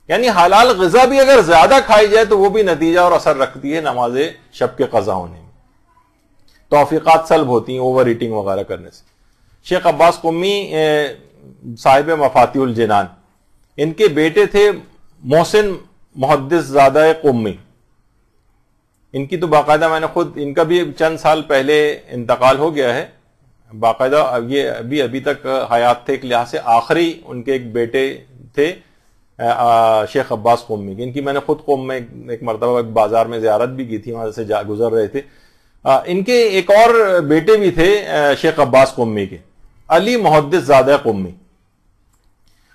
یعنی حلال غذا بھی اگر زیادہ کھائی جائے تو وہ بھی نتیجہ اور اثر رکھتی ہے نماز شب کے قضا ہونے میں. توفیقات سلب ہوتی ہیں اوور ایٹنگ وغیرہ کرنے سے. شیخ عباس قمی صاحب مفاتیح الجنان، ان کے بیٹے تھے محسن محدث زادہ قمی. ان کی تو باقاعدہ میں نے خود، ان کا بھی چند سال پہلے انتقال ہو گیا ہے، باقاعدہ یہ ابھی تک حیات تھے. ایک لحاظ سے آخری ان کے ایک بیٹے تھے شیخ عباس قمی. ان کی میں نے خود قوم میں ایک مرتبہ ایک بازار میں زیارت بھی کی تھی، وہاں سے گزر رہے تھے. ان کے ایک اور بیٹے بھی تھے شیخ عباس قمی کے، علی محدث زادہ قمی.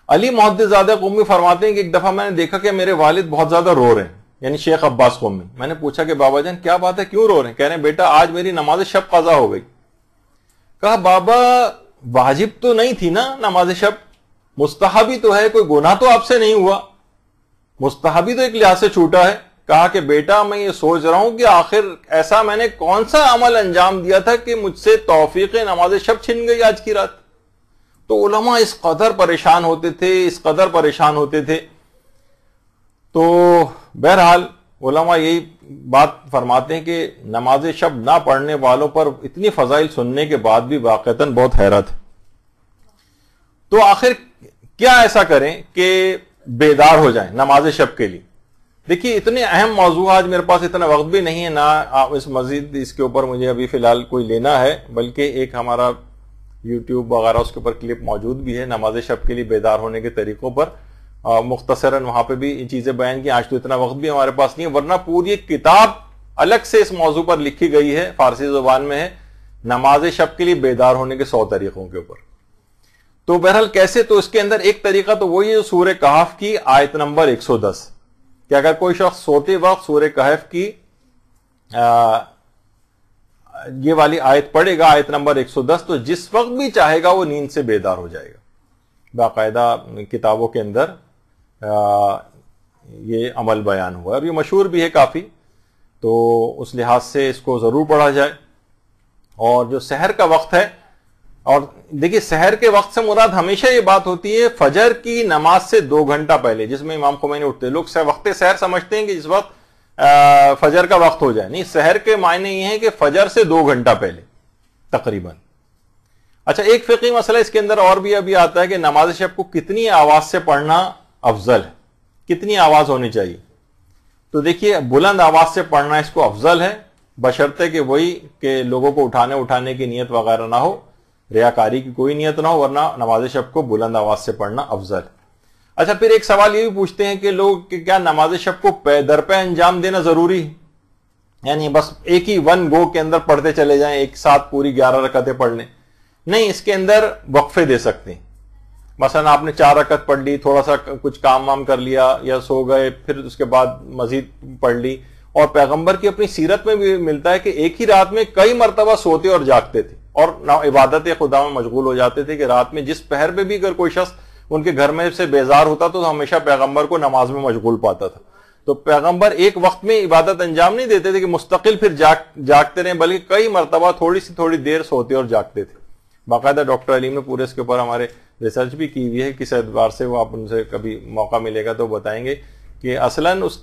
علی محدث زادہ قمی فرماتے ہیں کہ ایک دفعہ میں نے دیکھا کہ میرے والد بہت زیادہ رو رہے ہیں، یعنی شیخ عباس قمی. میں نے پوچھا کہ بابا جان کیا بات ہے، کیوں رو رہے ہیں؟ کہہ رہے ہیں بیٹا آج میری نماز شب قضا ہو گئی. کہا بابا واجب تو نہیں تھی نا نماز شب، مستحبی تو ہے، کوئی گناہ تو آپ سے نہیں ہوا، مستحبی تو ایک لحاظ سے چھوٹا ہے. کہا کہ بیٹا میں یہ سوچ رہا ہوں کہ آخر ایسا میں نے کون سا عمل انجام دیا تھا کہ مجھ سے توفیق نماز شب چھن گئی آج کی رات. تو علماء اس قدر پریشان ہوتے تھے. تو بہرحال علماء یہی بات فرماتے ہیں کہ نماز شب نہ پڑھنے والوں پر اتنی فضائل سننے کے بعد بھی واقعتاً بہت حیرت ہے. تو آخر کیا ایسا کریں کہ بیدار ہو جائیں نماز شب کے لیے؟ دیکھیے اتنے اہم موضوع، آج میرے پاس اتنا وقت بھی نہیں ہے، نہ اس مزید اس کے اوپر مجھے ابھی فی الحال کوئی لینا ہے، بلکہ ایک ہمارا یوٹیوب وغیرہ اس کے اوپر کلپ موجود بھی ہے نماز شب کے لیے بیدار ہونے کے طریقوں پر، مختصراً وہاں پہ بھی یہ چیزیں بیان کی. آج تو اتنا وقت بھی ہمارے پاس نہیں ہے، ورنہ پوری ایک کتاب الگ سے اس موضوع پر لکھی گئی ہے، فارسی زبان میں ہے، نماز شب کے لیے بیدار ہونے کے 100 طریقوں کے اوپر. تو بہرحال کیسے؟ تو اس کے اندر ایک طریقہ تو وہی ہے سورہ کہف کی آیت نمبر 110، کہ اگر کوئی شخص سوتے وقت سورہ کہف کی یہ والی آیت پڑھے گا، آیت نمبر 110، تو جس وقت بھی چاہے گا وہ نیند سے بیدار ہو جائے گا. باقاعدہ کتابوں کے اندر یہ عمل بیان ہوا، اور یہ مشہور بھی ہے کافی، تو اس لحاظ سے اس کو ضرور پڑھا جائے. اور جو سحر کا وقت ہے، اور دیکھیے سحر کے وقت سے مراد ہمیشہ یہ بات ہوتی ہے فجر کی نماز سے 2 گھنٹہ پہلے، جس میں امام خمینی اٹھتے. لوگ وقت سحر سمجھتے ہیں کہ جس وقت فجر کا وقت ہو جائے، نہیں، سحر کے معنی یہ ہے کہ فجر سے 2 گھنٹہ پہلے تقریباً. اچھا ایک فقہی مسئلہ اس کے اندر اور بھی ابھی آتا ہے کہ نماز شب کو کتنی آواز سے پڑھنا افضل ہے، کتنی آواز ہونی چاہیے؟ تو دیکھیے بلند آواز سے پڑھنا اس کو افضل ہے، بشرطے کہ وہی کہ لوگوں کو اٹھانے کی نیت وغیرہ نہ ہو، ریاکاری کی کوئی نیت نہ ہو، ورنہ نماز شب کو بلند آواز سے پڑھنا افضل ہے. اچھا پھر ایک سوال یہ بھی پوچھتے ہیں کہ لوگ کہ کیا نماز شب کو پے در پہ انجام دینا ضروری ہے؟ یعنی بس ایک ہی ون گو کے اندر پڑھتے چلے جائیں، ایک ساتھ پوری 11 رکعتیں پڑھ لیں؟ نہیں، اس کے اندر وقفے دے سکتے ہیں. مثلا آپ نے 4 رکعت پڑھ لی، تھوڑا سا کچھ کام وام کر لیا یا سو گئے، پھر اس کے بعد مزید پڑھ لی. اور پیغمبر کی اپنی سیرت میں بھی ملتا ہے کہ ایک ہی رات میں کئی مرتبہ سوتے اور جاگتے تھے اور عبادت خدا میں مشغول ہو جاتے تھے، کہ رات میں جس پہر پہ بھی اگر کوئی شخص ان کے گھر میں سے بیزار ہوتا تو ہمیشہ پیغمبر کو نماز میں مشغول پاتا تھا. تو پیغمبر ایک وقت میں عبادت انجام نہیں دیتے تھے کہ مستقل پھر جاگتے رہے، بلکہ کئی مرتبہ تھوڑی دیر سوتے اور جاگتے تھے. باقاعدہ ڈاکٹر علیم نے پورے اس کے اوپر ہمارے ریسرچ بھی کی ہوئی ہے، کس اعتبار سے وہ آپ ان سے کبھی موقع ملے گا تو بتائیں گے کہ اصلاً اس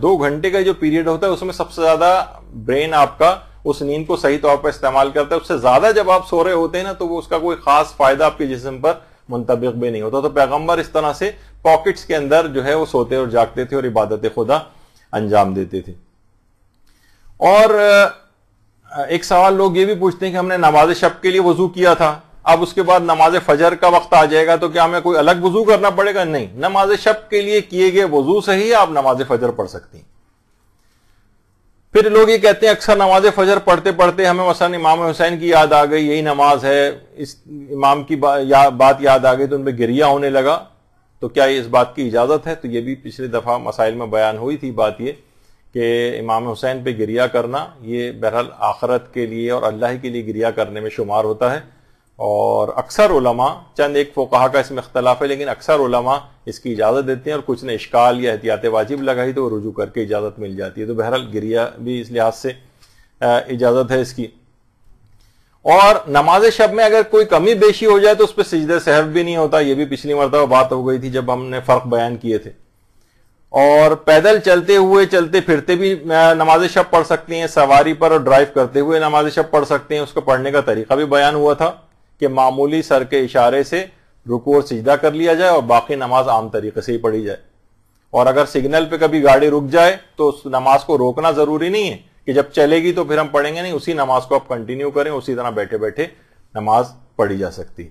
2 گھنٹے کا جو پیریڈ ہوتا ہے اس میں سب سے زیادہ برین آپ کا اس نیند کو صحیح طور پر استعمال کرتا ہے. اس سے زیادہ جب آپ سو رہے ہوتے ہیں نا تو وہ اس کا کوئی خاص فائدہ آپ کے جسم پر منطبق بھی نہیں ہوتا. تو پیغمبر اس طرح سے پاکٹس کے اندر جو ہے وہ سوتے اور جاگتے تھے اور عبادت خدا انجام دیتے تھے. اور ایک سوال لوگ یہ بھی پوچھتے ہیں کہ ہم نے نماز شب کے لیے وضو کیا تھا، اب اس کے بعد نماز فجر کا وقت آ جائے گا تو کیا ہمیں کوئی الگ وضو کرنا پڑے گا؟ نہیں، نماز شب کے لیے کیے گئے وضو سے ہی آپ نماز فجر پڑھ سکتی ہیں۔ پھر لوگ یہ کہتے ہیں اکثر نماز فجر پڑھتے پڑھتے ہمیں مثلا امام حسین کی یاد آ گئی، یہی نماز ہے، اس امام کی بات یاد آ گئی تو ان پہ گریہ ہونے لگا، تو کیا اس بات کی اجازت ہے؟ تو یہ بھی پچھلی دفعہ مسائل میں بیان ہوئی تھی بات یہ کہ امام حسین پہ گریہ کرنا یہ بہرحال آخرت کے لیے اور اللہ کے لیے گریہ کرنے میں شمار ہوتا ہے، اور اکثر علماء، چند ایک فقہا کا اس میں اختلاف ہے، لیکن اکثر علماء اس کی اجازت دیتے ہیں، اور کچھ نے اشکال یا احتیاط واجب لگائی تو رجوع کر کے اجازت مل جاتی ہے۔ تو بہرحال گریہ بھی اس لحاظ سے اجازت ہے اس کی۔ اور نماز شب میں اگر کوئی کمی بیشی ہو جائے تو اس پہ سجدہ سہو بھی نہیں ہوتا، یہ بھی پچھلی مرتبہ بات ہو گئی تھی جب ہم نے فرق بیان کیے تھے۔ اور پیدل چلتے ہوئے چلتے پھرتے بھی نماز شب پڑھ سکتے ہیں، سواری پر اور ڈرائیو کرتے ہوئے نماز شب پڑھ سکتے ہیں۔ اس کو پڑھنے کا طریقہ بھی بیان ہوا تھا کہ معمولی سر کے اشارے سے رکوع اور سجدہ کر لیا جائے اور باقی نماز عام طریقے سے ہی پڑھی جائے، اور اگر سگنل پہ کبھی گاڑی رک جائے تو اس نماز کو روکنا ضروری نہیں ہے کہ جب چلے گی تو پھر ہم پڑھیں گے، نہیں، اسی نماز کو آپ کنٹینیو کریں، اسی طرح بیٹھے بیٹھے نماز پڑھی جا سکتی۔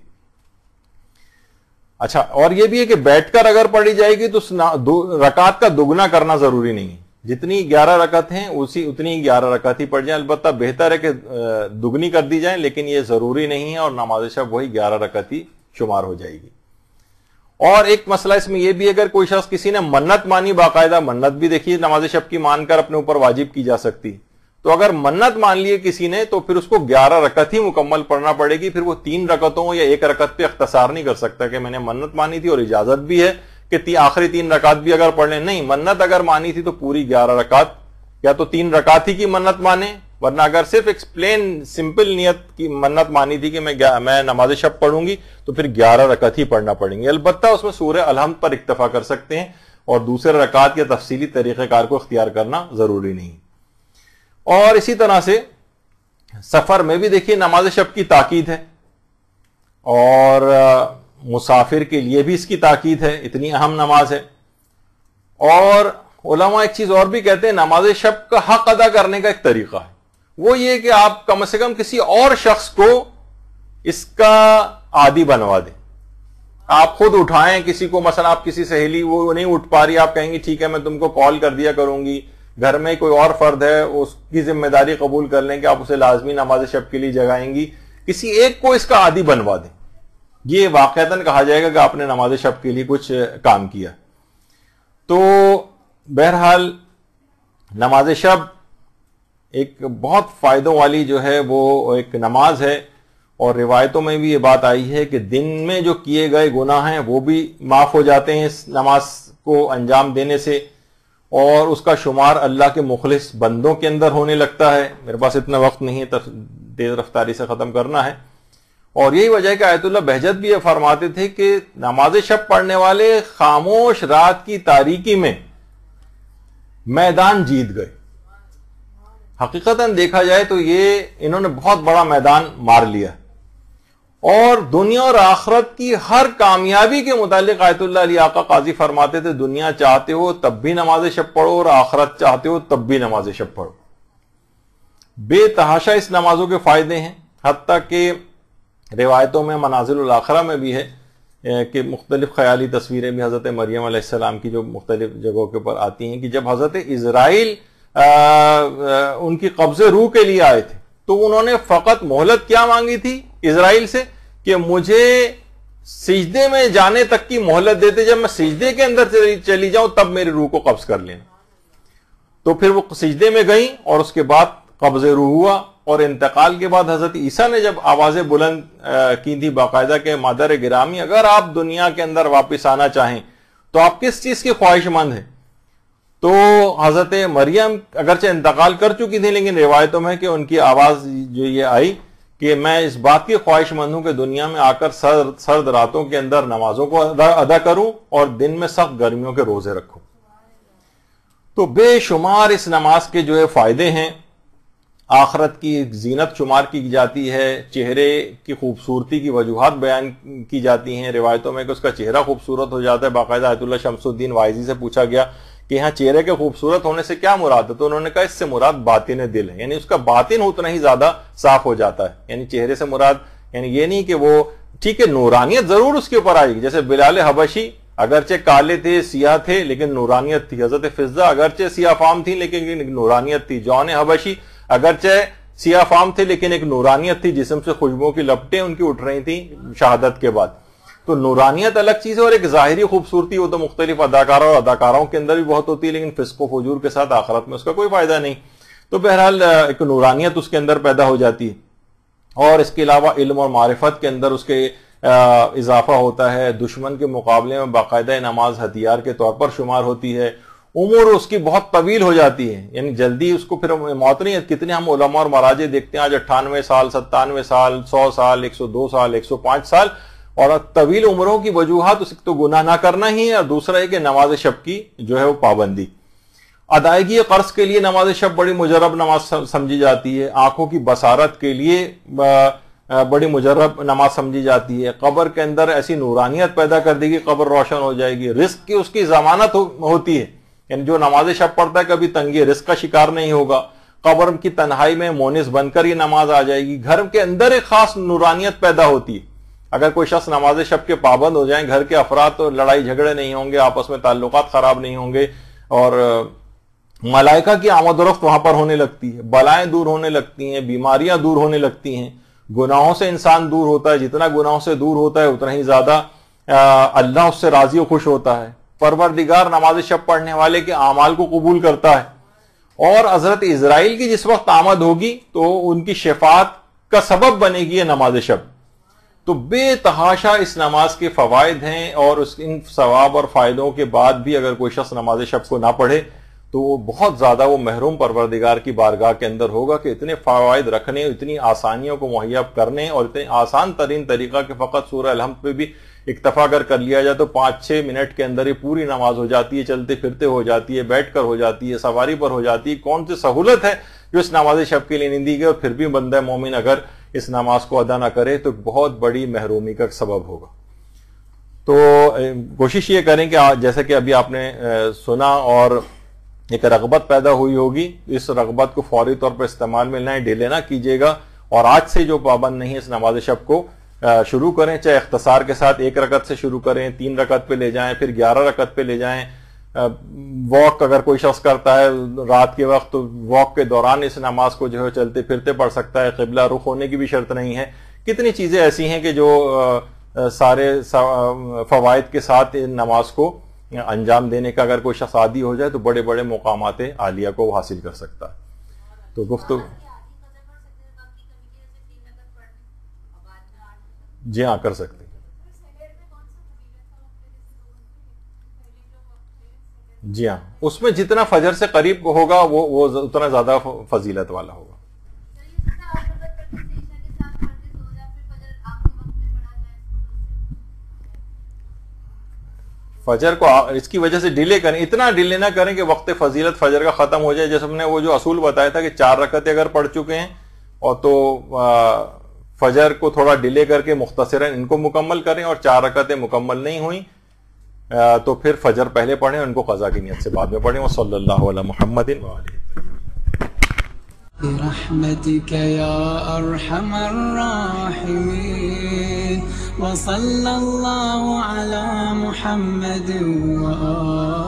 اچھا، اور یہ بھی ہے کہ بیٹھ کر اگر پڑھی جائے گی تو رکعت کا دگنا کرنا ضروری نہیں ہے، جتنی 11 رکعت ہیں اتنی 11 رکعت ہی پڑھ جائیں، البتہ بہتر ہے کہ دگنی کر دی جائیں، لیکن یہ ضروری نہیں ہے، اور نماز شب وہی 11 رکعت ہی شمار ہو جائے گی۔ اور ایک مسئلہ اس میں یہ بھی، اگر کوئی شخص کسی نے منت مانی، باقاعدہ منت بھی دیکھیے نماز شب کی مان کر اپنے اوپر واجب کی جا سکتی، تو اگر منت مان لیے کسی نے تو پھر اس کو 11 رکعت ہی مکمل پڑھنا پڑے گی، پھر وہ 3 رکعتوں یا 1 رکعت پہ اختصار نہیں کر سکتا کہ میں نے منت مانی تھی اور اجازت بھی ہے کہ آخری 3 رکعت بھی اگر پڑھ لیں، نہیں، منت اگر مانی تھی تو پوری 11 رکعت یا تو 3 رکعت ہی کی منت مانے، ورنہ اگر صرف ایک پلین سمپل نیت کی منت مانی تھی کہ میں نماز شب پڑھوں گی تو پھر 11 رکعت ہی پڑھنا پڑیں گی، البتہ اس میں سورہ الحمد پر اکتفا کر سکتے ہیں، اور دوسرے رکعت یا تفصیلی طریقہ کار کو اختیار کرنا ضروری نہیں۔ اور اسی طرح سے سفر میں بھی دیکھیے نماز شب کی تاکید ہے، اور مسافر کے لیے بھی اس کی تاکید ہے، اتنی اہم نماز ہے۔ اور علماء ایک چیز اور بھی کہتے ہیں، نماز شب کا حق ادا کرنے کا ایک طریقہ ہے، وہ یہ کہ آپ کم سے کم کسی اور شخص کو اس کا عادی بنوا دیں، آپ خود اٹھائیں کسی کو، مثلا آپ کسی سہیلی وہ نہیں اٹھ پا رہی، آپ کہیں گی ٹھیک ہے میں تم کو کال کر دیا کروں گی، گھر میں کوئی اور فرد ہے اس کی ذمہ داری قبول کر لیں کہ آپ اسے لازمی نماز شب کے لیے جگائیں گی، کسی ایک کو اس کا عادی بنوا دیں، یہ واقعتاً کہا جائے گا کہ آپ نے نماز شب کے لیے کچھ کام کیا۔ تو بہرحال نماز شب ایک بہت فائدوں والی جو ہے وہ ایک نماز ہے، اور روایتوں میں بھی یہ بات آئی ہے کہ دن میں جو کیے گئے گناہ ہیں وہ بھی معاف ہو جاتے ہیں اس نماز کو انجام دینے سے، اور اس کا شمار اللہ کے مخلص بندوں کے اندر ہونے لگتا ہے۔ میرے پاس اتنا وقت نہیں ہے، تیز رفتاری سے ختم کرنا ہے، اور یہی وجہ ہے کہ آیت اللہ بہجت بھی یہ فرماتے تھے کہ نماز شب پڑھنے والے خاموش رات کی تاریکی میں میدان جیت گئے۔ حقیقتاً دیکھا جائے تو یہ انہوں نے بہت بڑا میدان مار لیا، اور دنیا اور آخرت کی ہر کامیابی کے متعلق آیت اللہ علی آقا قاضی فرماتے تھے دنیا چاہتے ہو تب بھی نماز شب پڑھو، اور آخرت چاہتے ہو تب بھی نماز شب پڑھو۔ بے تحاشا اس نمازوں کے فائدے ہیں، حتیٰ کہ روایتوں میں منازل الاخرہ میں بھی ہے کہ مختلف خیالی تصویریں بھی حضرت مریم علیہ السلام کی جو مختلف جگہوں کے اوپر آتی ہیں کہ جب حضرت اسرائیل ان کی قبضے روح کے لیے آئے تھے تو انہوں نے فقط مہلت کیا مانگی تھی اسرائیل سے کہ مجھے سجدے میں جانے تک کی مہلت دیتے، جب میں سجدے کے اندر چلی جاؤں تب میری روح کو قبض کر لینا۔ تو پھر وہ سجدے میں گئیں اور اس کے بعد قبض روح ہوا، اور انتقال کے بعد حضرت عیسیٰ نے جب آوازیں بلند کی تھی باقاعدہ کہ مادر گرامی اگر آپ دنیا کے اندر واپس آنا چاہیں تو آپ کس چیز کی خواہش مند ہیں؟ تو حضرت مریم اگرچہ انتقال کر چکی تھی لیکن روایتوں میں کہ ان کی آواز جو یہ آئی کہ میں اس بات کی خواہش مند ہوں کہ دنیا میں آ کر سرد راتوں کے اندر نمازوں کو ادا کروں اور دن میں سخت گرمیوں کے روزے رکھوں۔ تو بے شمار اس نماز کے جو ہے فائدے ہیں، آخرت کی زینت شمار کی جاتی ہے، چہرے کی خوبصورتی کی وجوہات بیان کی جاتی ہیں، روایتوں میں کہ اس کا چہرہ خوبصورت ہو جاتا ہے۔ باقاعدہ آیت اللہ شمس الدین وائزی سے پوچھا گیا کہ یہاں چہرے کے خوبصورت ہونے سے کیا مراد ہے، تو انہوں نے کہا اس سے مراد باطن دل ہے، یعنی اس کا باطن اتنا ہی زیادہ صاف ہو جاتا ہے، یعنی چہرے سے مراد یعنی یہ نہیں کہ وہ ٹھیک ہے نورانیت ضرور اس کے اوپر آئے گی. جیسے بلال حبشی اگرچہ کالے تھے سیاہ تھے لیکن نورانیت تھی. حضرت فضہ اگرچہ سیاہ فام تھی لیکن نورانیت تھی. جون حبشی اگرچہ سیاہ فام تھے لیکن ایک نورانیت تھی, جسم سے خوشبو کی لپٹیں ان کی اٹھ رہی تھیں شہادت کے بعد. تو نورانیت الگ چیز ہے, اور ایک ظاہری خوبصورتی وہ تو مختلف اداکاروں اور اداکاروں کے اندر بھی بہت ہوتی ہے, لیکن فسق و فجور کے ساتھ آخرت میں اس کا کوئی فائدہ نہیں. تو بہرحال ایک نورانیت اس کے اندر پیدا ہو جاتی ہے, اور اس کے علاوہ علم اور معرفت کے اندر اس کے اضافہ ہوتا ہے. دشمن کے مقابلے میں باقاعدہ نماز ہتھیار کے طور پر شمار ہوتی ہے. عمر اس کی بہت طویل ہو جاتی ہے, یعنی جلدی اس کو پھر موت نہیں. کتنے ہم علماء اور مراجع دیکھتے ہیں آج 98 سال 97 سال 100 سال 102 سال 105 سال, اور طویل عمروں کی وجوہات اس تو گناہ نہ کرنا ہی ہے, اور دوسرا ہے کہ نماز شب کی جو ہے وہ پابندی. ادائیگی قرض کے لیے نماز شب بڑی مجرب نماز سمجھی جاتی ہے. آنکھوں کی بصارت کے لیے بڑی مجرب نماز سمجھی جاتی ہے. قبر کے اندر ایسی نورانیت پیدا کر دے گی, قبر روشن ہو جائے گی. رزق کی اس کی ضمانت ہوتی ہے, یعنی جو نماز شب پڑھتا ہے کبھی تنگی رزق کا شکار نہیں ہوگا. قبر کی تنہائی میں مونس بن کر یہ نماز آ جائے گی. گھر کے اندر ایک خاص نورانیت پیدا ہوتی ہے. اگر کوئی شخص نماز شب کے پابند ہو جائیں, گھر کے افراد تو لڑائی جھگڑے نہیں ہوں گے, آپس میں تعلقات خراب نہیں ہوں گے, اور ملائکہ کی آمد و رفت وہاں پر ہونے لگتی ہے. بلائیں دور ہونے لگتی ہیں, بیماریاں دور ہونے لگتی ہیں. گناہوں سے انسان دور ہوتا ہے, جتنا گناہوں سے دور ہوتا ہے اتنا ہی زیادہ اللہ اس سے راضی و خوش ہوتا ہے. پروردگار نماز شب پڑھنے والے کے اعمال کو قبول کرتا ہے, اور حضرت اسرائیل کی جس وقت آمد ہوگی تو ان کی شفاعت کا سبب بنے گی یہ نماز شب. تو بے تحاشا اس نماز کے فوائد ہیں, اور ان ثواب اور فائدوں کے بعد بھی اگر کوئی شخص نماز شب کو نہ پڑھے تو وہ بہت زیادہ وہ محروم پروردگار کی بارگاہ کے اندر ہوگا کہ اتنے فوائد رکھنے, اتنی آسانیوں کو مہیا کرنے, اور اتنے آسان ترین طریقہ کہ فقط سورہ الحمد پہ بھی اکتفا اگر کر لیا جائے تو 5-6 منٹ کے اندر ہی پوری نماز ہو جاتی ہے. چلتے پھرتے ہو جاتی ہے, بیٹھ کر ہو جاتی ہے, سواری پر ہو جاتی ہے. کون سی سہولت ہے جو اس نماز شب کے لیے نہیں دی گئی, اور پھر بھی بندہ مومن اگر اس نماز کو ادا نہ کرے تو بہت بڑی محرومی کا سبب ہوگا. تو کوشش یہ کریں کہ جیسے کہ ابھی آپ نے سنا اور ایک رغبت پیدا ہوئی ہوگی, اس رغبت کو فوری طور پر استعمال میں لائیں, ڈیلے نہ کیجیے گا, اور آج سے جو پابند نہیں ہے اس نماز شب کو شروع کریں. چاہے اختصار کے ساتھ 1 رکعت سے شروع کریں, 3 رکعت پہ لے جائیں, پھر 11 رکعت پہ لے جائیں. واک اگر کوئی شخص کرتا ہے رات کے وقت تو واک کے دوران اس نماز کو جو ہے چلتے پھرتے پڑھ سکتا ہے. قبلہ رخ ہونے کی بھی شرط نہیں ہے. کتنی چیزیں ایسی ہیں کہ جو سارے فوائد کے ساتھ نماز کو انجام دینے کا اگر کوئی شخص عادی ہو جائے تو بڑے بڑے مقامات عالیہ کو حاصل کر سکتا ہے. تو گفتگو جی ہاں کر سکتے ہیں. جی ہاں, اس میں جتنا فجر سے قریب ہوگا وہ اتنا زیادہ فضیلت والا ہوگا. فجر کو اس کی وجہ سے ڈیلے کریں, اتنا ڈیلے نہ کریں کہ وقت فضیلت فجر کا ختم ہو جائے. جیسے ہم نے وہ جو اصول بتایا تھا کہ 4 رکعتیں اگر پڑھ چکے ہیں اور تو فجر کو تھوڑا ڈیلے کر کے مختصراً ان کو مکمل کریں, اور 4 رکعتیں مکمل نہیں ہوئیں تو پھر فجر پہلے پڑھیں, ان کو قضا کی نیت سے بعد میں پڑھیں. وصلی اللہ علی محمد برحمتك يا أرحم الراحمين وصلى الله على محمد وآله